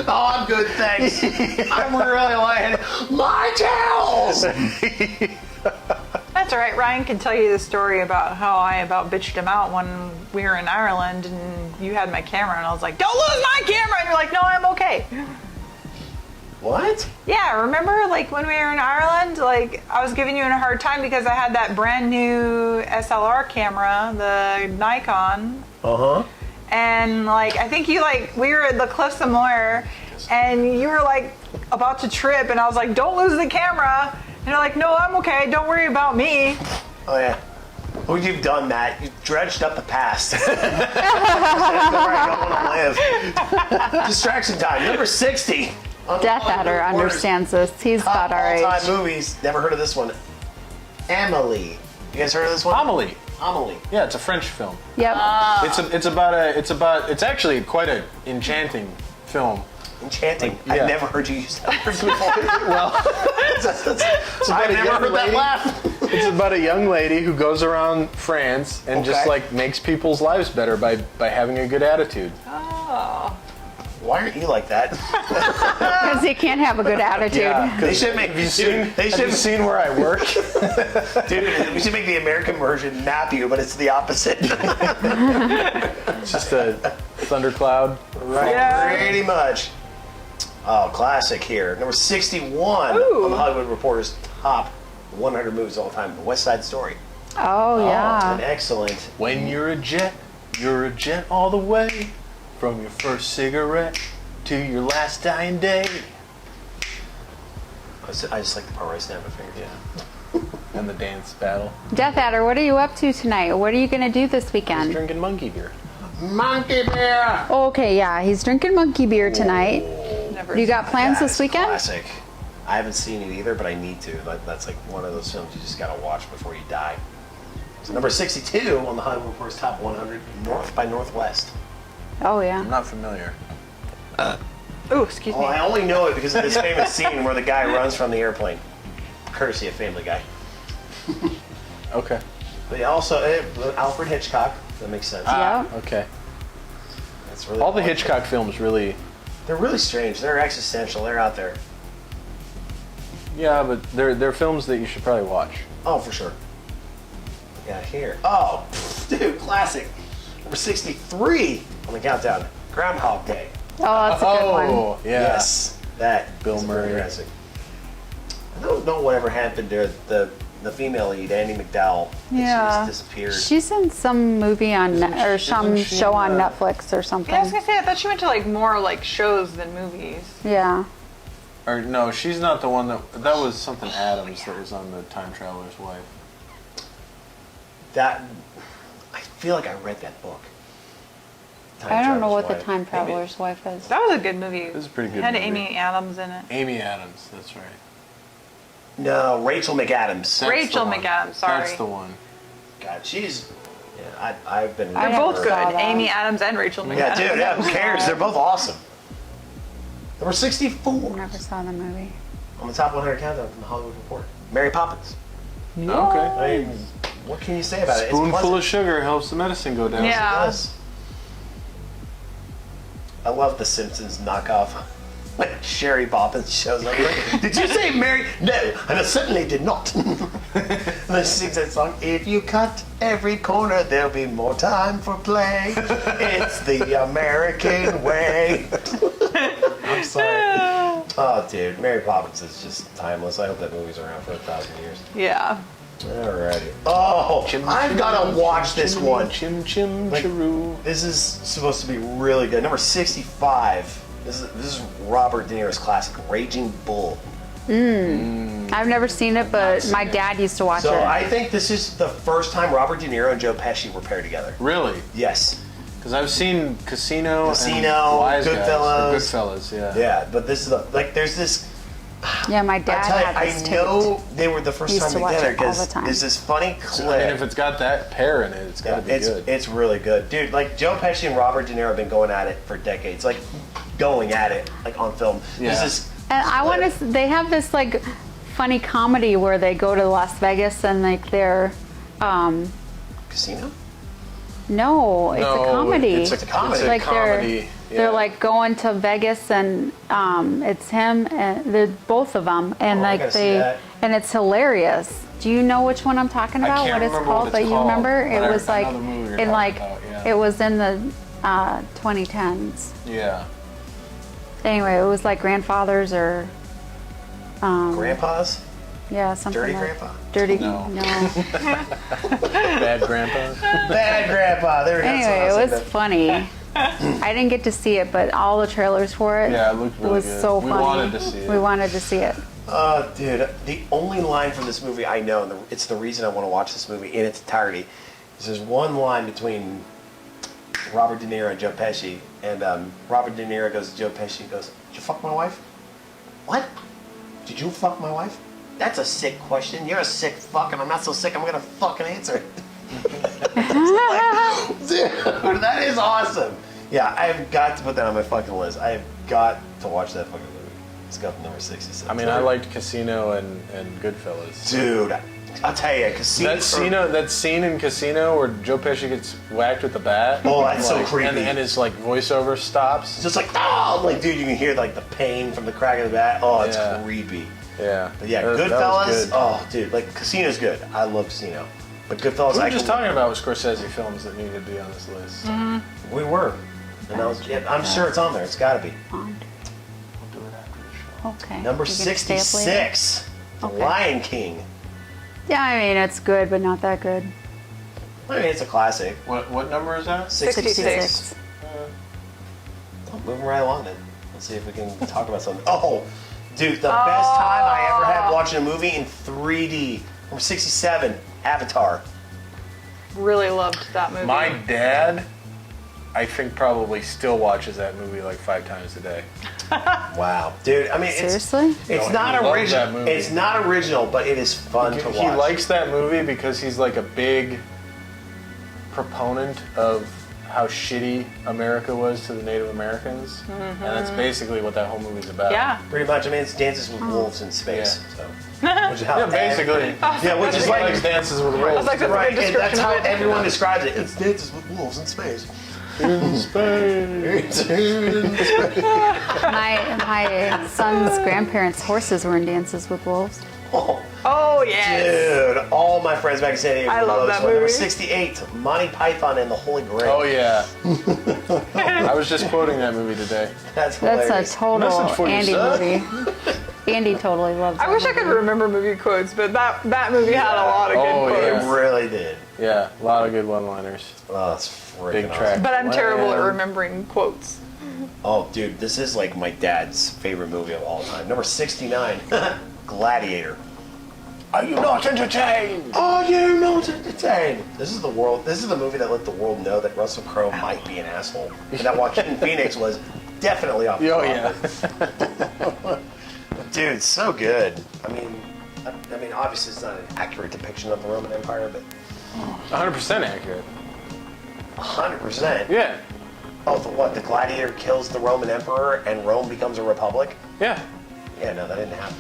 Oh, I'm good, thanks. I'm really lying. My towels! That's all right. Ryan can tell you the story about how I about bitched him out when we were in Ireland and you had my camera and I was like, don't lose my camera! And you're like, no, I'm okay. What? Yeah, remember like when we were in Ireland, like I was giving you a hard time because I had that brand new SLR camera, the Nikon. Uh-huh. And like I think you like we were at the Cliffs of Moher and you were like about to trip, and I was like, don't lose the camera. And you're like, no, I'm okay. Don't worry about me. Oh yeah. What you've done, Matt? You've dredged up the past. That's where I don't want to live. Distraction time, number 60. Death Adder understands this. He's about our age. All-time movies. Never heard of this one. Amelie. You guys heard of this one? Amelie. Amelie. Yeah, it's a French film. Yep. It's actually quite an enchanting film. Enchanting. Yeah. I've never heard you use that word before. Well, I've never heard that laugh. It's about a young lady who goes around France and just Okay. like makes people's lives better by having a good attitude. Oh. Why aren't you like that? Because he can't have a good attitude. Yeah, They should make. have you seen where I work? Dude, we should make the American version nap you, but it's the opposite. It's just a thundercloud. Right. Yeah. Pretty much. Oh, classic here. Number 61 Ooh. on the Hollywood Reporter's top 100 movies of all time. The West Side Story. Oh, An yeah. excellent. When you're a jet all the way. From your first cigarette to your last dying day. I just like the part where I snap my fingers. Yeah. And the dance battle. Death Adder, what are you up to tonight? What are you going to do this He's weekend? drinking monkey beer. Monkey beer. Okay, yeah, he's drinking monkey beer tonight. Never You got plans Yeah, this it's weekend? Classic. I haven't seen it either, but I need to. That's like one of those films you just gotta watch before you die. So number 62 on the Hollywood Reporter's top 100, North by Northwest. Oh, yeah. I'm not familiar. Ooh, excuse Well, me. I only know it because of this famous scene where the guy runs from the airplane, courtesy of Family Guy. Okay. But also Alfred Hitchcock. That makes sense. Yeah. Okay. That's really All the fun. Hitchcock films really. They're really strange. They're existential. They're out there. Yeah, but they're films that you should probably watch. Oh, for sure. Yeah, here. Oh, dude, classic. Number 63 on the countdown. Groundhog Day. Oh, that's a good one. Oh, yeah. Yes, that Bill is a Murray. very classic. I don't know whatever happened to the female lead, Andy McDowell. She Yeah. just disappeared. She's in some movie on, or some isn't she show in, on Netflix or something. Yeah, I was gonna say, I thought she went to like more like shows than movies. Yeah. Or no, she's not the one that was something Adams that was on the Time Traveler's Wife. That I feel like I read that book. Time I don't know Traveler's what the Wife. Time Maybe- Traveler's Wife is. That was a good movie. It was a pretty good It had movie. Amy Adams in it. Amy Adams, that's right. No, Rachel McAdams. That's Rachel the one. McAdams, sorry. That's the one. God, she's. Yeah, I've been. I They're never both good. saw that. Amy Adams and Rachel McAdams. Yeah, dude. Yeah, who cares? They're both awesome. Number 64 Never saw the movie. on the top 100 countdown from the Hollywood Reporter. Mary Poppins. Okay. I mean, what can you say about it? It's Spoonful pleasant. of sugar helps the medicine go down. Yeah. It does. I love the Simpsons knockoff. When Sherry Poppins shows up. Like, did you say Mary? No, and I certainly did not. And then she sings that song. If you cut every corner, there'll be more time for play. It's the American way. I'm sorry. Oh, dude, Mary Poppins is just timeless. I hope that movie's around for 1,000 years. Yeah. Alrighty. Oh, I've gotta watch this one. Chim chim Like- chiroo. This is supposed to be really good. Number 65. This is Robert De Niro's classic, Raging Bull. I've never seen it, but my dad used to watch So it. I think this is the first time Robert De Niro and Joe Pesci were paired together. Really? Yes. Because I've seen Casino, Casino, and Wise Guys, Goodfellas. or Goodfellas, yeah. Yeah, but this is there's this. Yeah, my I dad tell you, had I this taped. know they were the first Used time to watch together it all because the time. there's this funny I mean, clip. if it's got that pair in it, it's got to be good. It's really good, dude. Like Joe Pesci and Robert De Niro have been going at it for decades, like going at it, like on film. Yeah. This is And I want to. They have this like funny comedy where they go to Las Vegas and like they're. Casino. No, it's a comedy. It's a comedy. Like comedy. they're like going to Vegas and it's him and they're both of them and Oh, I like gotta see they that. and it's hilarious. Do you know which one I'm talking I about? can't What it's remember what called? it's But you called, remember? but It was I like know the movie you're in talking like about, yeah. it was in the 2010s. Yeah. Anyway, it was like grandfathers or Grandpas. yeah something. Dirty like, Grandpa. Dirty No. no. Bad Grandpa. Bad Grandpa. There we go. Anyway, it was funny. I didn't get to see it, but all the trailers for it. Yeah, it looked really was good. so We funny. wanted to see it. We wanted to see it. Dude, the only line from this movie I know, and it's the reason I want to watch this movie in its entirety, is there's one line between Robert De Niro and Joe Pesci, and Robert De Niro goes to Joe Pesci and goes, "Did you fuck my wife?" "What? Did you fuck my wife?" "That's a sick question. You're a sick fuck, and I'm not so sick I'm gonna fucking answer it." Dude, that is awesome. Yeah, I've got to put that on my fucking list. I have got to watch that fucking movie. It's got number 66. I mean, I liked Casino and Goodfellas. Dude, I'll tell you, Casino. That scene in Casino where Joe Pesci gets whacked with the bat. Oh, that's so like, creepy. And his like voiceover stops. Just like, oh, I'm like, dude, you can hear like the pain from the crack of the bat. Oh, it's Yeah. creepy. Yeah. But yeah, That was Goodfellas. good. Oh, dude, like Casino's good. I love Casino. But Goodfellas, We I were just can- talking about Scorsese films that needed to be on this list. We were. And I was, yeah, I'm sure it's on there. It's got to be. Pond. We'll do it after the show. Okay. Number You gonna stay up later? 66, The Okay. Lion King. Yeah, I mean, it's good, but not that good. I mean, it's a classic. What number is that? 66. Well, moving right along then. Let's see if we can talk about something. Oh, dude, the best time I ever had watching a movie in 3D. Number 67, Avatar. Really loved that movie. My dad, I think, probably still watches that movie like 5 times a day. Wow, dude. I mean, Seriously? it's No, not he loves original. that movie. It's not original, but it is fun to watch. He likes that movie because he's like a big proponent of how shitty America was to the Native Americans, and that's basically what that whole movie's about. Yeah. Pretty much. I mean, it's Dances with Wolves in space. Yeah. So, which is how Yeah, basically. Yeah, which is Like like Dances with I was Wolves. like, that's a right. good And that's description how of it. everyone describes it. It's Dances with Wolves in space. In space. My son's grandparents' horses were in Dances with Wolves. Oh, Oh, yes. dude! All my friends back in San Diego I love this that one. Number movie. 68, Monty Python and the Holy Grail. Oh yeah. I was just quoting that movie today. That's That's hilarious. a total Message for you, Andy son. movie. Andy totally loves that I wish I could movie. remember movie quotes, but that movie had a lot of good Oh, quotes. It really did. Yeah, a lot of good one-liners. Oh, that's freaking Big awesome. track. But I'm terrible at Wow. remembering quotes. Oh, dude, this is like my dad's favorite movie of all time. Number 69, Gladiator. Are you not entertained? Are you not entertained? This is the movie that let the world know that Russell Crowe might be an asshole, and that Joaquin Phoenix was definitely off. Oh yeah. Dude, so good. I mean, obviously it's not an accurate depiction of the Roman Empire, but 100% accurate. 100%. Yeah. Oh, the gladiator kills the Roman emperor and Rome becomes a republic? Yeah. Yeah, no, that didn't happen.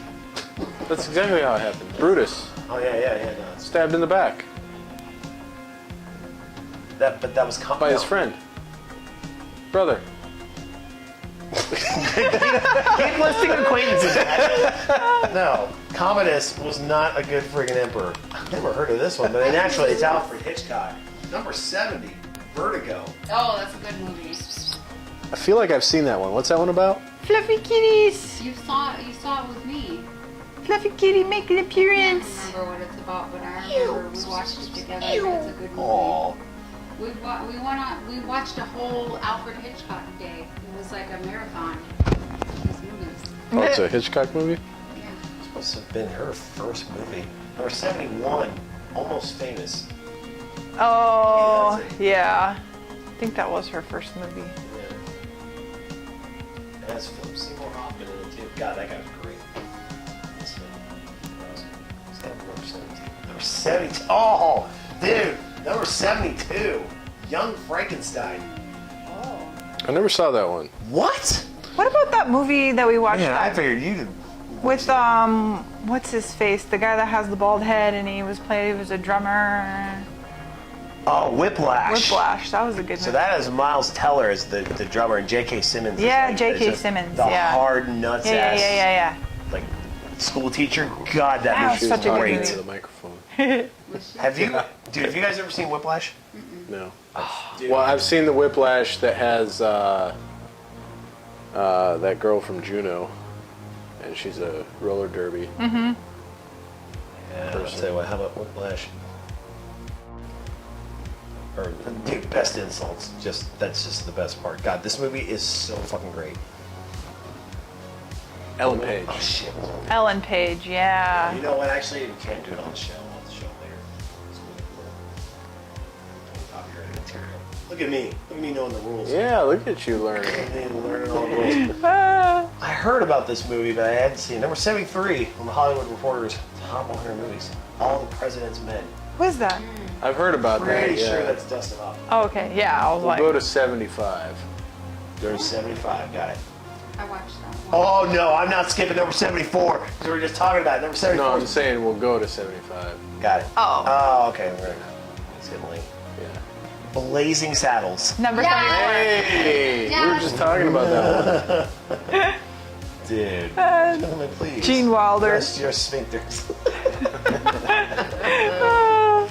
That's exactly how it happened. Brutus Oh yeah, no, it's- stabbed in the back but that was by his friend, brother. Keep listing acquaintances. No, Commodus was not a good friggin' emperor. Never heard of this one, but naturally it's Alfred Hitchcock. Number 70, Vertigo. Oh, that's a good movie. I feel like I've seen that one. What's that one about? Fluffy kitties. You saw it with me. Fluffy kitty, make an I appearance. don't remember what it's about, but I remember we watched it together. It's a good movie. Aww. We watched a whole Alfred Hitchcock day. It was like a marathon. His movies. Oh, it's a Hitchcock movie. Yeah. This must have been her first movie. Number 71, Almost Famous. Oh, Yeah, that's yeah. I think that was her first movie. Yeah. It has Philip Seymour Hoffman in it too. God, that guy was great. This film. It's got number 72. Number 72. Oh, dude. Number 72. Young Frankenstein. I never saw that one. What? What about that movie that we watched figured you did. with what's his face? The guy that has the bald head and he was a drummer. Oh, Whiplash. Whiplash. That was a good movie. So that is Miles Teller as the drummer and J.K. Simmons. is Yeah, like J.K. the- Simmons, The yeah. hard nuts ass. Yeah. Like school teacher. God, that That movie was was such a good great. movie. The microphone. Have you guys ever seen Whiplash? No. Dude. Well, I've seen the Whiplash that has that girl from Juno, and she's a roller derby. Yeah, I'll tell you what, how about Whiplash? Or, dude, best insults. That's just the best part. God, this movie is so fucking great. Ellen Page. Oh shit. Ellen Page, yeah. You know what? Actually, we can't do it on the show. On the show later. It's really cool. Copyrighted material. Look at me. Look at me knowing the rules. Yeah, look at you learning. Look at me learning all the rules. Ah. I heard about this movie, but I hadn't seen it. Number 73 on the Hollywood Reporter's Top 100 Movies. All the President's Men. What is that? I've heard about Pretty that. Yeah. sure that's Dustin Hoffman. Oh, okay. Yeah, I was We'll like, go to 75. There's 75. Got it. I watched that one. Oh no, I'm not skipping number 74 because we were just talking about it. Number 74. No, I'm saying we'll go to 75. Got it. Oh. Oh, okay. We're skipping late. Yeah. Blazing Saddles. number Yeah. 74. Hey, we were just talking about that one. Dude. Uh, Gentlemen, please. Gene Wilder. Rest your sphincters. Ah.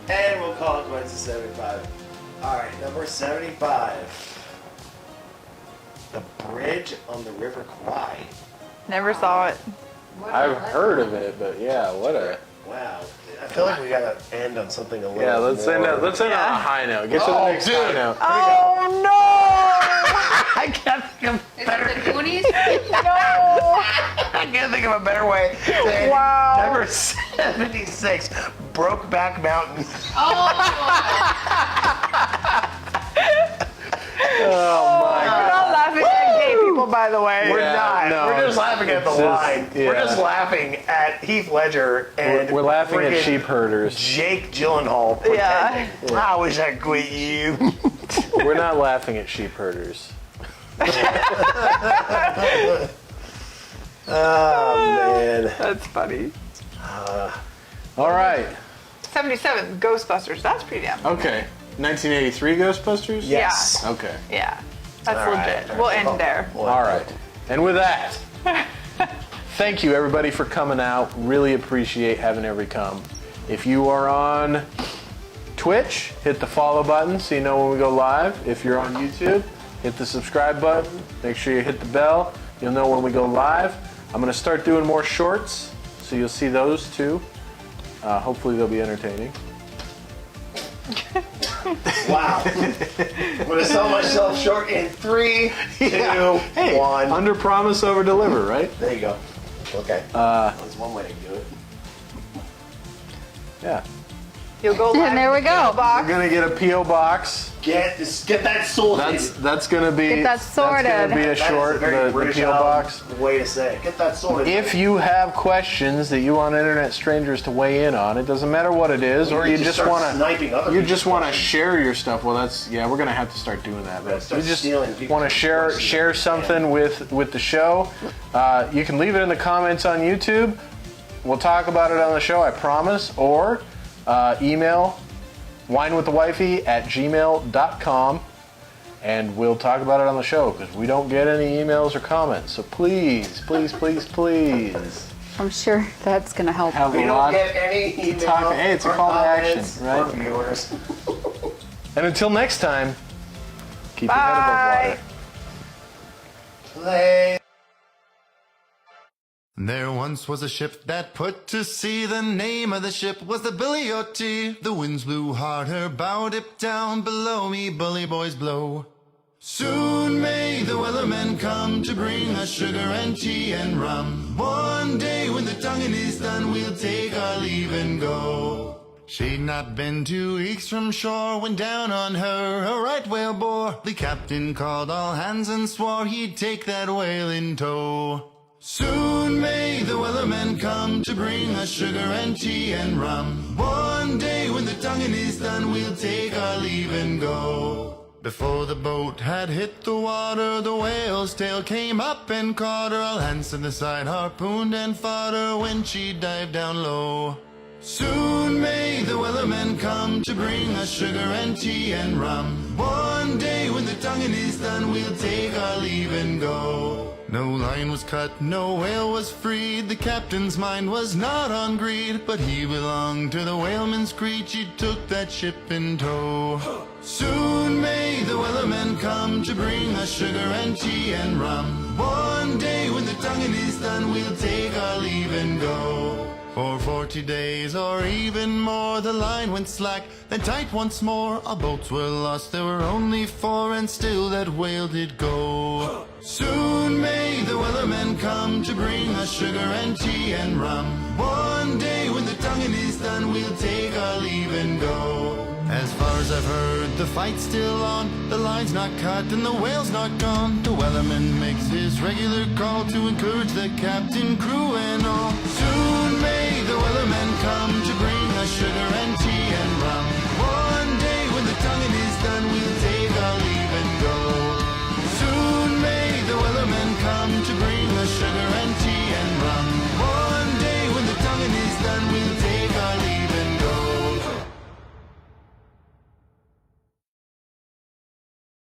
And we'll call it quits to 75. Alright, number 75. The Bridge on the River Kwai. Never saw it. I've heard of it, but yeah, what a... Wow. I feel like we gotta end on something a little Yeah, let's end more. on a high note. Get to the Oh, next dude. high note. Oh no! I can't think of Is it the Goonies? No! I can't think of a better way. to end. Wow. Number 76, Brokeback Mountain. Oh my We're not laughing at gay people, by the way. We're Yeah, not. no, We're just it's- laughing at the it's just- line. We're yeah. just laughing at Heath Ledger and We're laughing at friggin' sheep herders. Jake Gyllenhaal Yeah. pretending. I wish I quit you. We're not laughing at sheep herders. Oh man. That's funny. All right. 77, Ghostbusters. That's pretty damn. Okay. 1983 Ghostbusters? Yes. Okay. Yeah. That's All right. legit. We'll end there. All right. And with that, thank you everybody for coming out. Really appreciate having everybody come. If you are on Twitch, hit the follow button so you know when we go live. If you're on YouTube, hit the subscribe button. Make sure you hit the bell. You'll know when we go live. I'm going to start doing more shorts, so you'll see those too. Hopefully they'll be entertaining. Wow. I'm gonna sell myself short in 3, 2, 1. Under promise, over deliver, right? There you go. Okay. That's one way to do it. Yeah. You'll go live. And there we go. We're going to get a P.O. box. Get that sorted. That's going to be Get that sorted. That's going to be a That is short, a very the British P.O. box. way to say it. Get that sorted. If you have questions that you want internet strangers to weigh in on, it doesn't matter what it is, or you you just just start want sniping other to, you people's just want to questions. share your stuff. Well, we're gonna have to start doing that. But start you just stealing people's want to share questions. something with the show. You can leave it in the comments on YouTube. We'll talk about it on the show, I promise. Or email winewiththewifey@gmail.com. And we'll talk about it on the show because we don't get any emails or comments. So please, please, please, please. I'm sure that's going to help. Have we a don't lot. get any email Hey, it's a or call to action, comments right? or viewers. And until next time, keep your head above water. Play. There once was a ship that put to sea. The name of the ship was the Billy O.T. The winds blew hard, her bow dipped down. Below me, bully boys blow. Soon may the wellerman come to bring us sugar and tea and rum. One day when the tonguing is done, we'll take our leave and go. She'd not been 2 weeks from shore when down on her a right whale bore. The captain called all hands and swore he'd take that whale in tow. Soon may the wellerman come to bring us sugar and tea and rum. One day when the tonguing is done, we'll take our leave and go. Before the boat had hit the water, the whale's tail came up and caught her. All hands to the side harpooned and fought her when she dived down low. Soon may the wellerman come to bring us sugar and tea and rum. One day when the tonguing is done, we'll take our leave and go. No line was cut, no whale was freed. The captain's mind was not on greed, but he belonged to the whaleman's creed. She took that ship in tow. Soon may the wellerman come come to bring us sugar and tea and rum. One day when the tonguing is done, we'll take our leave and go. For 40 days or even more, the line went slack, then tight once more. Our boats were lost, there were only 4, and still that whale did go. Soon may the wellerman come to bring us sugar and tea and rum. One day when the tonguing is done, we'll take our leave and go. As far as I've heard, the fight's still on, the line's not cut and the whale's not gone. The wellerman makes his regular call to encourage the captain, crew and all. Soon may the wellerman come to bring us sugar and tea and